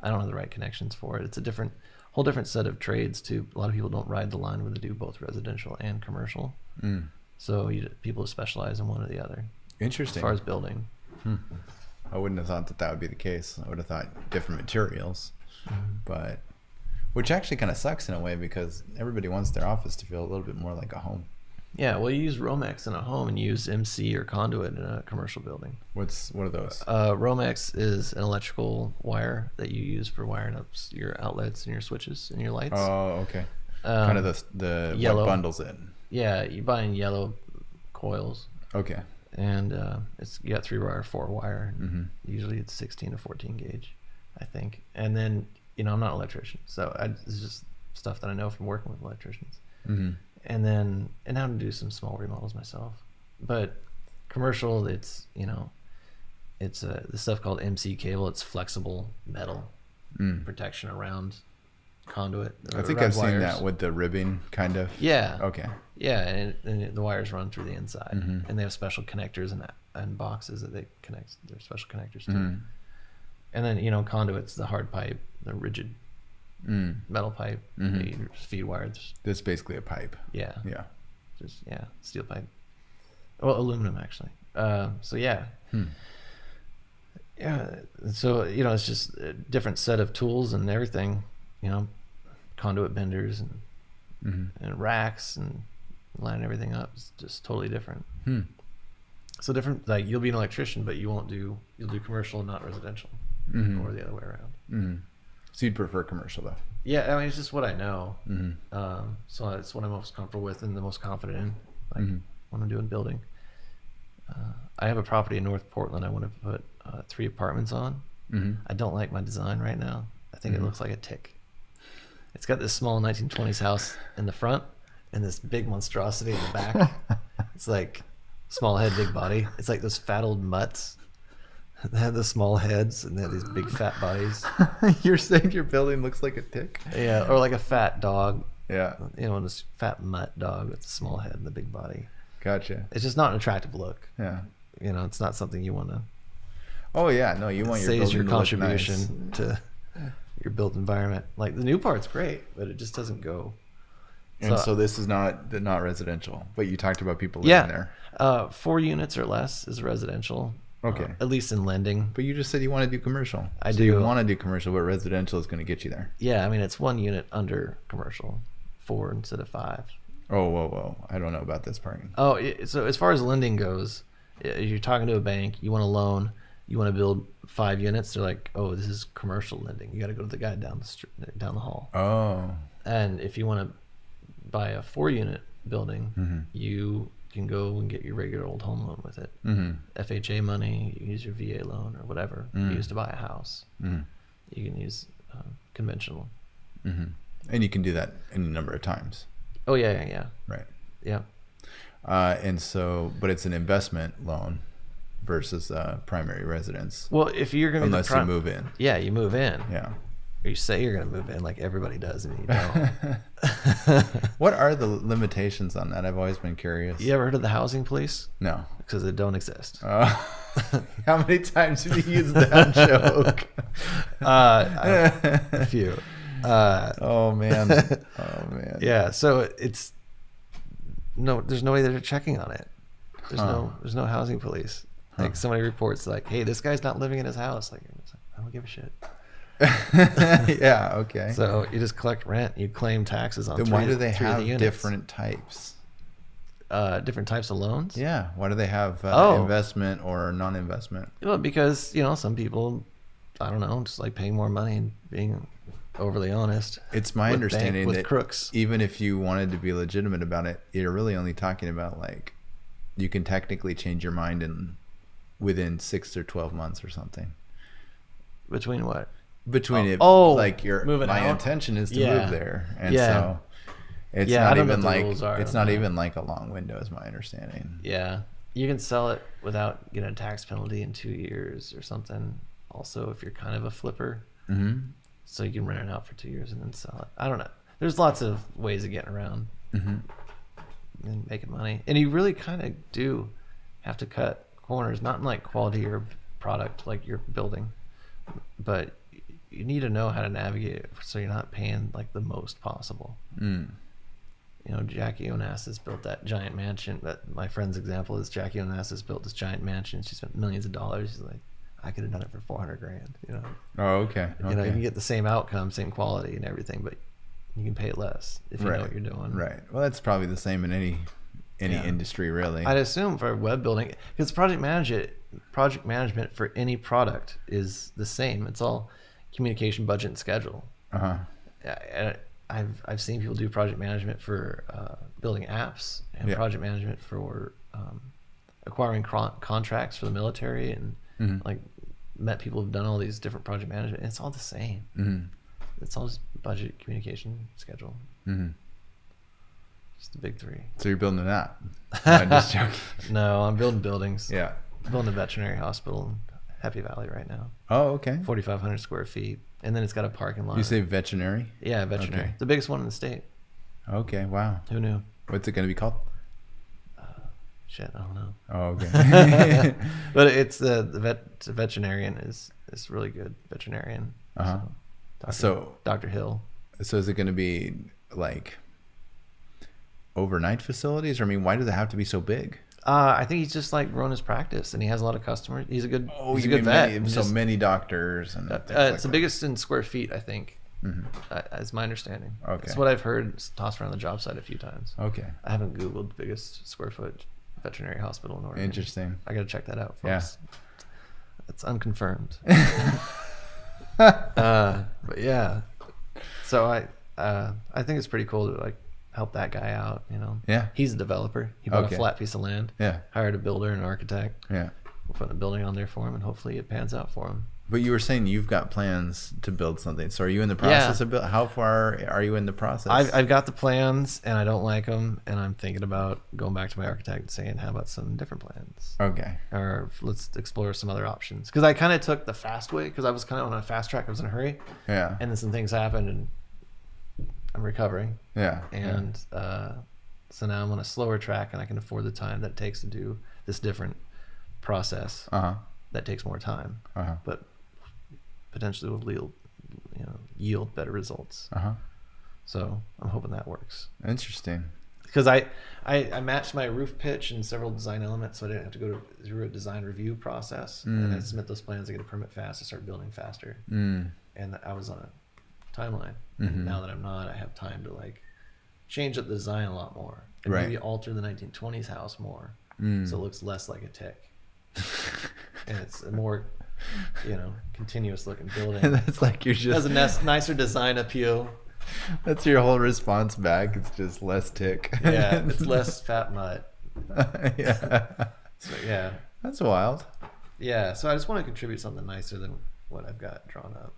I don't have the right connections for it. It's a whole different set of trades too. A lot of people don't ride the line where they do both residential and commercial. So people specialize in one or the other. Interesting. As far as building. I wouldn't have thought that would be the case. I would have thought different materials, but which actually kind of sucks in a way because everybody wants their office to feel a little bit more like a home. Yeah, well, you use Romex in a home and you use MC or conduit in a commercial building. What are those? Romex is an electrical wire that you use for wiring up your outlets and your switches and your lights. Oh, okay. Kind of the yellow what bundles it. Yeah, you buy in yellow coils. Okay. And you got 3-wire, 4-wire. Usually it's 16 to 14 gauge, I think. And then I'm not an electrician, so it's just stuff that I know from working with electricians. And then how to do some small remodels myself. But commercial, it's the stuff called MC cable. It's flexible metal protection around conduit. I think I've seen that with the ribbing kind of. Yeah. Okay. Yeah, and the wires run through the inside, and they have special connectors and boxes that they connect. They're special connectors too. And then, conduit's the hard pipe, the rigid metal pipe that you feed wires. That's basically a pipe. Yeah. Yeah. Steel pipe. Well, aluminum actually. So yeah. Yeah. So, it's just a different set of tools and everything, conduit benders and racks and lining everything up is just totally different. So different, like you'll be an electrician, but you'll do commercial and not residential, or the other way around. So you'd prefer commercial though? Yeah, I mean, it's just what I know. So it's what I'm most comfortable with and the most confident in, like when I'm doing building. I have a property in North Portland I want to put 3 apartments on. I don't like my design right now. I think it looks like a tick. It's got this small 1920s house in the front and this big monstrosity in the back. It's like small head, big body. It's like those fat old mutts. They have the small heads and they have these big fat bodies. You're saying your building looks like a tick? Yeah, or like a fat dog. Yeah. This fat mutt dog with the small head and the big body. Gotcha. It's just not an attractive look. Yeah. It's not something you want to. Oh yeah, no, you want your building your to contribution look nice. to your built environment. Like the new part's great, but it just doesn't go. And so this is not residential, but you talked about people living there. 4 units or less is residential. Okay. At least in lending. But you just said you want to do commercial. I so do. You want to do commercial, but residential is going to get you there. Yeah, I mean it's 1 unit under commercial, 4 instead of 5. Oh, whoa! I don't know about this part. Oh, so as far as lending goes, if you're talking to a bank, you want a loan, you want to build 5 units. They're like, oh, this is commercial lending. You got to go to the guy down the hall. Oh. And if you want to buy a 4-unit building, you can go and get your regular old home loan with it. FHA money, you can use your VA loan or whatever you use to buy a house. You can use conventional. And you can do that any number of times. Oh yeah. Right. Yeah. And so, but it's an investment loan versus primary residence. Well, if you're going to unless you move in. Yeah, you move in. Yeah. Or you say you're going to move in like everybody does and you don't. What are the limitations on that? I've always been curious. You ever heard of the housing police? No. Because they don't exist. How many times have you used that joke? A few. Oh man. Yeah, so there's nobody there checking on it. There's no housing police. Like somebody reports like, hey, this guy's not living in his house. Like, I don't give a shit. Yeah, okay. So you just collect rent, you claim taxes on. Then why do they have the different types? Different types of loans? Yeah. Why do they have investment or non-investment? Well, because some people, I don't know, just like paying more money and being overly honest. It's my understanding that crooks. Even if you wanted to be legitimate about it, you're really only talking about like you can technically change your mind within 6 or 12 months or something. Between what? Between like my intention is to move there, and so it's not even like it's not even like a long window, is my understanding. Yeah, you can sell it without getting a tax penalty in 2 years or something. Also, if you're kind of a flipper, so you can rent it out for 2 years and then sell it. I don't know. There's lots of ways of getting around and making money, and you really kind of do have to cut corners, not in like quality or product like you're building, but you need to know how to navigate it so you're not paying like the most possible. Jackie Onassis built that giant mansion. That my friend's example is Jackie Onassis built this giant mansion. She spent millions of dollars. She's like, I could have done it for $400,000. Oh, okay. You can get the same outcome, same quality and everything, but you can pay less if you know what you're doing. Right. Well, that's probably the same in any industry, really. I'd assume for web building, because project management for any product is the same. It's all communication, budget, and schedule. And I've seen people do project management for building apps and project management for acquiring contracts for the military, and like met people who've done all these different project management. And it's all the same. It's all just budget, communication, schedule. Just the big 3. So you're building an app? I'm just joking. No, I'm building buildings. Yeah. I'm building a veterinary hospital in Happy Valley right now. Oh, okay. 4,500 square feet. And then it's got a parking lot. You say veterinary? Yeah, veterinary. Okay. The biggest one in the state. Okay, wow. Who knew? What's it going to be called? Shit, I don't know. Oh, okay. But it's the veterinarian is really good veterinarian. So Dr. Hill. So is it going to be like overnight facilities? Or I mean, why does it have to be so big? I think he's just like growing his practice, and he has a lot of customers. He's a good vet. Many doctors and it's the biggest in square feet, I think. Is my understanding. Okay, that's what I've heard. It's tossed around the job site a few times. Okay, I haven't Googled biggest square foot veterinary hospital in Oregon. Interesting. I got to check that out, folks. Yeah, it's unconfirmed. But yeah, so I think it's pretty cool to like help that guy out, you know. Yeah, he's a developer. He bought a flat piece of land. Yeah, hired a builder and an architect. Yeah, we're putting a building on there for him, and hopefully it pans out for him. But you were saying you've got plans to build something. So are you in the process of building? How far are you in the process? I've got the plans, and I don't like them, and I'm thinking about going back to my architect and saying, how about some different plans? Okay. Or let's explore some other options. Because I kind of took the fast way, because I was kind of on a fast track. I was in a hurry. Yeah. And then some things happened, and I'm recovering. Yeah. And so now I'm on a slower track, and I can afford the time that it takes to do this different process. That takes more time. But potentially will yield better results. So I'm hoping that works. Interesting. Because I matched my roof pitch and several design elements, so I didn't have to go through a design review process. And I submit those plans, I get a permit fast, I start building faster. And I was on a timeline. And now that I'm not, I have time to like change up the design a lot more. And maybe alter the 1920s house more, so it looks less like a tick. And it's a more continuous looking building. That's like you're just has a nicer design appeal. That's your whole response back. It's just less tick. Yeah, it's less fat mutt. Yeah. So yeah. That's wild. Yeah, so I just want to contribute something nicer than what I've got drawn up.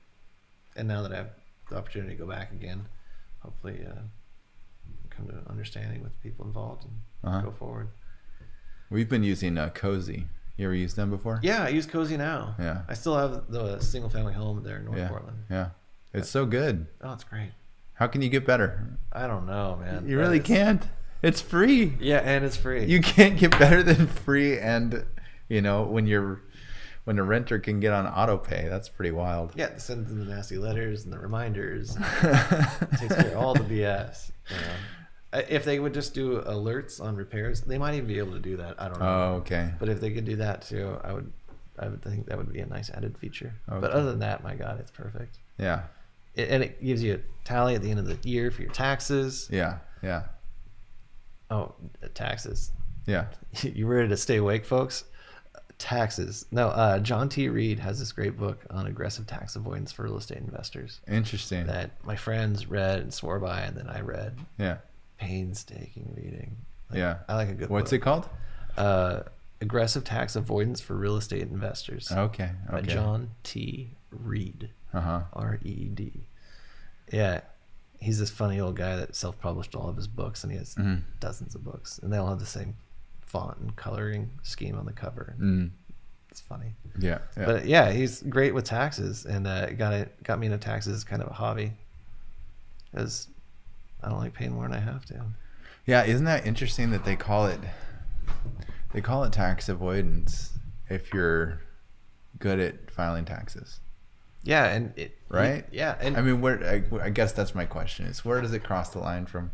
And now that I have the opportunity to go back again, hopefully come to an understanding with the people involved and go forward. We've been using Cozy. You ever used them before? Yeah, I use Cozy now. Yeah. I still have the single family home there in North Portland. Yeah. It's so good. Oh, it's great. How can you get better? I don't know, man. You really can't. It's free. Yeah, and it's free. You can't get better than free, and when a renter can get on auto pay, that's pretty wild. Yeah, it sends them the nasty letters and the reminders. It takes care of all the BS. If they would just do alerts on repairs, they might even be able to do that. I don't know. Oh, okay. But if they could do that too, I would think that would be a nice added feature. Okay. But other than that, my God, it's perfect. Yeah. And it gives you a tally at the end of the year for your taxes. Yeah. Yeah. Oh, taxes. Yeah. You ready to stay awake, folks? Taxes. No, John T. Reed has this great book on aggressive tax avoidance for real estate investors. Interesting. That my friends read and swore by, and then I read. Yeah. Painstaking reading. I like a good What's book. it called? Aggressive Tax Avoidance for Real Estate Investors. Okay. By John T. Reed. R-E-D. Yeah. He's this funny old guy that self-published all of his books, and he has dozens of books, and they all have the same font and coloring scheme on the cover. It's funny. Yeah. But yeah, he's great with taxes, and got me into taxes, kind of a hobby, because I don't like paying more than I have to. Yeah, isn't that interesting that they call it tax avoidance if you're good at filing taxes? Yeah, and right? Yeah, and I mean, I guess that's my question: is where does it cross the line from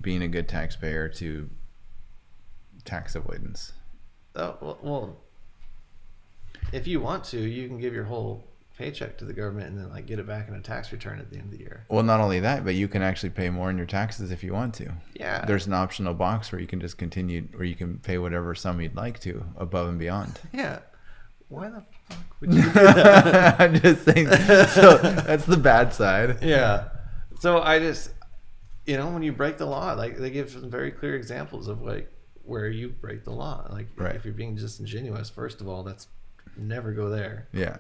being a good taxpayer to tax avoidance? Oh well, if you want to, you can give your whole paycheck to the government and then get it back in a tax return at the end of the year. Well, not only that, but you can actually pay more in your taxes if you want to. Yeah. There's an optional box where you can just continue, or you can pay whatever sum you'd like to above and beyond. Yeah. Why the fuck would you do that? I'm just saying. So that's the bad side. Yeah. So I just, when you break the law, they give some very clear examples of where you break the law. If you're being disingenuous, first of all, that's never go there. Yeah.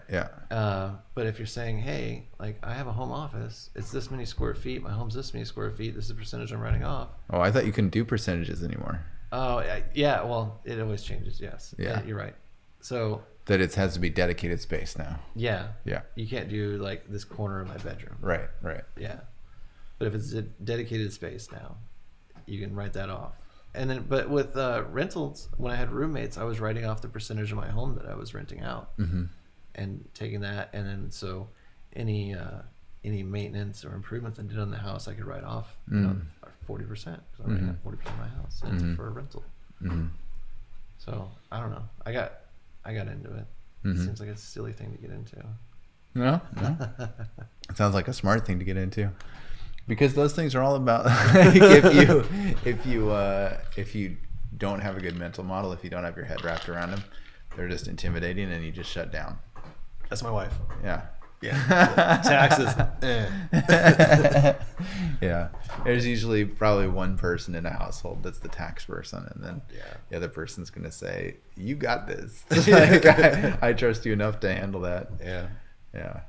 But if you're saying, hey, I have a home office, it's this many square feet, my home's this many square feet, this is the percentage I'm writing off. Oh, I thought you couldn't do percentages anymore. Oh, yeah. Well, it always changes. Yes. Yeah. You're right. So that it has to be dedicated space now. Yeah. Yeah. You can't do this corner of my bedroom. Right. Yeah. But if it's a dedicated space now, you can write that off. And then, but with rentals, when I had roommates, I was writing off the percentage of my home that I was renting out, and taking that, and then so any maintenance or improvements I did on the house, I could write off 40%, because I already have 40% of my house, and it's for a rental. So I don't know. I got into it. It seems like a silly thing to get into. No. It sounds like a smart thing to get into, because those things are all about if you don't have a good mental model, if you don't have your head wrapped around them, they're just intimidating and you just shut down. That's my wife. Yeah. Taxes. Yeah. There's usually probably one person in a household that's the tax person, and then the other person's going to say, "You got this." Like, I trust you enough to handle that. Yeah.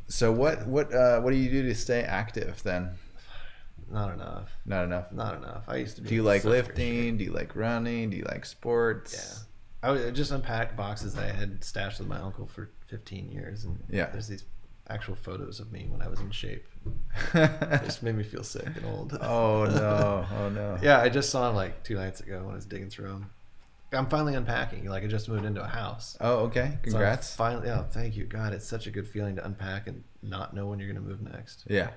So what do you do to stay active then? Not enough. I used to be. Do you like lifting? Do you like running? Do you like sports? Yeah. I would just unpack boxes I had stashed with my uncle for 15 years, and there's these actual photos of me when I was in shape. It just made me feel sick and old. Oh no. Yeah, I just saw him like 2 nights ago when I was digging through them. I'm finally unpacking. Like, I just moved into a house. Oh, okay. Congrats. So finally, thank you. God, it's such a good feeling to unpack and not know when you're going to move next. Yeah,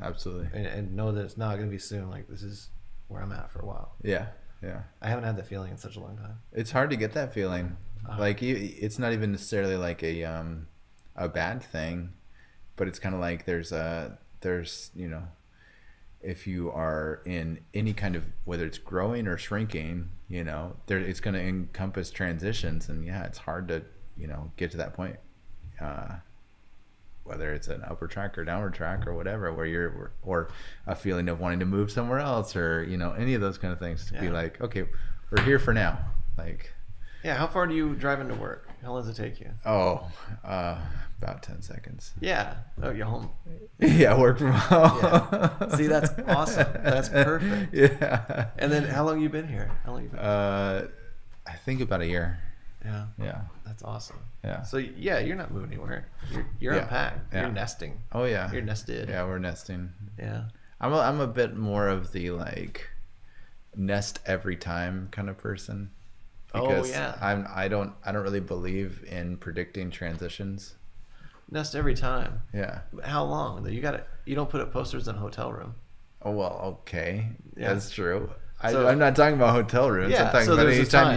absolutely. And know that it's not going to be soon. Like, this is where I'm at for a while. Yeah. I haven't had that feeling in such a long time. It's hard to get that feeling. Like, it's not even necessarily like a bad thing, but it's kind of like there's if you are in any kind of, whether it's growing or shrinking, it's going to encompass transitions, and it's hard to get to that point, whether it's an upward track or downward track or whatever, where or a feeling of wanting to move somewhere else, or any of those kind of things, to be like, okay, we're here for now. Like, how far do you drive into work? How long does it take you? About 10 seconds. Yeah. Oh, you're home. Yeah, work from home. Yeah. See, that's awesome. That's perfect. Yeah. And then how long you been here? I think about a year. Yeah. That's awesome. Yeah. So you're not moving anywhere. You're unpacked. You're nesting. Oh yeah. You're nested. Yeah, we're nesting. Yeah. I'm a bit more of the like nest every time kind of person. Because I don't really believe in predicting transitions. Nest every time. Yeah. How long? You don't put up posters in a hotel room. Oh well, okay. Yeah. That's true. So, I'm not talking about hotel rooms. I'm talking about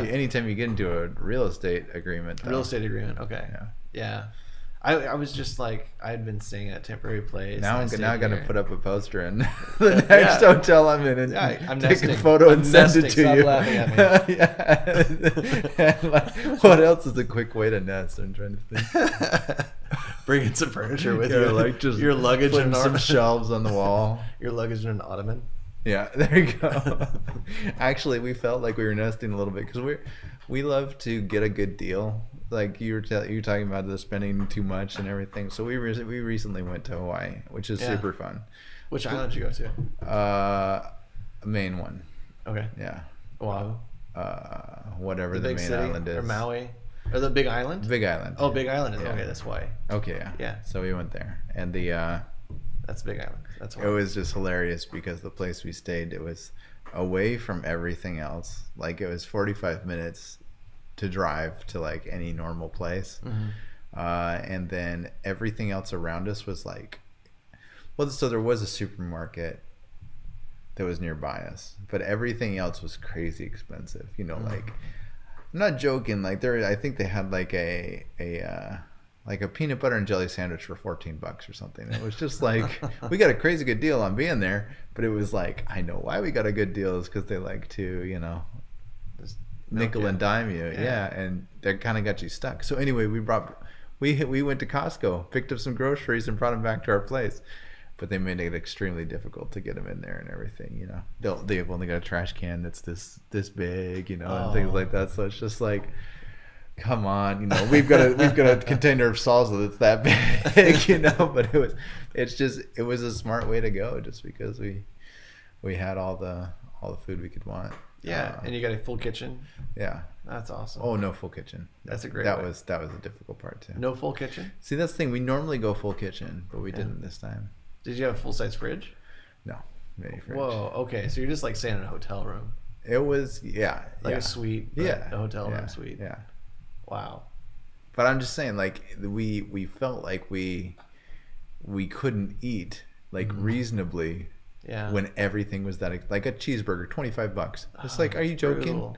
anytime you get into a real estate agreement. Real estate agreement. Okay. Yeah. I was just like, I'd been staying at a temporary place. Now I'm gonna put up a poster in the next hotel I'm in, and I'm take nesting. a photo and send it to Stop you. Laughing at me. And like, what else is a quick way to nest? I'm trying to think. Bring in some furniture with you, like just your luggage and some shelves on the wall. Your luggage in an ottoman. Yeah, there you go. Actually, we felt like we were nesting a little bit because we love to get a good deal. Like you were talking about the spending too much and everything. So we recently went to Hawaii, which is super fun. Which island did you go to? Main one. Okay. Yeah. Oahu. Whatever the main island is. Or Maui. Or the Big Island? Big Island. Oh, Big Island is okay. That's Hawaii. Okay. Yeah. So we went there, and that's Big Island. That's Hawaii. It was just hilarious because the place we stayed, it was away from everything else. Like, it was 45 minutes to drive to like any normal place, and then everything else around us was like, so there was a supermarket that was nearby us, but everything else was crazy expensive. Like, I'm not joking. Like, I think they had like a peanut butter and jelly sandwich for $14 or something. It was just like, we got a crazy good deal on being there, but it was like, I know why we got a good deal is because they like to, just nickel and dime you. Yeah. And that kind of got you stuck. So anyway, we went to Costco, picked up some groceries and brought them back to our place, but they made it extremely difficult to get them in there and everything. They've only got a trash can that's this big, and things like that. So it's just like, come on, we've got a container of salsa that's that big, but it was a smart way to go, just because we had all the food we could want. Yeah. And you got a full kitchen. Yeah. That's awesome. Oh, no full kitchen. That's a great that was a difficult part too. No full kitchen? See, that's the thing. We normally go full kitchen, but we didn't this time. Did you have a full-size fridge? No. mini fridge. Whoa. Okay. So you're just like staying in a hotel room. It was Like a suite. Yeah. A hotel room suite. Yeah. Wow. But I'm just saying, like, we felt like we couldn't eat like reasonably. Yeah. When everything was that, like a cheeseburger, $25. It's like, are you joking? Brutal.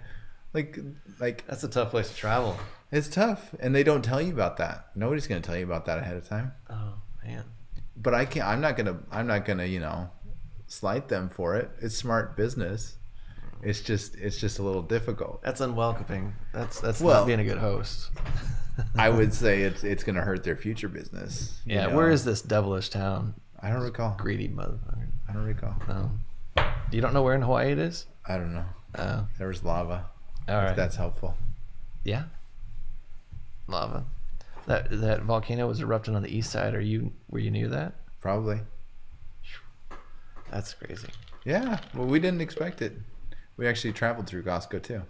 Like That's a tough place to travel. it's tough, and they don't tell you about that. Nobody's gonna tell you about that ahead of time. Oh man. But I can't. I'm not gonna slight them for it. It's smart business. It's just a little difficult. That's unwelcoming. That's Well, not being a good host. I would say it's gonna hurt their future business. Yeah. Where is this devilish town? I don't recall. Greedy motherfucker. I don't recall. No. You don't know where in Hawaii it is? I don't know. Oh. There was lava. All If right. that's helpful. Yeah. Lava. That volcano was erupting on the east side. Were you near that? Probably. That's crazy. Yeah. Well, we didn't expect it. We actually traveled through Costco too.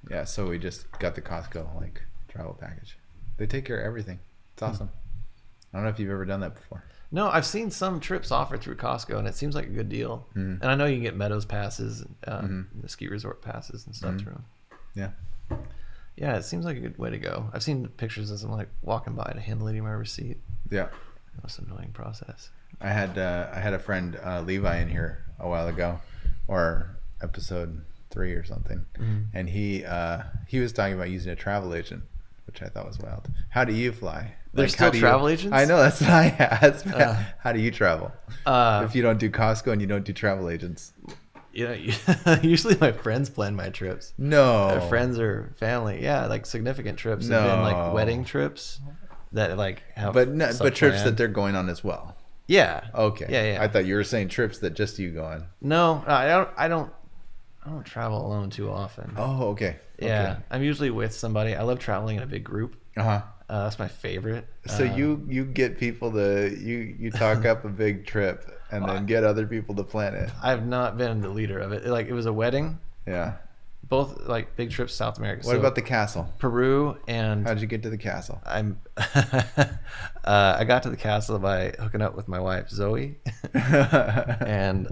Yeah. So we just got the Costco like travel package. They take care of everything. It's awesome. I don't know if you've ever done that before. No, I've seen some trips offered through Costco, and it seems like a good deal. Mm-hmm. And I know you can get Meadows passes, the ski resort passes and stuff through them. Yeah. Yeah, it seems like a good way to go. I've seen pictures of them like walking by to hand the lady my receipt. Yeah. Most annoying process. I had a friend Levi in here a while ago, or episode 3 or something, and he was talking about using a travel agent, which I thought was wild. How do you fly? There's still travel agents? I know, that's what I asked. How do you travel? Uh, If you don't do Costco and you don't do travel agents. Usually my friends plan my trips. No. Friends or family. Yeah, like significant trips have been like wedding trips that like have But trips planned. that they're going on as well. Yeah. Okay. Yeah. I thought you were saying trips that just you go on. No, I don't travel alone too often. Oh, okay. Yeah, I'm usually with somebody. I love traveling in a big group. Uh-huh. That's my favorite. So you get people to you talk up a big trip and then get other people to plan it. I've not been the leader of it. Like it was a wedding. Yeah. Both like big trips South America. What about the castle? Peru and How'd you get to the castle? I got to the castle by hooking up with my wife Zoe, and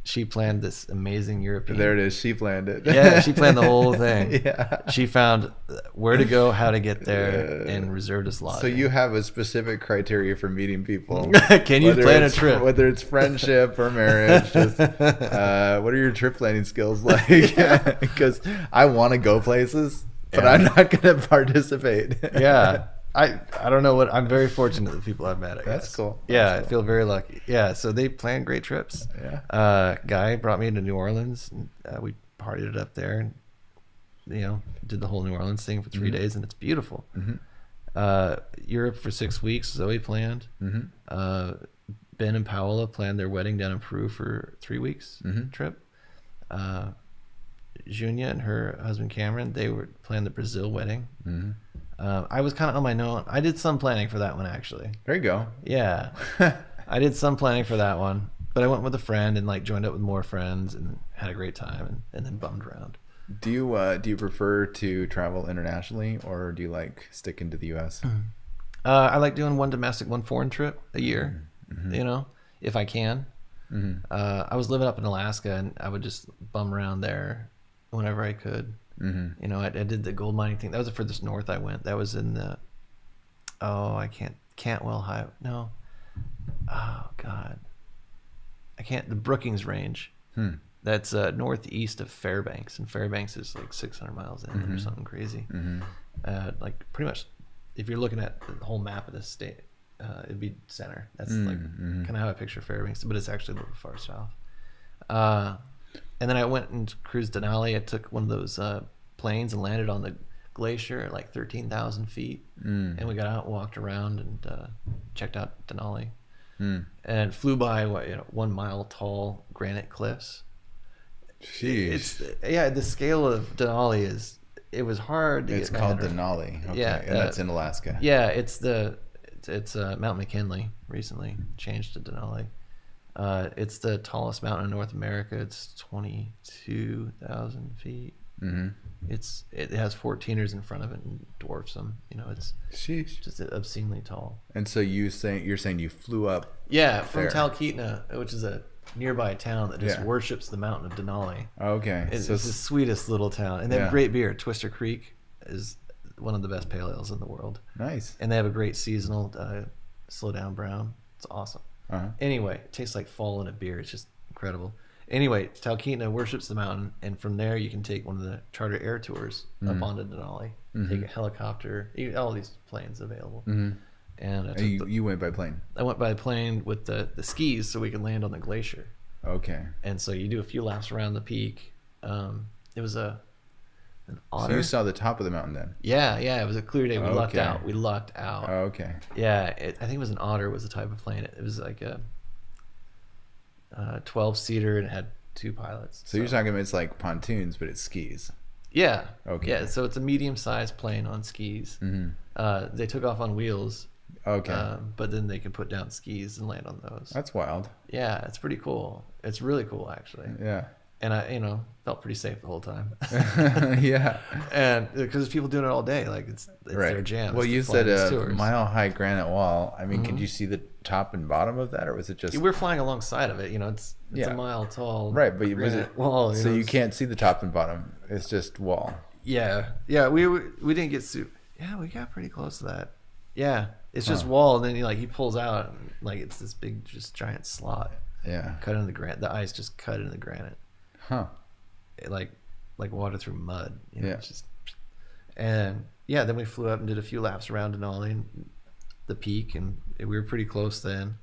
she planned this amazing European. There it is. She planned it. Yeah, she planned the whole thing. Yeah. She found where to go, how to get there, and reserved us lodging. So you have a specific criteria for meeting people. Can you plan a trip? Whether it's friendship or marriage, just what are your trip planning skills like? Because I want to go places, but I'm not going to participate. Yeah. I don't know I'm very fortunate the people I've met. That's cool. Yeah, I feel very lucky. Yeah, so they plan great trips. Yeah. Guy brought me to New Orleans. And, we partied it up there, and did the whole New Orleans thing for 3 days, and it's beautiful. Europe for 6 weeks. Zoe planned. Ben and Paola planned their wedding down in Peru for 3 weeks trip. Junia and her husband Cameron, they planned the Brazil wedding. I was kind of on my own. I did some planning for that one actually. There you go. Yeah, I did some planning for that one, but I went with a friend and like joined up with more friends and had a great time and then bummed around. Do you prefer to travel internationally, or do you like sticking to the U.S.? I like doing one domestic, one foreign trip a year. If I can. I was living up in Alaska, and I would just bum around there whenever I could. I did the gold mining thing. That was the furthest north I went. That was in the Cantwell High. No. Oh God. The Brookings Range. That's northeast of Fairbanks, and Fairbanks is like 600 miles inland or something crazy. Like pretty much, if you're looking at the whole map of the state, it'd be center. That's like kind of how I picture Fairbanks, but it's actually a little far south. And then I went and cruised Denali. I took one of those planes and landed on the glacier at like 13,000 feet. And we got out and walked around and checked out Denali. And flew by 1 mile tall granite cliffs. Jeez. The scale of Denali it was hard to It's get called my head around. Denali. Okay. Yeah, And that's in Alaska. Yeah, it's Mount McKinley recently changed to Denali. It's the tallest mountain in North America. It's 22,000 feet. It has 14ers in front of it and dwarfs them. It's Sheesh. just obscenely tall. And so you're saying you flew up? Yeah, from there. Talkeetna, which is a nearby town that just worships the mountain of Denali. Okay. It's the sweetest little town. And they have great beer. Twister Creek is one of the best pale ales in the world. Nice. And they have a great seasonal slow down brown. It's awesome. Anyway, it tastes like fall in a beer. It's just incredible. Anyway, Talkeetna worships the mountain, and from there you can take one of the charter air tours up onto Denali. Take a helicopter. All these planes available. And you went by plane? I went by plane with the skis so we could land on the glacier. Okay. And so you do a few laps around the peak. It was an otter. So you saw the top of the mountain then? Yeah. It was a clear day. We lucked out. Oh, okay. Yeah, I think it was an otter was the type of plane. It was like a 12-seater and it had 2 pilots. So you're talking about it's like pontoons, but it's skis. Yeah. Okay. Yeah, so it's a medium-sized plane on skis. They took off on wheels. Okay. But then they can put down skis and land on those. That's wild. Yeah, it's pretty cool. It's really cool, actually. Yeah. And I, felt pretty safe the whole time. Yeah. And because people doing it all day, like it's their jam. Well, you said a mile-high granite wall. I mean, could you see the top and bottom of that, or was it just? We're flying alongside of it. It's a mile tall. Right, but was it wall? So you can't see the top and bottom. It's just wall. Yeah. We didn't get Yeah, we got pretty close to that. Yeah, it's just wall, and then he pulls out, and, like it's this big, just giant slot. Yeah. Cut into the granite. The ice just cut into the granite. Huh. Like water through mud. Yeah. It's just, and then we flew up and did a few laps around Denali and the peak, and we were pretty close then.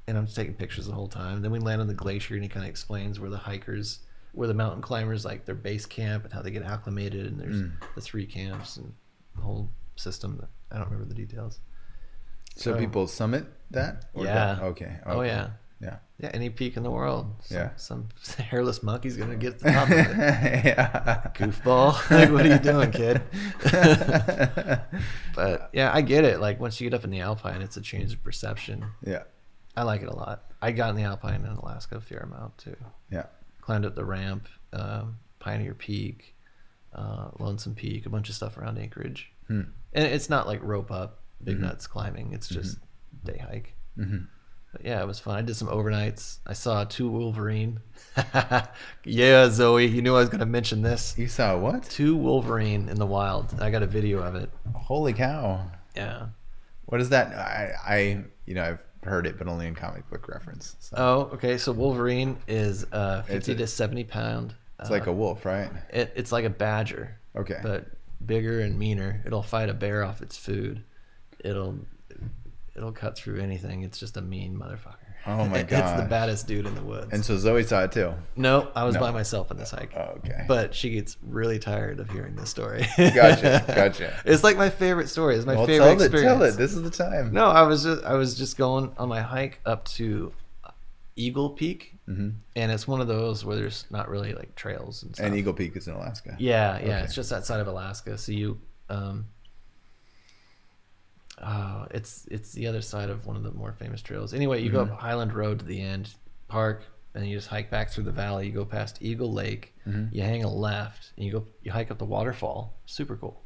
And I'm just taking pictures the whole time. Then we land on the glacier, and he kind of explains where the mountain climbers, like their base camp and how they get acclimated, and there's the 3 camps and the whole system. I don't remember the details. So people summit that? Yeah. Okay. Oh yeah. Yeah. Yeah, any peak in the world. Yeah. Some hairless monkey's gonna get to the top of it. Yeah. Goofball. Like, what are you doing, kid? But yeah, I get it. Like once you get up in the Alpine, it's a change of perception. Yeah. I like it a lot. I got in the Alpine in Alaska a fair amount too. Yeah. Climbed up the ramp, Pioneer Peak, Lonesome Peak, a bunch of stuff around Anchorage. And it's not like rope up, big nuts climbing. It's just day hike. But yeah, it was fun. I did some overnights. I saw 2 wolverine. Yeah, Zoe, you knew I was going to mention this. You saw what? 2 wolverine in the wild. I got a video of it. Holy cow. Yeah. What is that? I've heard it, but only in comic book reference. So. Oh, okay. So wolverine is 50 to 70 pound. It's like a wolf, right? It's like a badger. Okay. But bigger and meaner. It'll fight a bear off its food. It'll cut through anything. It's just a mean motherfucker. Oh my god! It's the baddest dude in the woods. And so Zoe saw it too. No, I was by myself on this hike. Oh, okay. But she gets really tired of hearing this story. Gotcha. It's like my favorite story. It's my favorite experience. Tell it. This is the time. No, I was just going on my hike up to Eagle Peak, and it's one of those where there's not really like trails and stuff. And Eagle Peak is in Alaska. Yeah. Okay. It's just outside of Alaska. So you. It's the other side of one of the more famous trails. Anyway, you go up Highland Road to the end, park, and you just hike back through the valley. You go past Eagle Lake. You hang a left, and you hike up the waterfall. Super cool.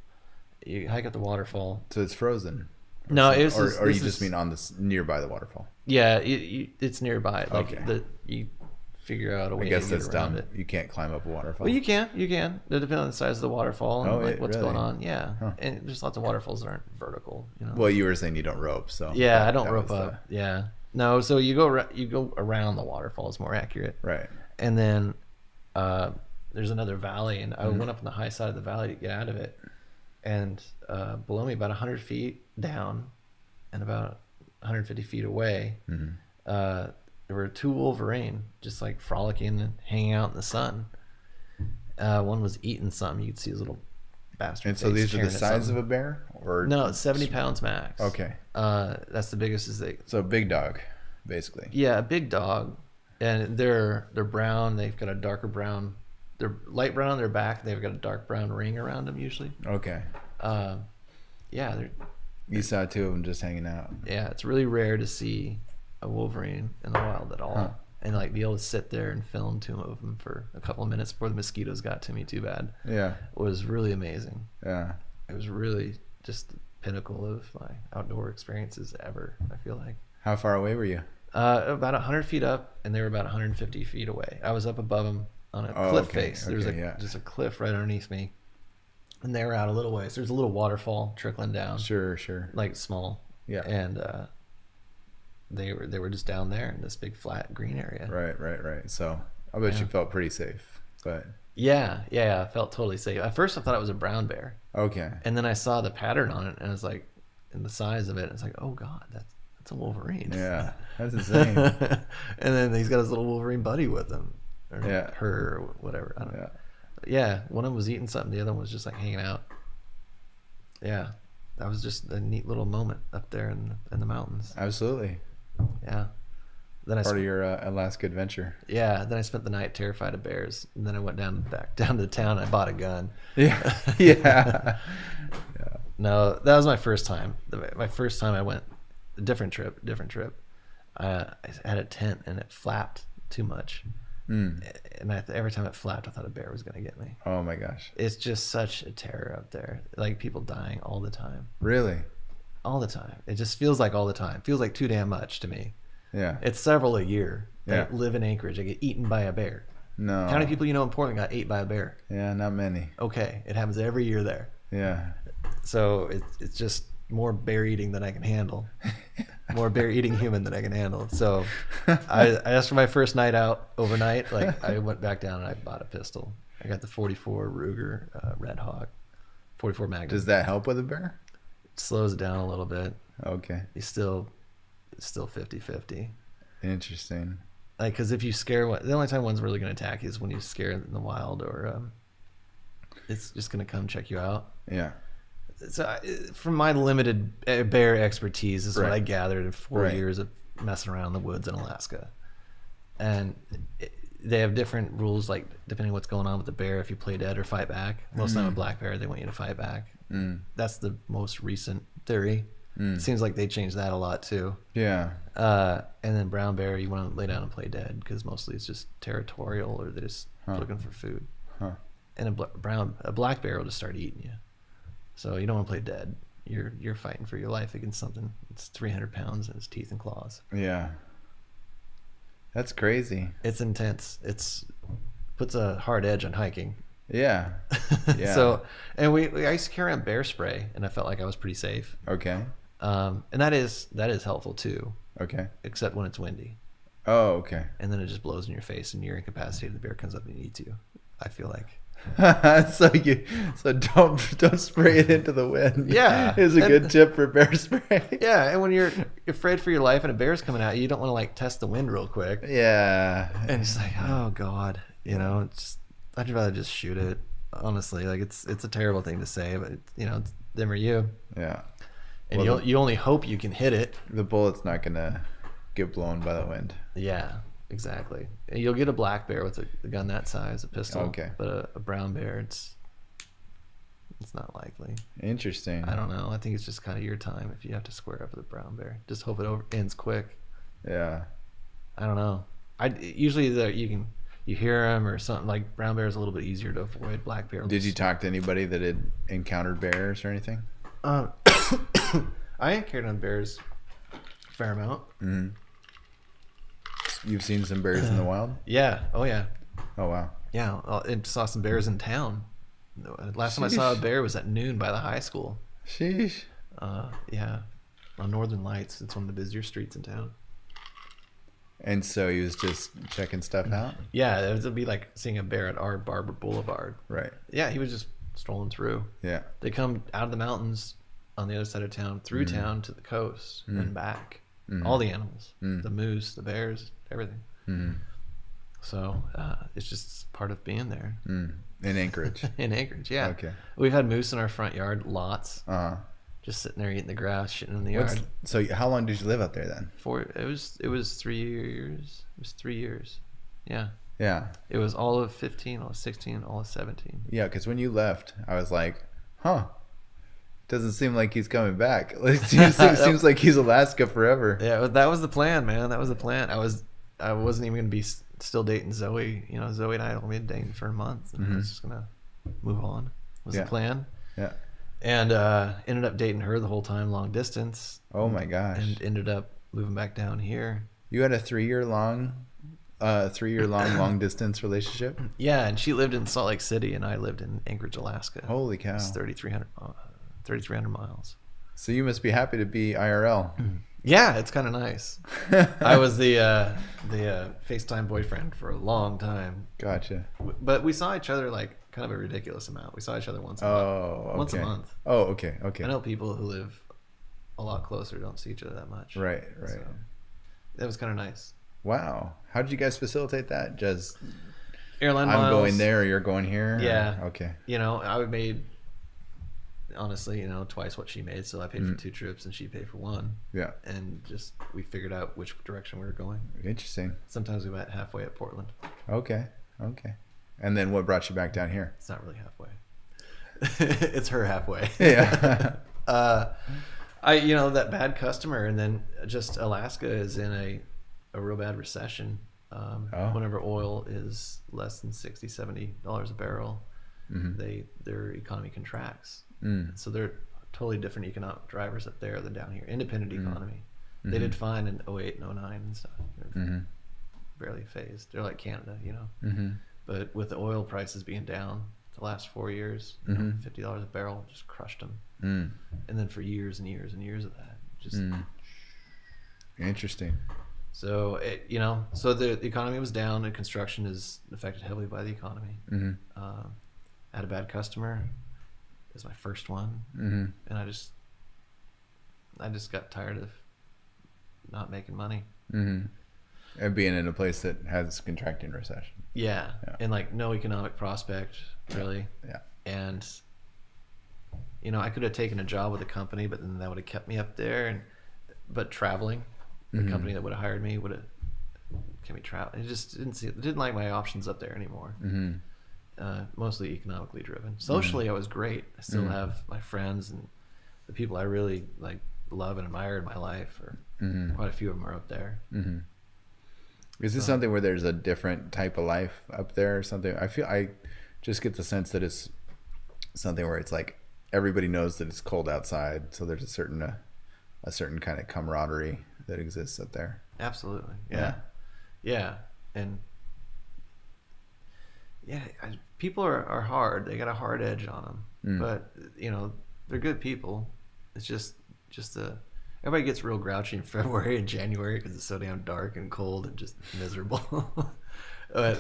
You hike up the waterfall. So it's frozen. No, or you just mean on this nearby the waterfall. Yeah, it's nearby. Like okay. You figure out a way. I guess to that's get around dumb. it. You can't climb up a waterfall. Well, you can. It depends on the size of the waterfall and what's really? going on. Yeah, Huh. and there's lots of waterfalls that aren't vertical. Well, you were saying you don't rope, so yeah, I don't rope up. Yeah, no. So you go around the waterfall is more accurate. Right. And then there's another valley, and I went up on the high side of the valley to get out of it, and below me, about 100 feet down, and about 150 feet away. There were 2 wolverine just like frolicking and hanging out in the sun. One was eating something. You could see his little bastard. And so these are the size of a bear, or no? It's 70 pounds max. Okay. That's the biggest So a big dog, basically. Yeah, a big dog, and they're brown. They've got a darker brown. They're light brown on their back. They've got a dark brown ring around them usually. Okay. Yeah. You saw 2 of them just hanging out. Yeah, it's really rare to see a wolverine in the wild at all, and like be able to sit there and film 2 of them for a couple of minutes before the mosquitoes got to me too bad. Yeah, was really amazing. Yeah, it was really just the pinnacle of my outdoor experiences ever. I feel like. How far away were you? About 100 feet up, and they were about 150 feet away. I was up above them on a cliff face. There was just a cliff right underneath me, and they were out a little ways. There's a little waterfall trickling down. Sure. Like small. Yeah. And they were just down there in this big flat green area. Right. So I bet you felt pretty safe, but. Yeah, I felt totally safe. At first, I thought it was a brown bear. Okay. And then I saw the pattern on it, and I was like, and the size of it, and it's like, oh God, that's a wolverine. Yeah, that's insane. And then he's got his little wolverine buddy with him, or her, or whatever. I don't know. Yeah, one of them was eating something, the other one was just like hanging out. Yeah, that was just a neat little moment up there in the mountains. Absolutely. Yeah. Then part of your Alaska adventure. Yeah. Then I spent the night terrified of bears, and then I went back down to town. And I bought a gun. Yeah. No, that was my first time. My first time I went, a different trip. I had a tent and it flapped too much, and every time it flapped, I thought a bear was gonna get me. Oh my gosh! It's just such a terror up there. Like people dying all the time. Really? All the time. It just feels like all the time. Feels like too damn much to me. Yeah. It's several a year that live in Anchorage. I get eaten by a bear. No. How many people you know in Portland got ate by a bear? Yeah, not many. Okay, it happens every year there. Yeah. So it's just more bear eating than I can handle. More bear eating human than I can handle. So I asked for my first night out overnight. Like I went back down and I bought a pistol. I got the 44 Ruger Red Hawk, 44 Magnum. Does that help with a bear? It slows it down a little bit. Okay. It's still 50-50. Interesting. Like, because if you scare one, the only time one's really going to attack you is when you scare it in the wild, or it's just going to come check you out. Yeah. So from my limited bear expertise, this is what I gathered in 4 years of messing around in the woods in Alaska. And they have different rules, like depending on what's going on with the bear, if you play dead or fight back. Most of the time a black bear, they want you to fight back. That's the most recent theory. It seems like they changed that a lot too. Yeah. And then brown bear, you want to lay down and play dead, because mostly it's just territorial, or they're just looking for food. And a black bear will just start eating you. So you don't want to play dead. You're fighting for your life against something. It's 300 pounds and it's teeth and claws. Yeah. That's crazy. It's intense. Puts a hard edge on hiking. Yeah. Yeah. So, and I used to carry on bear spray, and I felt like I was pretty safe. Okay. And that is helpful too. Okay. Except when it's windy. Oh, okay. And then it just blows in your face and you're incapacitated. The bear comes up and eats you. I feel like. so don't spray it into the wind. Yeah. Is a good tip for bear spray. Yeah, and when you're afraid for your life and a bear's coming at you, you don't want to like test the wind real quick. Yeah. And it's like, oh God, I'd rather just shoot it. Honestly, like it's a terrible thing to say, but it's them or you. Yeah. And you only hope you can hit it. The bullet's not gonna get blown by the wind. Yeah, exactly. You'll get a black bear with a gun that size, a pistol. Okay. But a brown bear, it's not likely. Interesting. I don't know. I think it's just kind of your time if you have to square up with a brown bear. Just hope it ends quick. Yeah. I don't know. Usually you hear them or something. Like brown bear is a little bit easier to avoid. Black bear. Did you talk to anybody that had encountered bears or anything? I carried on bears a fair amount. Mm-hmm. You've seen some bears in the wild? Yeah. Oh yeah. Oh wow. Yeah, and saw some bears in town. Last time I saw a bear was at noon by the high school. Sheesh. Yeah, on Northern Lights. It's one of the busier streets in town. And so he was just checking stuff out? Yeah, it would be like seeing a bear at our Barber Boulevard. Right. Yeah, he was just strolling through. Yeah. They come out of the mountains on the other side of town, through town to the coast and back. All the animals, the moose, the bears, everything. So it's just part of being there. In Anchorage. In Anchorage, yeah. Okay. We've had moose in our front yard, lots. Just sitting there eating the grass, shitting in the yard. So how long did you live out there then? It was 3 years. It was 3 years. Yeah. Yeah. It was all of 15, all of 16, all of 17. Yeah, because when you left, I was like, doesn't seem like he's coming back. It seems like he's Alaska forever. Yeah, that was the plan, man. That was the plan. I wasn't even going to be still dating Zoe. Zoe and I had only been dating for a month. And I was just going to move on. Was the plan. Yeah. And ended up dating her the whole time, long distance. Oh my gosh. And ended up moving back down here. You had a 3-year long long distance relationship? Yeah, and she lived in Salt Lake City, and I lived in Anchorage, Alaska. Holy cow! It's 3,300 miles. So you must be happy to be IRL. Yeah, it's kind of nice. I was the FaceTime boyfriend for a long time. Gotcha. But we saw each other like kind of a ridiculous amount. We saw each other once a month. Once a month. Oh, okay. I know people who live a lot closer don't see each other that much. Right. So that was kind of nice. Wow. How did you guys facilitate that? Just airline I'm miles. going there, or you're going here? Yeah. Okay. I made, honestly, twice what she made. So I paid for 2 trips and she paid for 1. Yeah. And just we figured out which direction we were going. Interesting. Sometimes we met halfway at Portland. Okay. And then what brought you back down here? It's not really halfway. It's her halfway. Yeah. That bad customer, and then just Alaska is in a real bad recession. Whenever oil is less than $60-$70 a barrel, their economy contracts. So they're totally different economic drivers up there than down here. Independent economy. They did fine in 08 and 09 and stuff. They're barely phased. They're like Canada, But with the oil prices being down the last 4 years, $50 a barrel just crushed them. And then for years and years and years of that, just interesting. So so the economy was down, and construction is affected heavily by the economy. Had a bad customer. It was my first one, and I just got tired of not making money. And being in a place that has contracting recession. Yeah. And like no economic prospect really. Yeah. And I could have taken a job with a company, but then that would have kept me up there. But traveling, the company that would have hired me would have kept me traveling. It just didn't like my options up there anymore. Mostly economically driven. Socially, I was great. I still have my friends and the people I really love and admire in my life. Or quite a few of them are up there. Is this something where there's a different type of life up there or something? I just get the sense that it's something where it's like everybody knows that it's cold outside, so there's a certain kind of camaraderie that exists up there. Absolutely. Yeah. And people are hard. They got a hard edge on them, but they're good people. It's just everybody gets real grouchy in February and January because it's so damn dark and cold and just miserable. But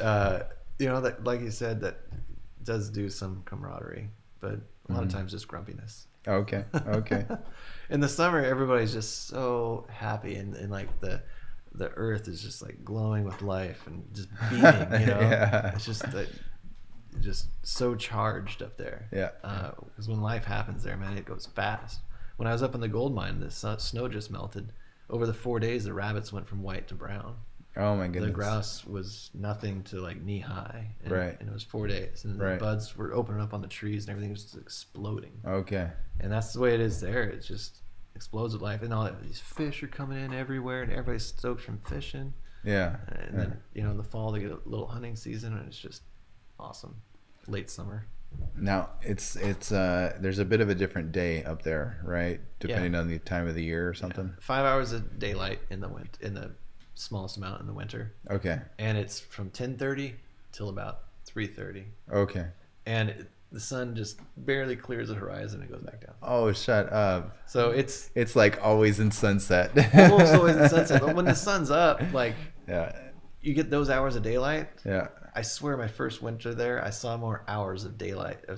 that, like you said, that does do some camaraderie, but a lot of times just grumpiness. Okay. In the summer, everybody's just so happy, and like the earth is just like glowing with life and just beaming. Yeah. It's just so charged up there. Yeah. Because when life happens there, man, it goes fast. When I was up in the gold mine, the snow just melted. Over the 4 days, the rabbits went from white to brown. Oh my goodness. The grouse was nothing to like knee high. And, Right. And it was 4 days. And the buds were opening up on the trees and everything was just exploding. Okay. And that's the way it is there. It just explodes with life. And all these fish are coming in everywhere and everybody's stoked from fishing. Yeah. And then, in the fall, they get a little hunting season and it's just awesome. Late summer. Now it's there's a bit of a different day up there, right? Depending on the time of the year or something. 5 hours of daylight in the smallest amount in the winter. Okay. And it's from 10:30 till about 3:30. Okay. And the sun just barely clears the horizon and goes back down. Oh, shut up. So it's like always in sunset. almost always in sunset. But when the sun's up, yeah, you get those hours of daylight. Yeah. I swear my first winter there, I saw more hours of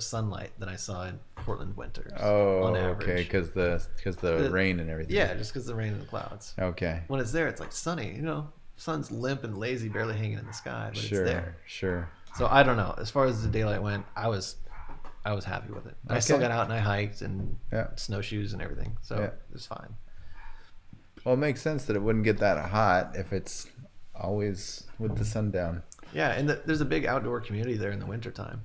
sunlight than I saw in Portland winters. Oh, on average. okay, because the rain and everything. Yeah, just because the rain and the clouds. Okay. When it's there, it's like sunny. Sun's limp and lazy, barely hanging in the sky, but it's there. Sure. So I don't know. As far as the daylight went, I was happy with it. Okay. I still got out and I hiked and snowshoes and everything, so it was fine. Well, it makes sense that it wouldn't get that hot if it's always with the sun down. Yeah, and there's a big outdoor community there in the wintertime.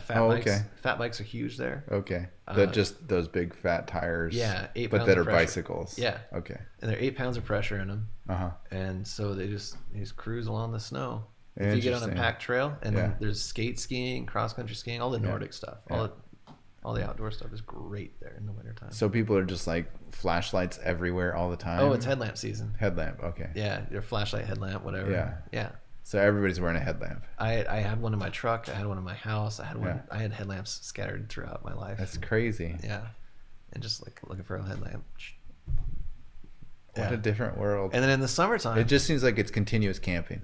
Fat bikes are huge there. Okay. Just those big fat tires. Yeah, 8 pounds but that are of pressure. bicycles. Yeah. Okay. And they're 8 pounds of pressure in them. Uh-huh. And so they just cruise along the snow. If you get on a packed trail, and then there's skate skiing, cross country skiing, all the Nordic stuff, all the All the outdoor stuff is great there in the wintertime. So people are just like flashlights everywhere all the time? Oh, it's headlamp season. Headlamp, okay. Yeah, your flashlight, headlamp, whatever. Yeah. Yeah. So everybody's wearing a headlamp. I had one in my truck. I had one in my house. I had headlamps scattered throughout my life. That's crazy. Yeah. And just like looking for a headlamp. What a different world. And then in the summertime, it just seems like it's continuous camping.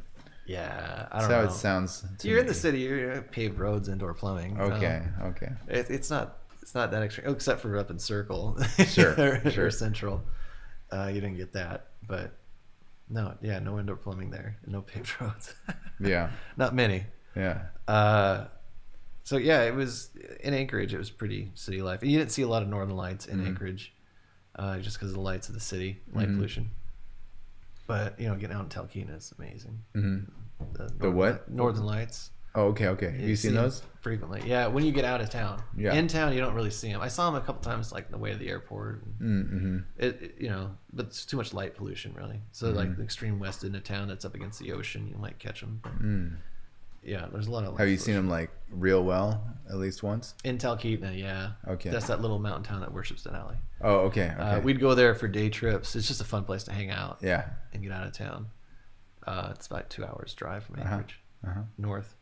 Yeah, I don't know. know. That's how it sounds. You're in the city. You're paved roads, indoor plumbing. Okay, okay. It's not that extreme, except for up in Circle. Sure, or Central. You didn't get that, but no indoor plumbing there, no paved roads. Yeah, not many. Yeah. So yeah, it was in Anchorage. It was pretty city life. You didn't see a lot of northern lights in Anchorage, just because of the lights of the city, light pollution. But getting out in Talkeetna is amazing. The what? Northern Lights. Oh, okay. Have you seen those? Frequently, yeah. When you get out of town, yeah. In town you don't really see them. I saw them a couple times, like on the way to the airport. But it's too much light pollution, really. So like the extreme west end of town that's up against the ocean, you might catch them. Yeah, there's a lot of light Have you pollution. seen them like real well at least once? In Talkeetna, yeah. Okay. That's that little mountain town that worships Denali. Oh, okay. We'd go there for day trips. It's just a fun place to hang out. Yeah. And get out of town. It's about 2 hours drive from Anchorage, north.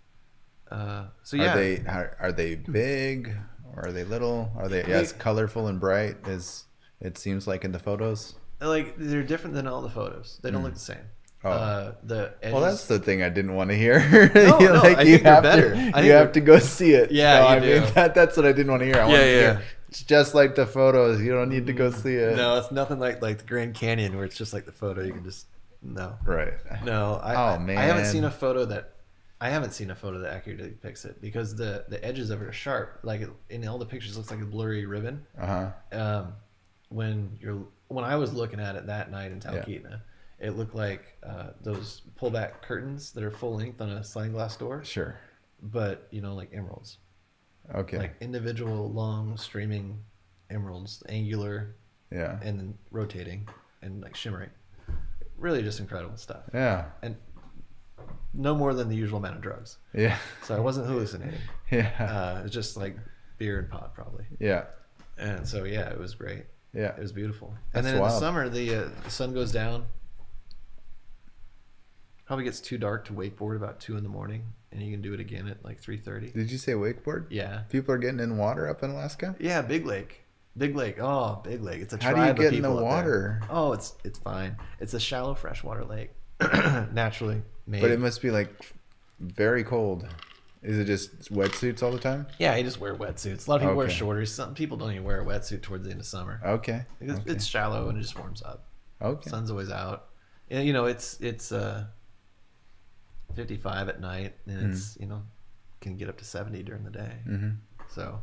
So yeah. Are they big or are they little? Are they as colorful and bright as it seems like in the photos? Like they're different than all the photos. They don't look the same. The edges... Well, that's the thing I didn't want to hear. No, I think they're better. You have to go see it. Yeah, no, I mean that's what I didn't want to hear. I wanted to hear, it's just like the photos. You don't need to go see it. No, it's nothing like the Grand Canyon where it's just like the photo. You can just Right. No, man, I haven't seen a photo that accurately depicts it because the edges of it are sharp. Like in all the pictures, it looks like a blurry ribbon. When I was looking at it that night in Talkeetna, it looked like those pullback curtains that are full length on a sliding glass door. Sure. But like emeralds. Okay. Like individual long streaming emeralds, angular. Yeah. And then rotating and like shimmering. Really just incredible stuff. Yeah. And no more than the usual amount of drugs. Yeah. So I wasn't hallucinating. Yeah. It was just like beer and pot probably. Yeah. And so yeah, it was great. Yeah. It was beautiful. That's and then wild. in the summer, the sun goes down. Probably gets too dark to wakeboard about 2 a.m, and you can do it again at like 3:30. Did you say wakeboard? Yeah. People are getting in water up in Alaska? Yeah, Big Lake. Big Lake. Oh, Big Lake. It's a tribe How do you get of in the people up water? there. Oh, it's fine. It's a shallow freshwater lake, naturally made. But it must be like very cold. Is it just wetsuits all the time? Yeah, you just wear wetsuits. A lot of people wear Okay. shorters. Some people don't even wear a wetsuit towards the end of summer. Okay. It's shallow and it just warms up. Okay. Sun's always out. And, it's 55 at night, and it's can get up to 70 during the day. So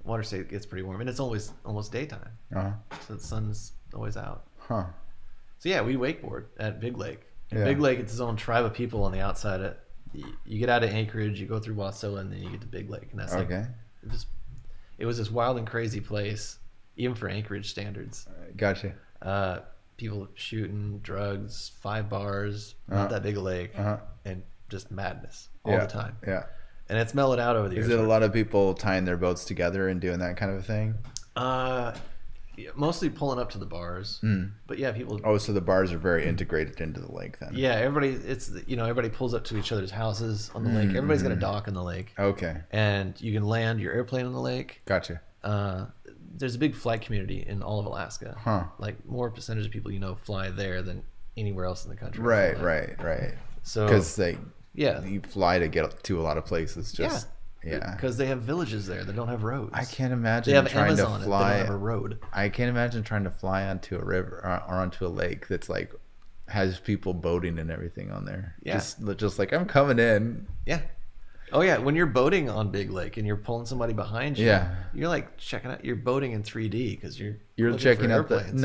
water state gets pretty warm, and it's always almost daytime. So the sun's always out. Huh. So yeah, we wakeboard at Big Lake. Yeah. Big Lake, it's its own tribe of people on the outside. You get out of Anchorage, you go through Wasilla, and then you get to Big Lake, and that's like it was this wild and crazy place, even for Anchorage standards. Gotcha. People shooting, drugs, 5 bars, not that big a lake, and just madness all the time. Yeah. And it's mellowed out over the years. Is it a lot of people tying their boats together and doing that kind of a thing? Yeah, mostly pulling up to the bars. But yeah, people. Oh, so the bars are very integrated into the lake then. Yeah, everybody pulls up to each other's houses on the lake. Everybody's got a dock on the lake. Okay. And you can land your airplane on the lake. Gotcha. There's a big flight community in all of Alaska. Huh. Like more percentage of people fly there than anywhere else in the country. Right. So because you fly to get to a lot of places. Just because they have villages there that don't have roads. I can't imagine they have trying Amazon to fly. They don't have a road. I can't imagine trying to fly onto a river or onto a lake that's like has people boating and everything on there. Yeah. Just like I'm coming in. Yeah. Oh yeah, when you're boating on Big Lake and you're pulling somebody behind you, you're like checking out. You're boating in 3D because you're checking out airplanes.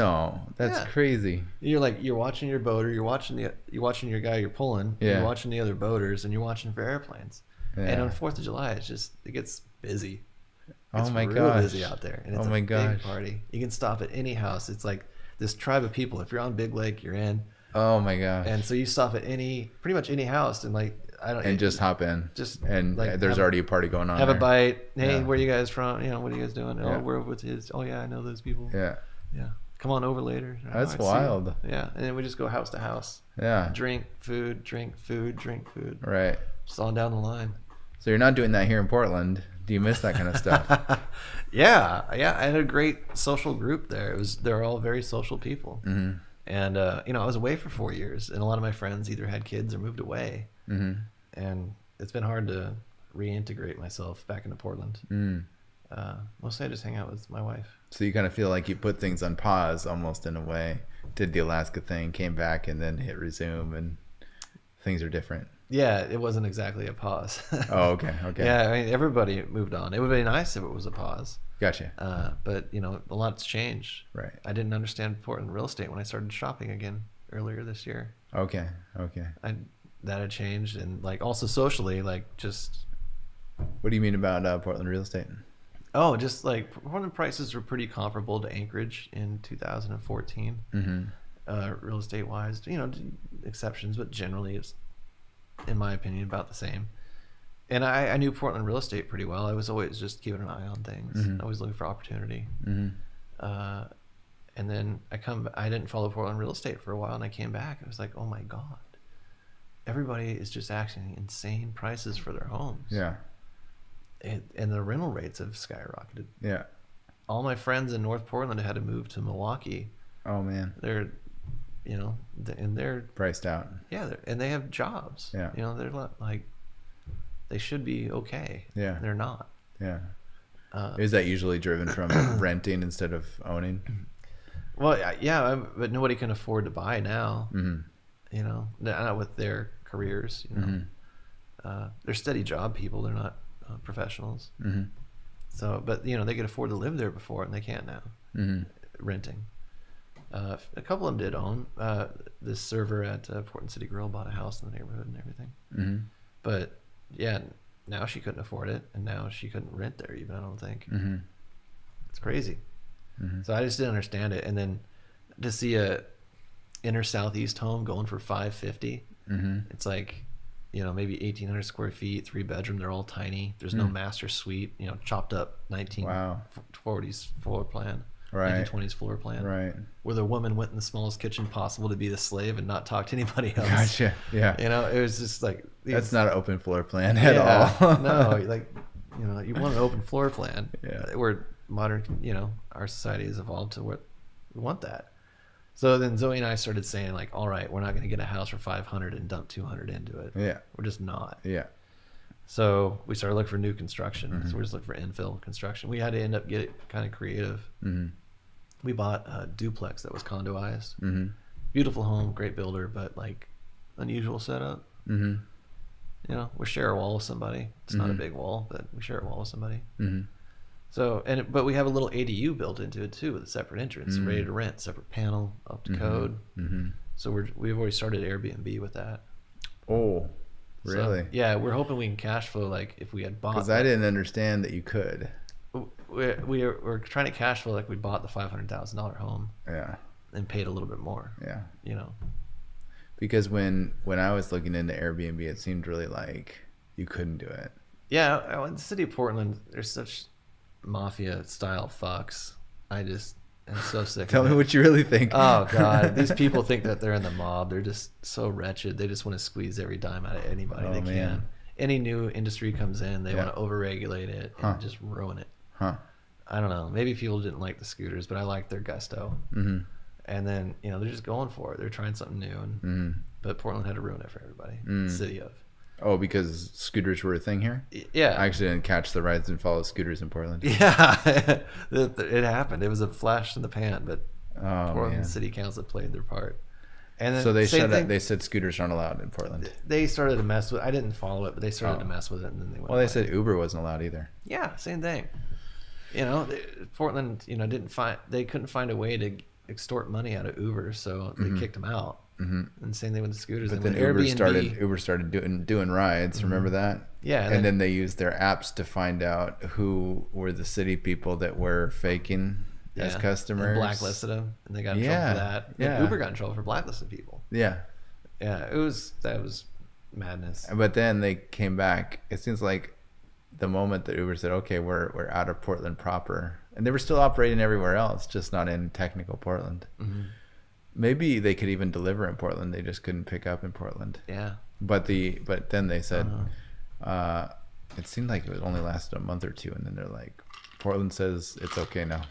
That's crazy. You're watching your boater. You're watching your guy you're pulling. Yeah. You're watching the other boaters, and you're watching for airplanes. Yeah. And on 4th of July, it gets busy. Oh my real gosh. busy out there, and it's big party. You can stop at any house. It's like this tribe of people. If you're on Big Lake, you're in. Oh my gosh. And so you stop at pretty much any house, and like I don't. And just hop in. Just and like there's already a party going on. Have there. a bite. Hey, where are you guys from? You know, what are you guys doing? Yeah. Oh, we're with his. Oh yeah, I know those people. Yeah. Yeah. Come on over later. That's wild. Yeah, and then we just go house to house. Yeah. Drink food, drink food, drink food. Right. Just on down the line. So you're not doing that here in Portland. Do you miss that kind of stuff? Yeah. I had a great social group there. They're all very social people. Mm-hmm. And you know, I was away for 4 years, and a lot of my friends either had kids or moved away. Mm-hmm. And it's been hard to reintegrate myself back into Portland. Mm. Mostly I just hang out with my wife. So you kind of feel like you put things on pause almost in a way. Did the Alaska thing, came back, and then hit resume, and things are different. Yeah, it wasn't exactly a pause. Oh, okay. Yeah, I mean, everybody moved on. It would be nice if it was a pause. Gotcha. But, you know, a lot's changed. Right. I didn't understand Portland real estate when I started shopping again earlier this year. Okay. That had changed. And, like, also socially, like, just... What do you mean about Portland real estate? Oh, just, like, Portland prices were pretty comparable to Anchorage in 2014. Mm-hmm. Real estate-wise. You know, exceptions, but generally it's, in my opinion, about the same. And I knew Portland real estate pretty well. I was always just keeping an eye on things. Mm-hmm. Always looking for opportunity. Mm-hmm. And then I didn't follow Portland real estate for a while, and I came back. And I was like, oh my God. Everybody is just asking insane prices for their homes. Yeah. And the rental rates have skyrocketed. Yeah. All my friends in North Portland had to move to Milwaukee. Oh, man. They're, you know, and they're priced out. Yeah, and they have jobs. Yeah. You know, they're like, they should be okay. Yeah. They're not. Yeah. Is that usually driven from renting instead of owning? Well, yeah, but nobody can afford to buy now. Mm-hmm. You know, not with their careers. You know, Mm-hmm. They're steady job people. They're not professionals. Mm-hmm. So, but you know, they could afford to live there before, and they can't now. Mm-hmm. Renting. A couple of them did own. This server at Portland City Grill bought a house in the neighborhood and everything. Mm-hmm. But yeah, now she couldn't afford it, and now she couldn't rent there even. I don't think. Mm-hmm. It's crazy. Mm-hmm. So I just didn't understand it. And then to see a inner southeast home going for $550, Mm-hmm. it's like, you know, maybe 1,800 square feet, 3-bedroom. They're all tiny. There's no master suite. You know, chopped up 1940s floor plan, Right. 1920s floor plan. Right. Where the woman went in the smallest kitchen possible to be the slave and not talk to anybody else. Gotcha. Yeah. You know, it was just like That's not an open floor plan at all. No, like, you know, you want an open floor plan. Yeah. Where modern, you know, our society has evolved to what we want that. So then Zoe and I started saying, like, all right, we're not going to get a house for 500 and dump 200 into it. Yeah. We're just not. Yeah. So we started looking for new construction. Mm-hmm. So we're just looking for infill construction. We had to end up getting kind of creative. Mm-hmm. We bought a duplex that was condoized. Mm-hmm. Beautiful home, great builder, but like unusual setup. Mm-hmm. You know, we share a wall with somebody. It's not a big wall, but we share a wall with somebody. Mm-hmm. So, but we have a little ADU built into it too, with a separate entrance, ready to rent, separate panel, up to code. Mm-hmm. So we've already started Airbnb with that. Oh, really? So, yeah, we're hoping we can cash flow like if we had bought. Because I didn't understand that you could. We're trying to cash flow like we bought the $500,000 home. Yeah. And paid a little bit more. Yeah. You know. Because when I was looking into Airbnb, it seemed really like you couldn't do it. Yeah, in the city of Portland, there's such mafia style fucks. I'm so sick. Tell me what you really think. Oh God, these people think that they're in the mob. They're just so wretched. They just want to squeeze every dime out of anybody they can. Any new industry comes in, they want to overregulate it and just ruin it. Huh. I don't know. Maybe people didn't like the scooters, but I like their gusto. Mm-hmm. And then, you know, they're just going for it. They're trying something new. And, but Portland had to ruin it for everybody. The city of. Oh, because scooters were a thing here? Yeah. I actually didn't catch the rides and follow scooters in Portland. Yeah. It happened. It was a flash in the pan, but Portland man. City Council played their part. And then So they said scooters aren't allowed in Portland. They started to mess with. I didn't follow it, but they started to mess with it, and then they went. Well, they said Uber wasn't allowed either. Yeah, same thing. You know, Portland, you know, they couldn't find a way to extort money out of Uber, so they kicked them out. Mm-hmm. And same thing with the scooters. But then Uber started doing rides. Remember that? Yeah. And then they used their apps to find out who were the city people that were faking as customers. And blacklisted them, and they got in trouble for that. Yeah. And Uber got in trouble for blacklisting people. Yeah. Yeah, that was madness. But then they came back. It seems like the moment that Uber said, okay, we're out of Portland proper, and they were still operating everywhere else, just not in technical Portland. Mm-hmm. Maybe they could even deliver in Portland. They just couldn't pick up in Portland. Yeah. But then they said, it seemed like it only lasted a month or two, and then they're like, Portland says it's okay now.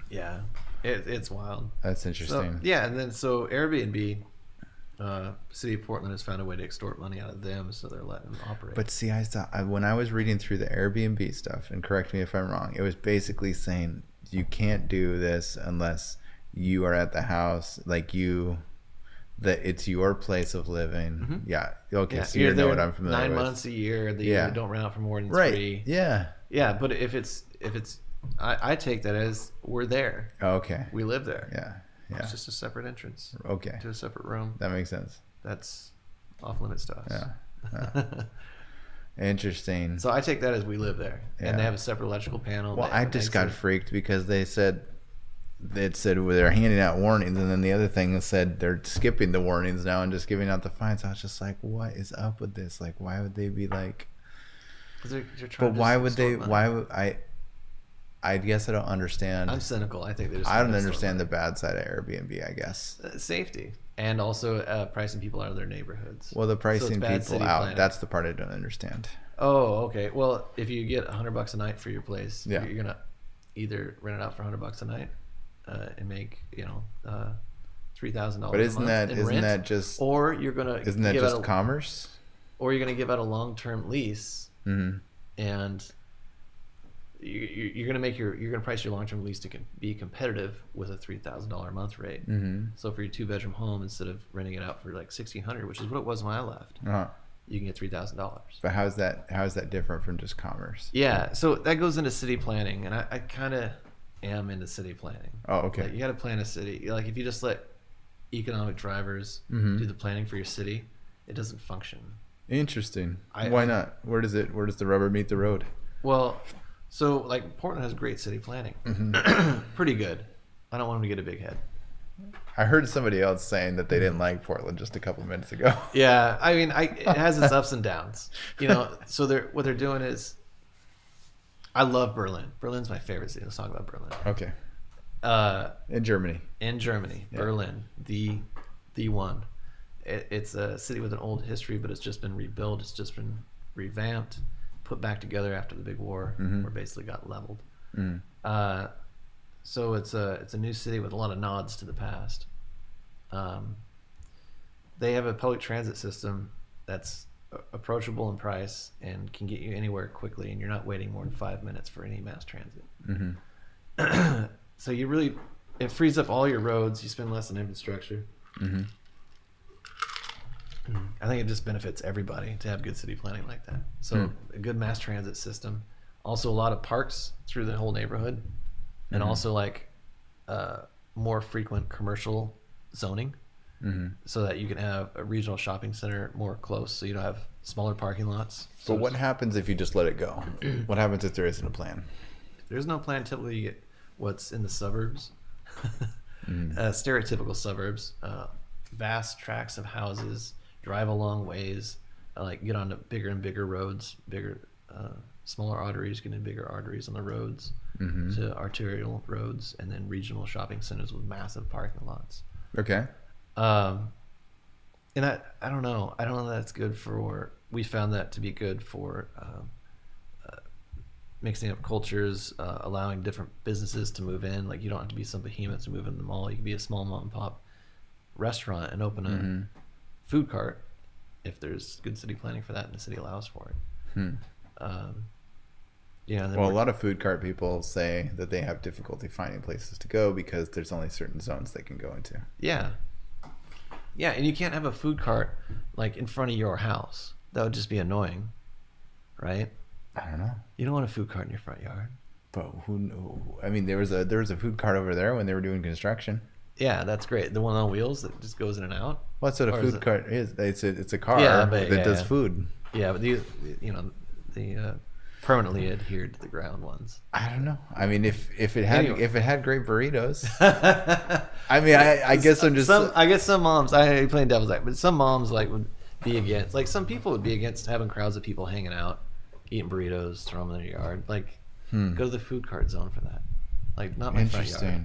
Yeah, it's wild. That's interesting. So, yeah, and then so Airbnb, City of Portland has found a way to extort money out of them, so they're letting them operate. But see, when I was reading through the Airbnb stuff, and correct me if I'm wrong, it was basically saying you can't do this unless you are at the house, like that it's your place of living. Mm-hmm. Yeah. Okay. Yeah, so you know what I'm familiar 9 with. 9 months a year that you don't rent out for more than 3. Yeah. Yeah. But if it's, I take that as we're there. Oh, okay. We live there. Yeah. It's just a separate entrance. Okay. To a separate room. That makes sense. That's off limits to us. Yeah. Interesting. So I take that as we live there, and they have a separate electrical panel. Well, I just got freaked because they said they're handing out warnings, and then the other thing said they're skipping the warnings now and just giving out the fines. I was just like, what is up with this? Like, why would they be like? They're trying. But why would they? Money. Why would I guess I don't understand. I'm cynical. I think they just. I don't understand the bad side of Airbnb. I guess safety and also pricing people out of their neighborhoods. Well, the pricing people out. Planning. That's the part I don't understand. Oh, okay. Well, if you get $100 a night for your place, you're gonna either rent it out for $100 a night. And make $3,000. But isn't that just? Or you're gonna. Isn't that just commerce? Or you're gonna give out a long-term lease, mm-hmm. and you're gonna price your long-term lease to be competitive with a $3,000 a month rate. Mm-hmm. So for your 2-bedroom home, instead of renting it out for like $1,600, which is what it was when I left, you can get $3,000. But how is that different from just commerce? Yeah, so that goes into city planning, and I kind of am into city planning. Oh, okay. Like you got to plan a city. Like if you just let economic drivers mm-hmm. do the planning for your city, it doesn't function. Interesting. Why not? Where does the rubber meet the road? Well, so like Portland has great city planning. Mm-hmm. Pretty good. I don't want them to get a big head. I heard somebody else saying that they didn't like Portland just a couple of minutes ago. Yeah, I mean, it has its ups and downs. So what they're doing is. I love Berlin. Berlin's my favorite city. Let's talk about Berlin. Okay. In Germany. Yeah. Berlin, the one. It's a city with an old history, but it's just been rebuilt. It's just been revamped, put back together after the big war, mm-hmm. where it basically got leveled. Mm-hmm. So it's a new city with a lot of nods to the past. They have a public transit system that's approachable in price and can get you anywhere quickly, and you're not waiting more than 5 minutes for any mass transit. Mm-hmm. So it frees up all your roads. You spend less on infrastructure. Mm-hmm. I think it just benefits everybody to have good city planning like that. So a good mass transit system, also a lot of parks through the whole neighborhood, and also like more frequent commercial zoning. Mm-hmm. So that you can have a regional shopping center more close, so you don't have smaller parking lots. But what happens if you just let it go? What happens if there isn't a plan? If there's no plan, typically you get what's in the suburbs. Stereotypical suburbs, vast tracts of houses, drive a long ways, like get onto bigger and bigger roads, smaller arteries, getting bigger arteries on the roads, mm-hmm. to arterial roads, and then regional shopping centers with massive parking lots. Okay. And I don't know that's good for. We found that to be good for mixing up cultures, allowing different businesses to move in. Like you don't have to be some behemoth to move in the mall. You can be a small mom and pop restaurant and open mm-hmm. a food cart if there's good city planning for that and the city allows for it. A lot of food cart people say that they have difficulty finding places to go because there's only certain zones they can go into. Yeah, and you can't have a food cart like in front of your house. That would just be annoying, right? I don't know. You don't want a food cart in your front yard. But I mean, there was a food cart over there when they were doing construction. Yeah, that's great. The one on wheels that just goes in and out. Well, that's what a food cart is. It's a car that does food. Yeah, but the permanently adhered to the ground ones. I don't know. I mean, if it had great burritos. I mean, I guess I'm just. I guess some moms. I ain't playing devil's advocate, but some moms like would be against, like some people would be against having crowds of people hanging out, eating burritos, throw them in their yard. Like, go to the food cart zone for that. Like, not my front yard.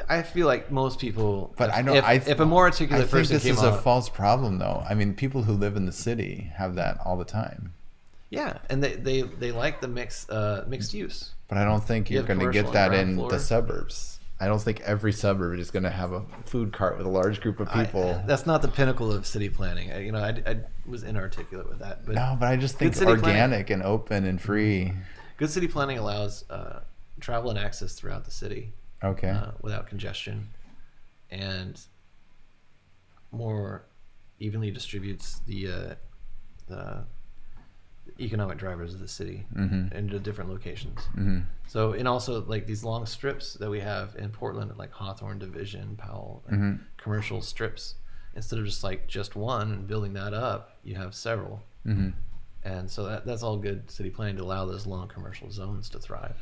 I feel like most people, but if a more articulate person came came this is a false problem, though. I mean, people who live in the city have that all the time. Yeah, and they like the mixed use. But I don't think you're going to get that in the suburbs. I don't think every suburb is going to have a food cart with a large group of people. That's not the pinnacle of city planning. I was inarticulate with that. But no, but I just think organic and open and free. Good city planning allows travel and access throughout the city. Okay. Without congestion, and more evenly distributes the economic drivers of the city into different locations. So, and also like these long strips that we have in Portland, like Hawthorne, Division, Powell, commercial strips. Instead of just one and building that up, you have several. And so that's all good city planning to allow those long commercial zones to thrive.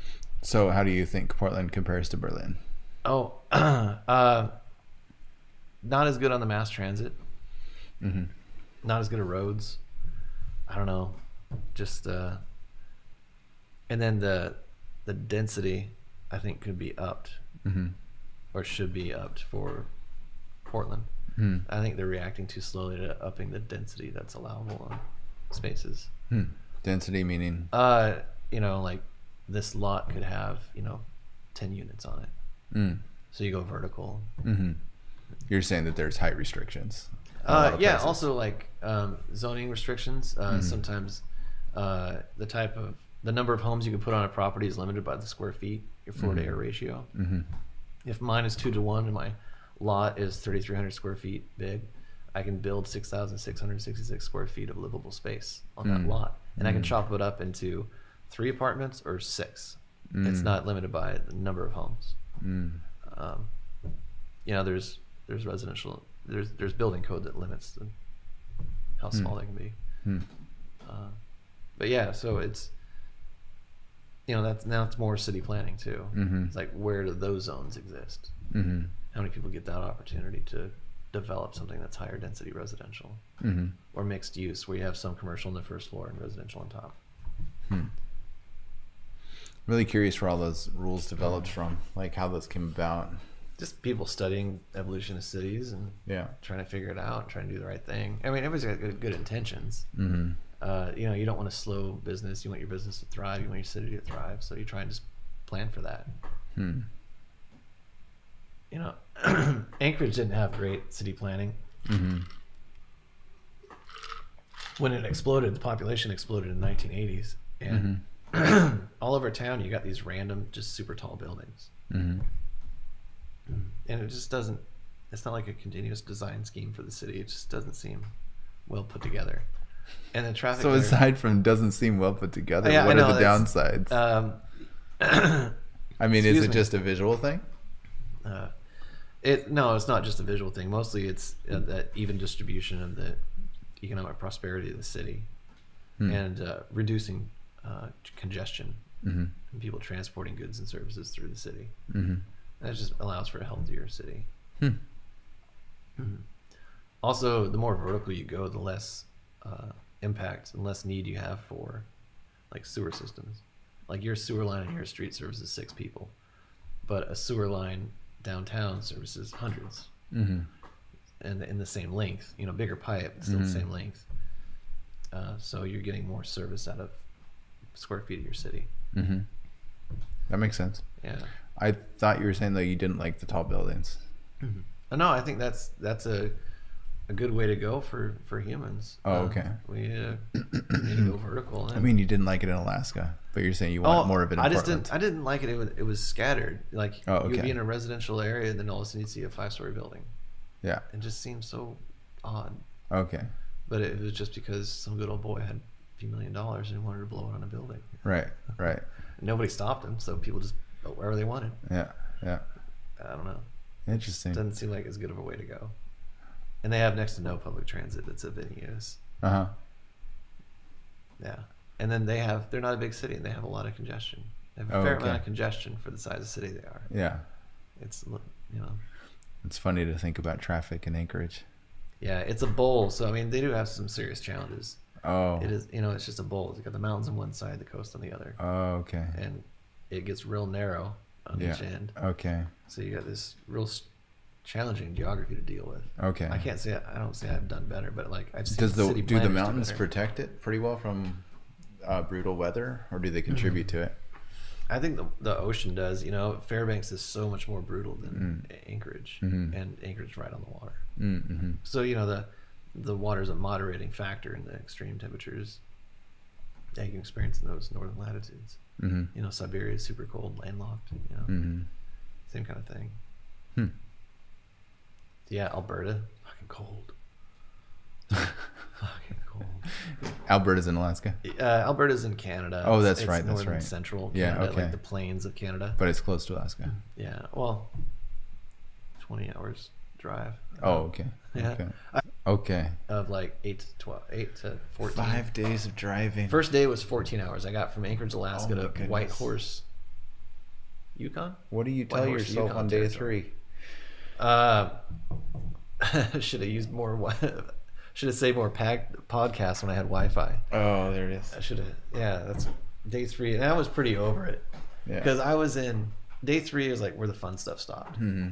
So how do you think Portland compares to Berlin? Oh, not as good on the mass transit. Not as good at roads. I don't know. Just and then the density, I think, could be upped or should be upped for Portland. I think they're reacting too slowly to upping the density that's allowable on spaces. Density meaning? Like this lot could have 10 units on it. So you go vertical. You're saying that there's height restrictions. Yeah, also like zoning restrictions. Sometimes the number of homes you can put on a property is limited by the square feet, your floor to air ratio. If mine is 2 to 1 and my lot is 3,300 square feet big, I can build 6,666 square feet of livable space on that lot, and I can chop it up into 3 apartments or 6. It's not limited by the number of homes. There's residential, there's building code that limits how small they can be. But yeah, so it's it's more city planning too. It's like, where do those zones exist? How many people get that opportunity to develop something that's higher density residential or mixed use, where you have some commercial on the first floor and residential on top? Really curious where all those rules developed from, like how those came about. Just people studying evolution of cities and trying to figure it out, trying to do the right thing. I mean, everybody's got good intentions. You don't want to slow business. You want your business to thrive. You want your city to thrive. So you try and just plan for that. Anchorage didn't have great city planning. When it exploded, the population exploded in the 1980s. And all over town, you got these random, just super tall buildings. And it just doesn't, it's not like a continuous design scheme for the city. It just doesn't seem well put together. And the traffic. So aside from doesn't seem well put together, what are the downsides? I mean, is it just a visual thing? No, it's not just a visual thing. Mostly it's that even distribution of the economic prosperity of the city and reducing congestion and people transporting goods and services through the city. That just allows for a healthier city. Also, the more vertical you go, the less impact and less need you have for like sewer systems. Like your sewer line in your street services 6 people, but a sewer line downtown services hundreds. And in the same length, bigger pipe, still the same length. So you're getting more service out of square feet of your city. That makes sense. Yeah. I thought you were saying though you didn't like the tall buildings. No, I think that's a good way to go for humans. Okay. We need to go vertical. I mean, you didn't like it in Alaska, but you're saying you want more of it in Portland. I didn't like it. It was scattered. Like okay. you'd be in a residential area, and then all of a sudden you'd see a 5-story building. Yeah. It just seemed so odd. Okay. But it was just because some good old boy had a few $1 million and wanted to blow it on a building. Right. Nobody stopped him, so people just built wherever they wanted. Yeah. I don't know. Interesting. Doesn't seem like as good of a way to go. And they have next to no public transit that's of any use. Yeah. And then they're not a big city, and they have a lot of congestion. They have a fair amount of congestion for the size of city they are. Yeah. It's It's funny to think about traffic in Anchorage. Yeah, it's a bowl, so I mean they do have some serious challenges. Oh. It is, it's just a bowl. You got the mountains on one side, the coast on the other. Oh, okay. And it gets real narrow on each end. Okay. So you got this real challenging geography to deal with. Okay. I don't say I've done better, but like I've seen do the mountains protect it pretty well from brutal weather, or do they contribute to it? I think the ocean does. Fairbanks is so much more brutal than Anchorage, and Anchorage right on the water. Mm-hmm. So the water is a moderating factor in the extreme temperatures that you can experience in those northern latitudes. Mm-hmm. Siberia is super cold, landlocked. Same kind of thing. Yeah, Alberta, fucking cold. Fucking cold. Alberta's in Alaska. Alberta's in Canada. Oh, It's that's northern right. Central Yeah, Canada, okay. like the plains of Canada. But it's close to Alaska. Yeah, well, 20 hours drive. Oh, okay. Yeah. Okay. Of like 8 to 14. 5 days of driving. First day was 14 hours. I got from Anchorage, Alaska Oh, my to goodness. Whitehorse, Yukon. What do you tell Whitehorse, yourself Yukon on day territory. 3? Should have used more. Should have saved more podcasts when I had Wi-Fi. Oh, there it is. I should have. Yeah, that's day 3, and I was pretty over it Yeah. because I was in day 3 is like where the fun stuff stopped. Mm-hmm.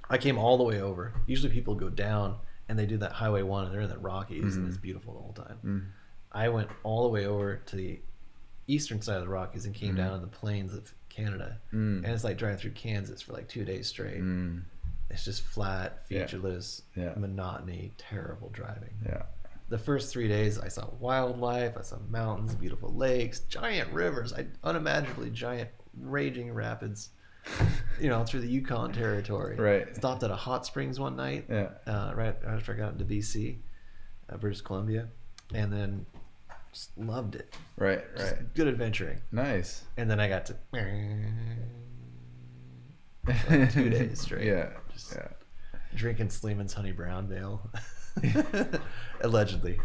I came all the way over. Usually people go down and they do that Highway 1 and they're in the Rockies and it's beautiful the whole time. I went all the way over to the eastern side of the Rockies and came down in the plains of Canada. And it's like driving through Kansas for like 2 days straight. It's just flat, featureless, monotony, terrible driving. Yeah. The first 3 days I saw wildlife, I saw mountains, beautiful lakes, giant rivers, unimaginably giant raging rapids. Through the Yukon territory. Right. Stopped at a hot springs one night. Yeah. Right after I got into BC, British Columbia, and then just loved it. Right. Just Right. good adventuring. Nice. And then I got to like 2 days straight. Yeah. Just drinking Sleeman's Honey Brown Ale. Allegedly.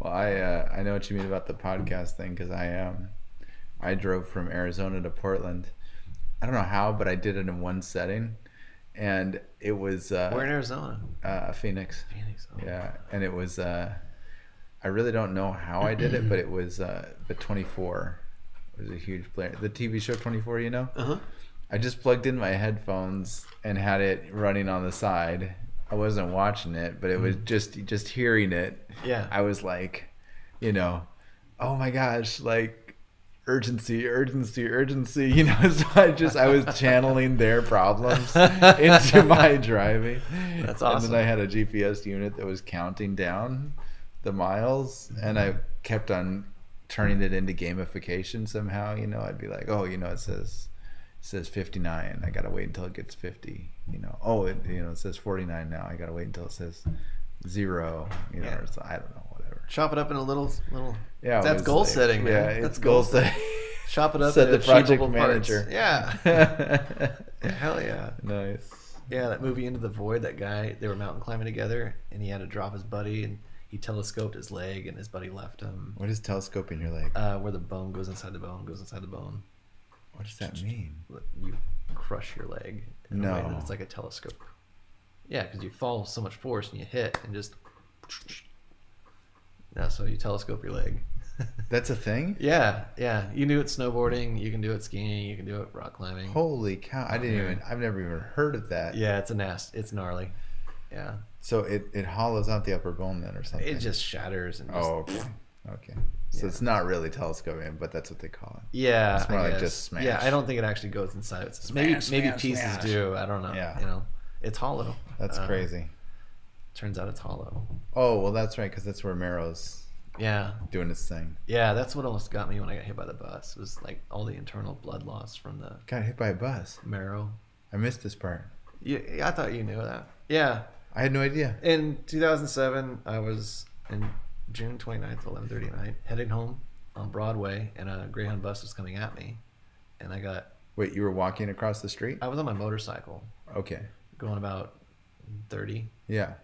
Well, I know what you mean about the podcast thing because I drove from Arizona to Portland. I don't know how, but I did it in one setting, and it was Where in Arizona? Phoenix. Phoenix. Oh. Yeah, and it was I really don't know how I did it, but it was the 24 was a huge player. The TV show 24, Uh-huh. I just plugged in my headphones and had it running on the side. I wasn't watching it, but it was just hearing it. Yeah. I was like, oh my gosh, like urgency. So I was channeling their problems into my driving. That's awesome. And then I had a GPS unit that was counting down the miles, and I kept on turning it into gamification somehow. I'd be like, it says 59. I gotta wait until it gets 50. It says 49 now. I gotta wait until it says 0. Or so, I don't know, whatever. Chop it up in a little. Yeah, That's goal setting, man. Yeah, That's it's goal setting. Chop it up. Set into the project achievable manager. Parts. Yeah. Hell yeah. Nice. Yeah, that movie Into the Void. That guy, they were mountain climbing together, and he had to drop his buddy, and he telescoped his leg, and his buddy left him. What is telescoping your leg? Where the bone goes inside the bone, What does that mean? You crush your leg. In a way that it's like a telescope. Yeah, because you fall with so much force and you hit and just. Yeah, so you telescope your leg. That's a thing? Yeah. You can do it snowboarding. You can do it skiing. You can do it rock climbing. Holy cow! I've never even heard of that. Yeah, it's gnarly. Yeah. So it hollows out the upper bone then, or something. It just shatters and. Okay. So it's not really telescoping, but that's what they call it. Yeah, it's more I like guess. just smash. Yeah, I don't think it actually goes inside. Maybe pieces smash. do. I don't know. Yeah. It's hollow. That's crazy. Turns out it's hollow. Oh well, that's right, because that's where Marrow's doing its thing. Yeah, that's what almost got me when I got hit by the bus. It was like all the internal blood loss from the Got hit by a bus. marrow. I missed this part. Yeah, I thought you knew that. Yeah. I had no idea. In 2007, I was in June 29th, 11:30 at night, heading home on Broadway, and a Greyhound bus was coming at me, and Wait, you were walking across the street? I was on my motorcycle, Okay. going about 30. Yeah.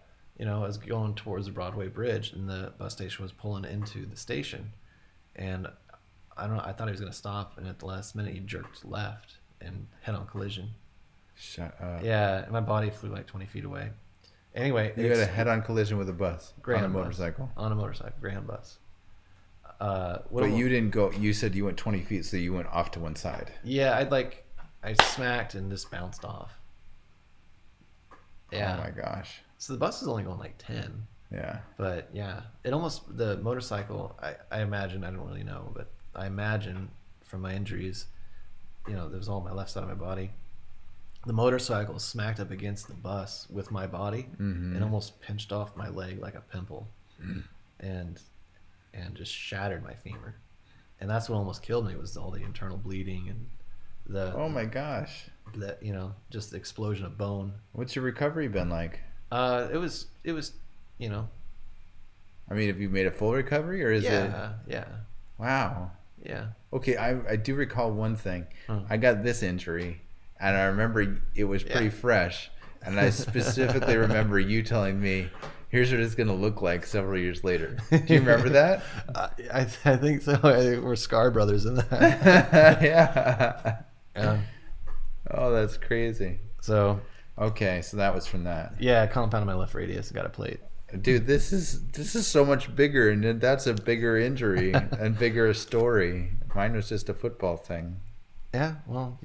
I was going towards the Broadway Bridge, and the bus station was pulling into the station, and I thought he was going to stop, and at the last minute, he jerked left and head-on collision. Shut up. Yeah, and my body flew like 20 feet away. Anyway, You had a head-on collision with a bus Greyhound on a motorcycle. On a motorcycle, Greyhound bus. But you didn't go. You said you went 20 feet, so you went off to one side. Yeah, I smacked and just bounced off. Yeah. Oh my gosh. So the bus is only going like 10. Yeah. But yeah, the motorcycle, I imagine, I don't really know, but I imagine from my injuries, there was all on my left side of my body. The motorcycle smacked up against the bus with my body and almost pinched off my leg like a pimple and just shattered my femur. And that's what almost killed me, was all the internal bleeding and oh my gosh. That, just the explosion of bone. What's your recovery been like? It was, I mean, have you made a full recovery, or is it? Yeah. Wow. Yeah. Okay, I do recall one thing. I got this injury, and I remember it was pretty fresh, and I specifically remember you telling me, here's what it's going to look like several years later. Do you remember that? I think so. I think we're Scar Brothers in that. Yeah. Oh, that's crazy. So. Okay, so that was from that. Yeah, compounded my left radius and got a plate. Dude, this is so much bigger, and that's a bigger injury and bigger a story. Mine was just a football thing. Yeah, well,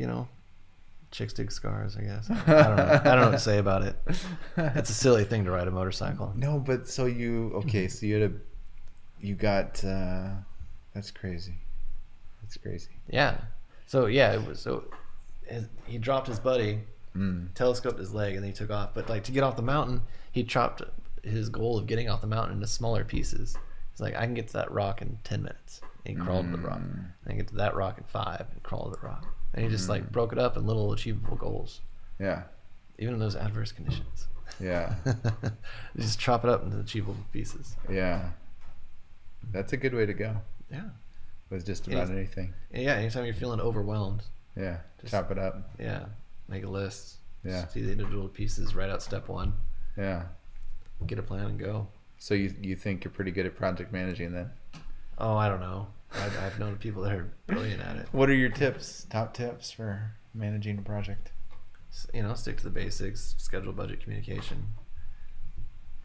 chicks dig scars, I guess. I don't know what to say about it. It's a silly thing to ride a motorcycle. No, but so you got that's crazy. That's crazy. Yeah. So he dropped his buddy, telescoped his leg, and then he took off. But to get off the mountain, he chopped his goal of getting off the mountain into smaller pieces. He's like, I can get to that rock in 10 minutes. And he crawled to the rock. And I can get to that rock in 5 and crawl to the rock. And he just broke it up in little achievable goals. Yeah. Even in those adverse conditions. Yeah. You just chop it up into achievable pieces. Yeah. That's a good way to go. Yeah. With just about anything. Yeah, anytime you're feeling overwhelmed. Yeah. Just chop it up. Yeah. Make a list. Yeah. See the individual pieces, write out step 1. Yeah. Get a plan and go. So you think you're pretty good at project managing then? Oh, I don't know. I've known people that are brilliant at it. What are your top tips for managing a project? Stick to the basics, schedule, budget, communication.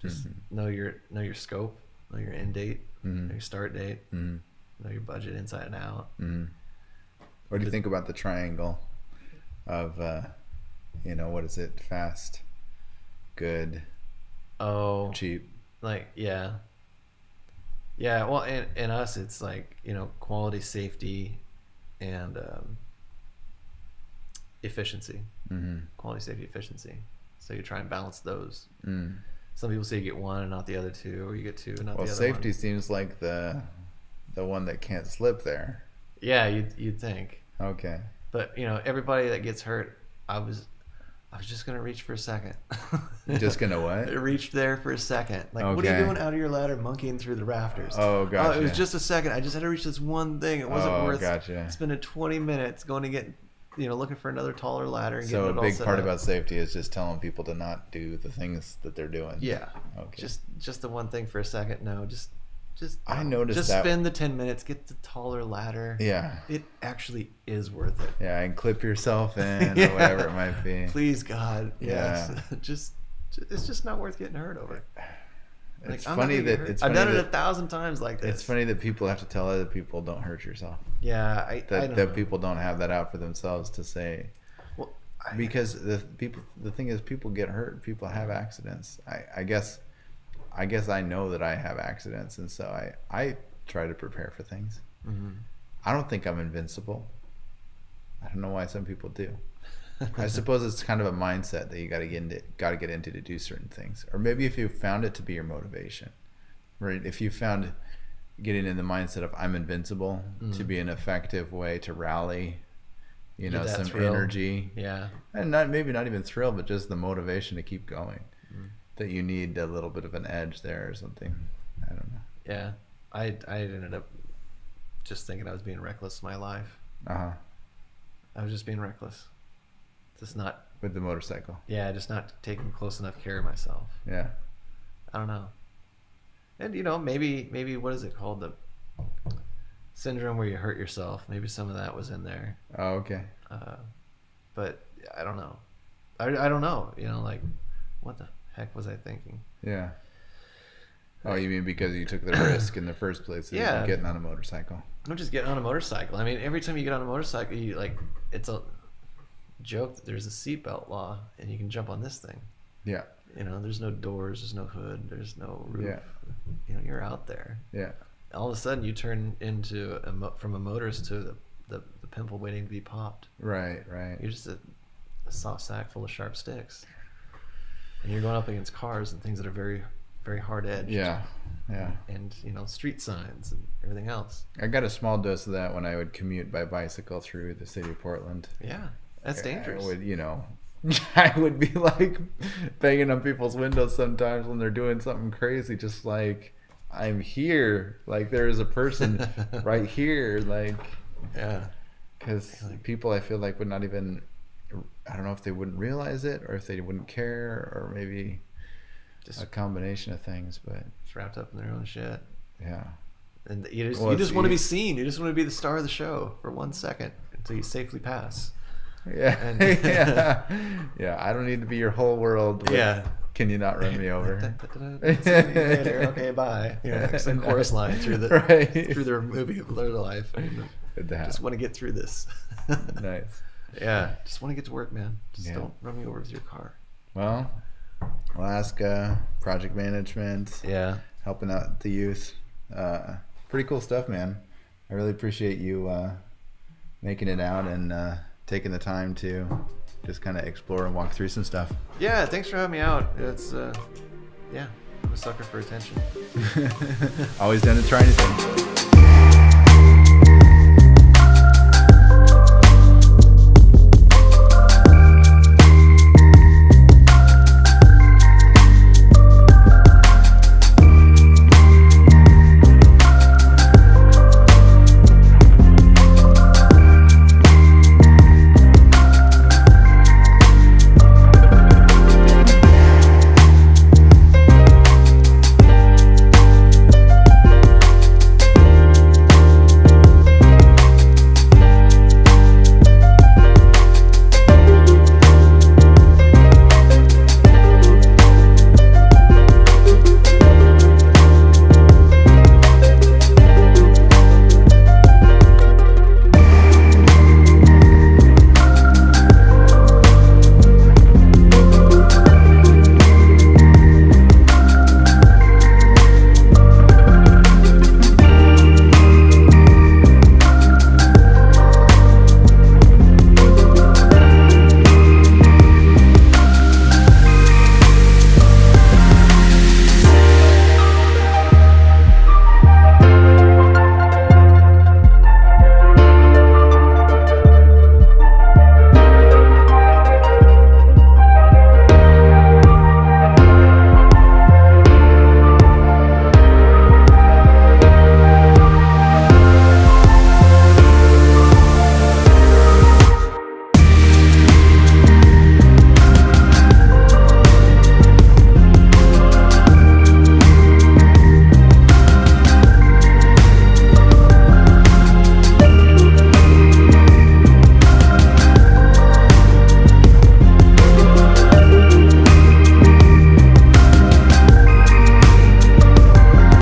Just know your scope, know your end date, know your start date, know your budget inside and out. What do you think about the triangle of, what is it? Fast, good, cheap. Yeah, well, in us, it's quality, safety, and efficiency. Quality, safety, efficiency. So you try and balance those. Some people say you get one and not the other two, or you get two and not the other one. Well, safety seems like the one that can't slip there. Yeah, you'd think. Okay. But everybody that gets hurt, I was just gonna reach for a second. Just gonna what? Reach there for a second. What are you doing out of your ladder, monkeying through the rafters? Oh, gotcha. It was just a second. I just had to reach this one thing. It wasn't worth gotcha. spending 20 minutes going to get, looking for another taller ladder. And so getting a it big all part set up. about safety is just telling people to not do the things that they're doing. Yeah. Okay. Just the one thing for a second. No, just. I noticed just that. Spend the 10 minutes, get the taller ladder. Yeah. It actually is worth it. Yeah, and clip yourself in or whatever it might be. Please, God. Yeah. Yes. It's just not worth getting hurt over. It's funny that I've done it 1,000 times like this. It's funny that people have to tell other people don't hurt yourself. Yeah, I don't know. People don't have that out for themselves to say. Well, because the thing is, people get hurt. People have accidents. I guess I know that I have accidents, and so I try to prepare for things. I don't think I'm invincible. I don't know why some people do. I suppose it's kind of a mindset that you got to get into to do certain things, or maybe if you found it to be your motivation, right? If you found getting in the mindset of I'm invincible to be an effective way to rally, some thrill. Energy, yeah, and not even thrill, but just the motivation to keep going. That you need a little bit of an edge there or something. I don't know. Yeah, I ended up just thinking I was being reckless my life. I was just being reckless. Just not with the motorcycle. Yeah, just not taking close enough care of myself. Yeah. I don't know. And maybe what is it called, the syndrome where you hurt yourself? Maybe some of that was in there. Oh, okay. But I don't know. I don't know. What the heck was I thinking? Yeah. Oh, you mean because you took the risk in the first place of getting on a motorcycle? I'm just getting on a motorcycle. I mean, every time you get on a motorcycle, you like, it's a joke that there's a seatbelt law and you can jump on this thing. Yeah. You know, there's no doors, there's no hood, there's no roof. Yeah. You know, you're out there. Yeah. All of a sudden, you turn into from a motorist to the pimple waiting to be popped. Right. You're just a soft sack full of sharp sticks, and you're going up against cars and things that are very, very hard edged. Yeah. And you know, street signs and everything else. I got a small dose of that when I would commute by bicycle through the city of Portland. Yeah, that's dangerous. I would, you know, I would be like banging on people's windows sometimes when they're doing something crazy, just like, I'm here, like there is a person right here, like, yeah, because people I feel like would not even, I don't know if they wouldn't realize it or if they wouldn't care, or maybe just a combination of things, but it's wrapped up in their own shit. Yeah. And you just want to be seen. You just want to be the star of the show for 1 second until you safely pass. Yeah. And yeah. I don't need to be your whole world. Yeah. Can you not run me over? Okay, bye. Yeah, some chorus line through the movie of their life. Just want to get through this. Nice. Yeah, just want to get to work, man. Just don't run me over with your car. Well, Alaska, project management. Yeah. Helping out the youth. Pretty cool stuff, man. I really appreciate you making it out and taking the time to just kind of explore and walk through some stuff. Yeah, thanks for having me out. It's I'm a sucker for attention. Always down to try anything.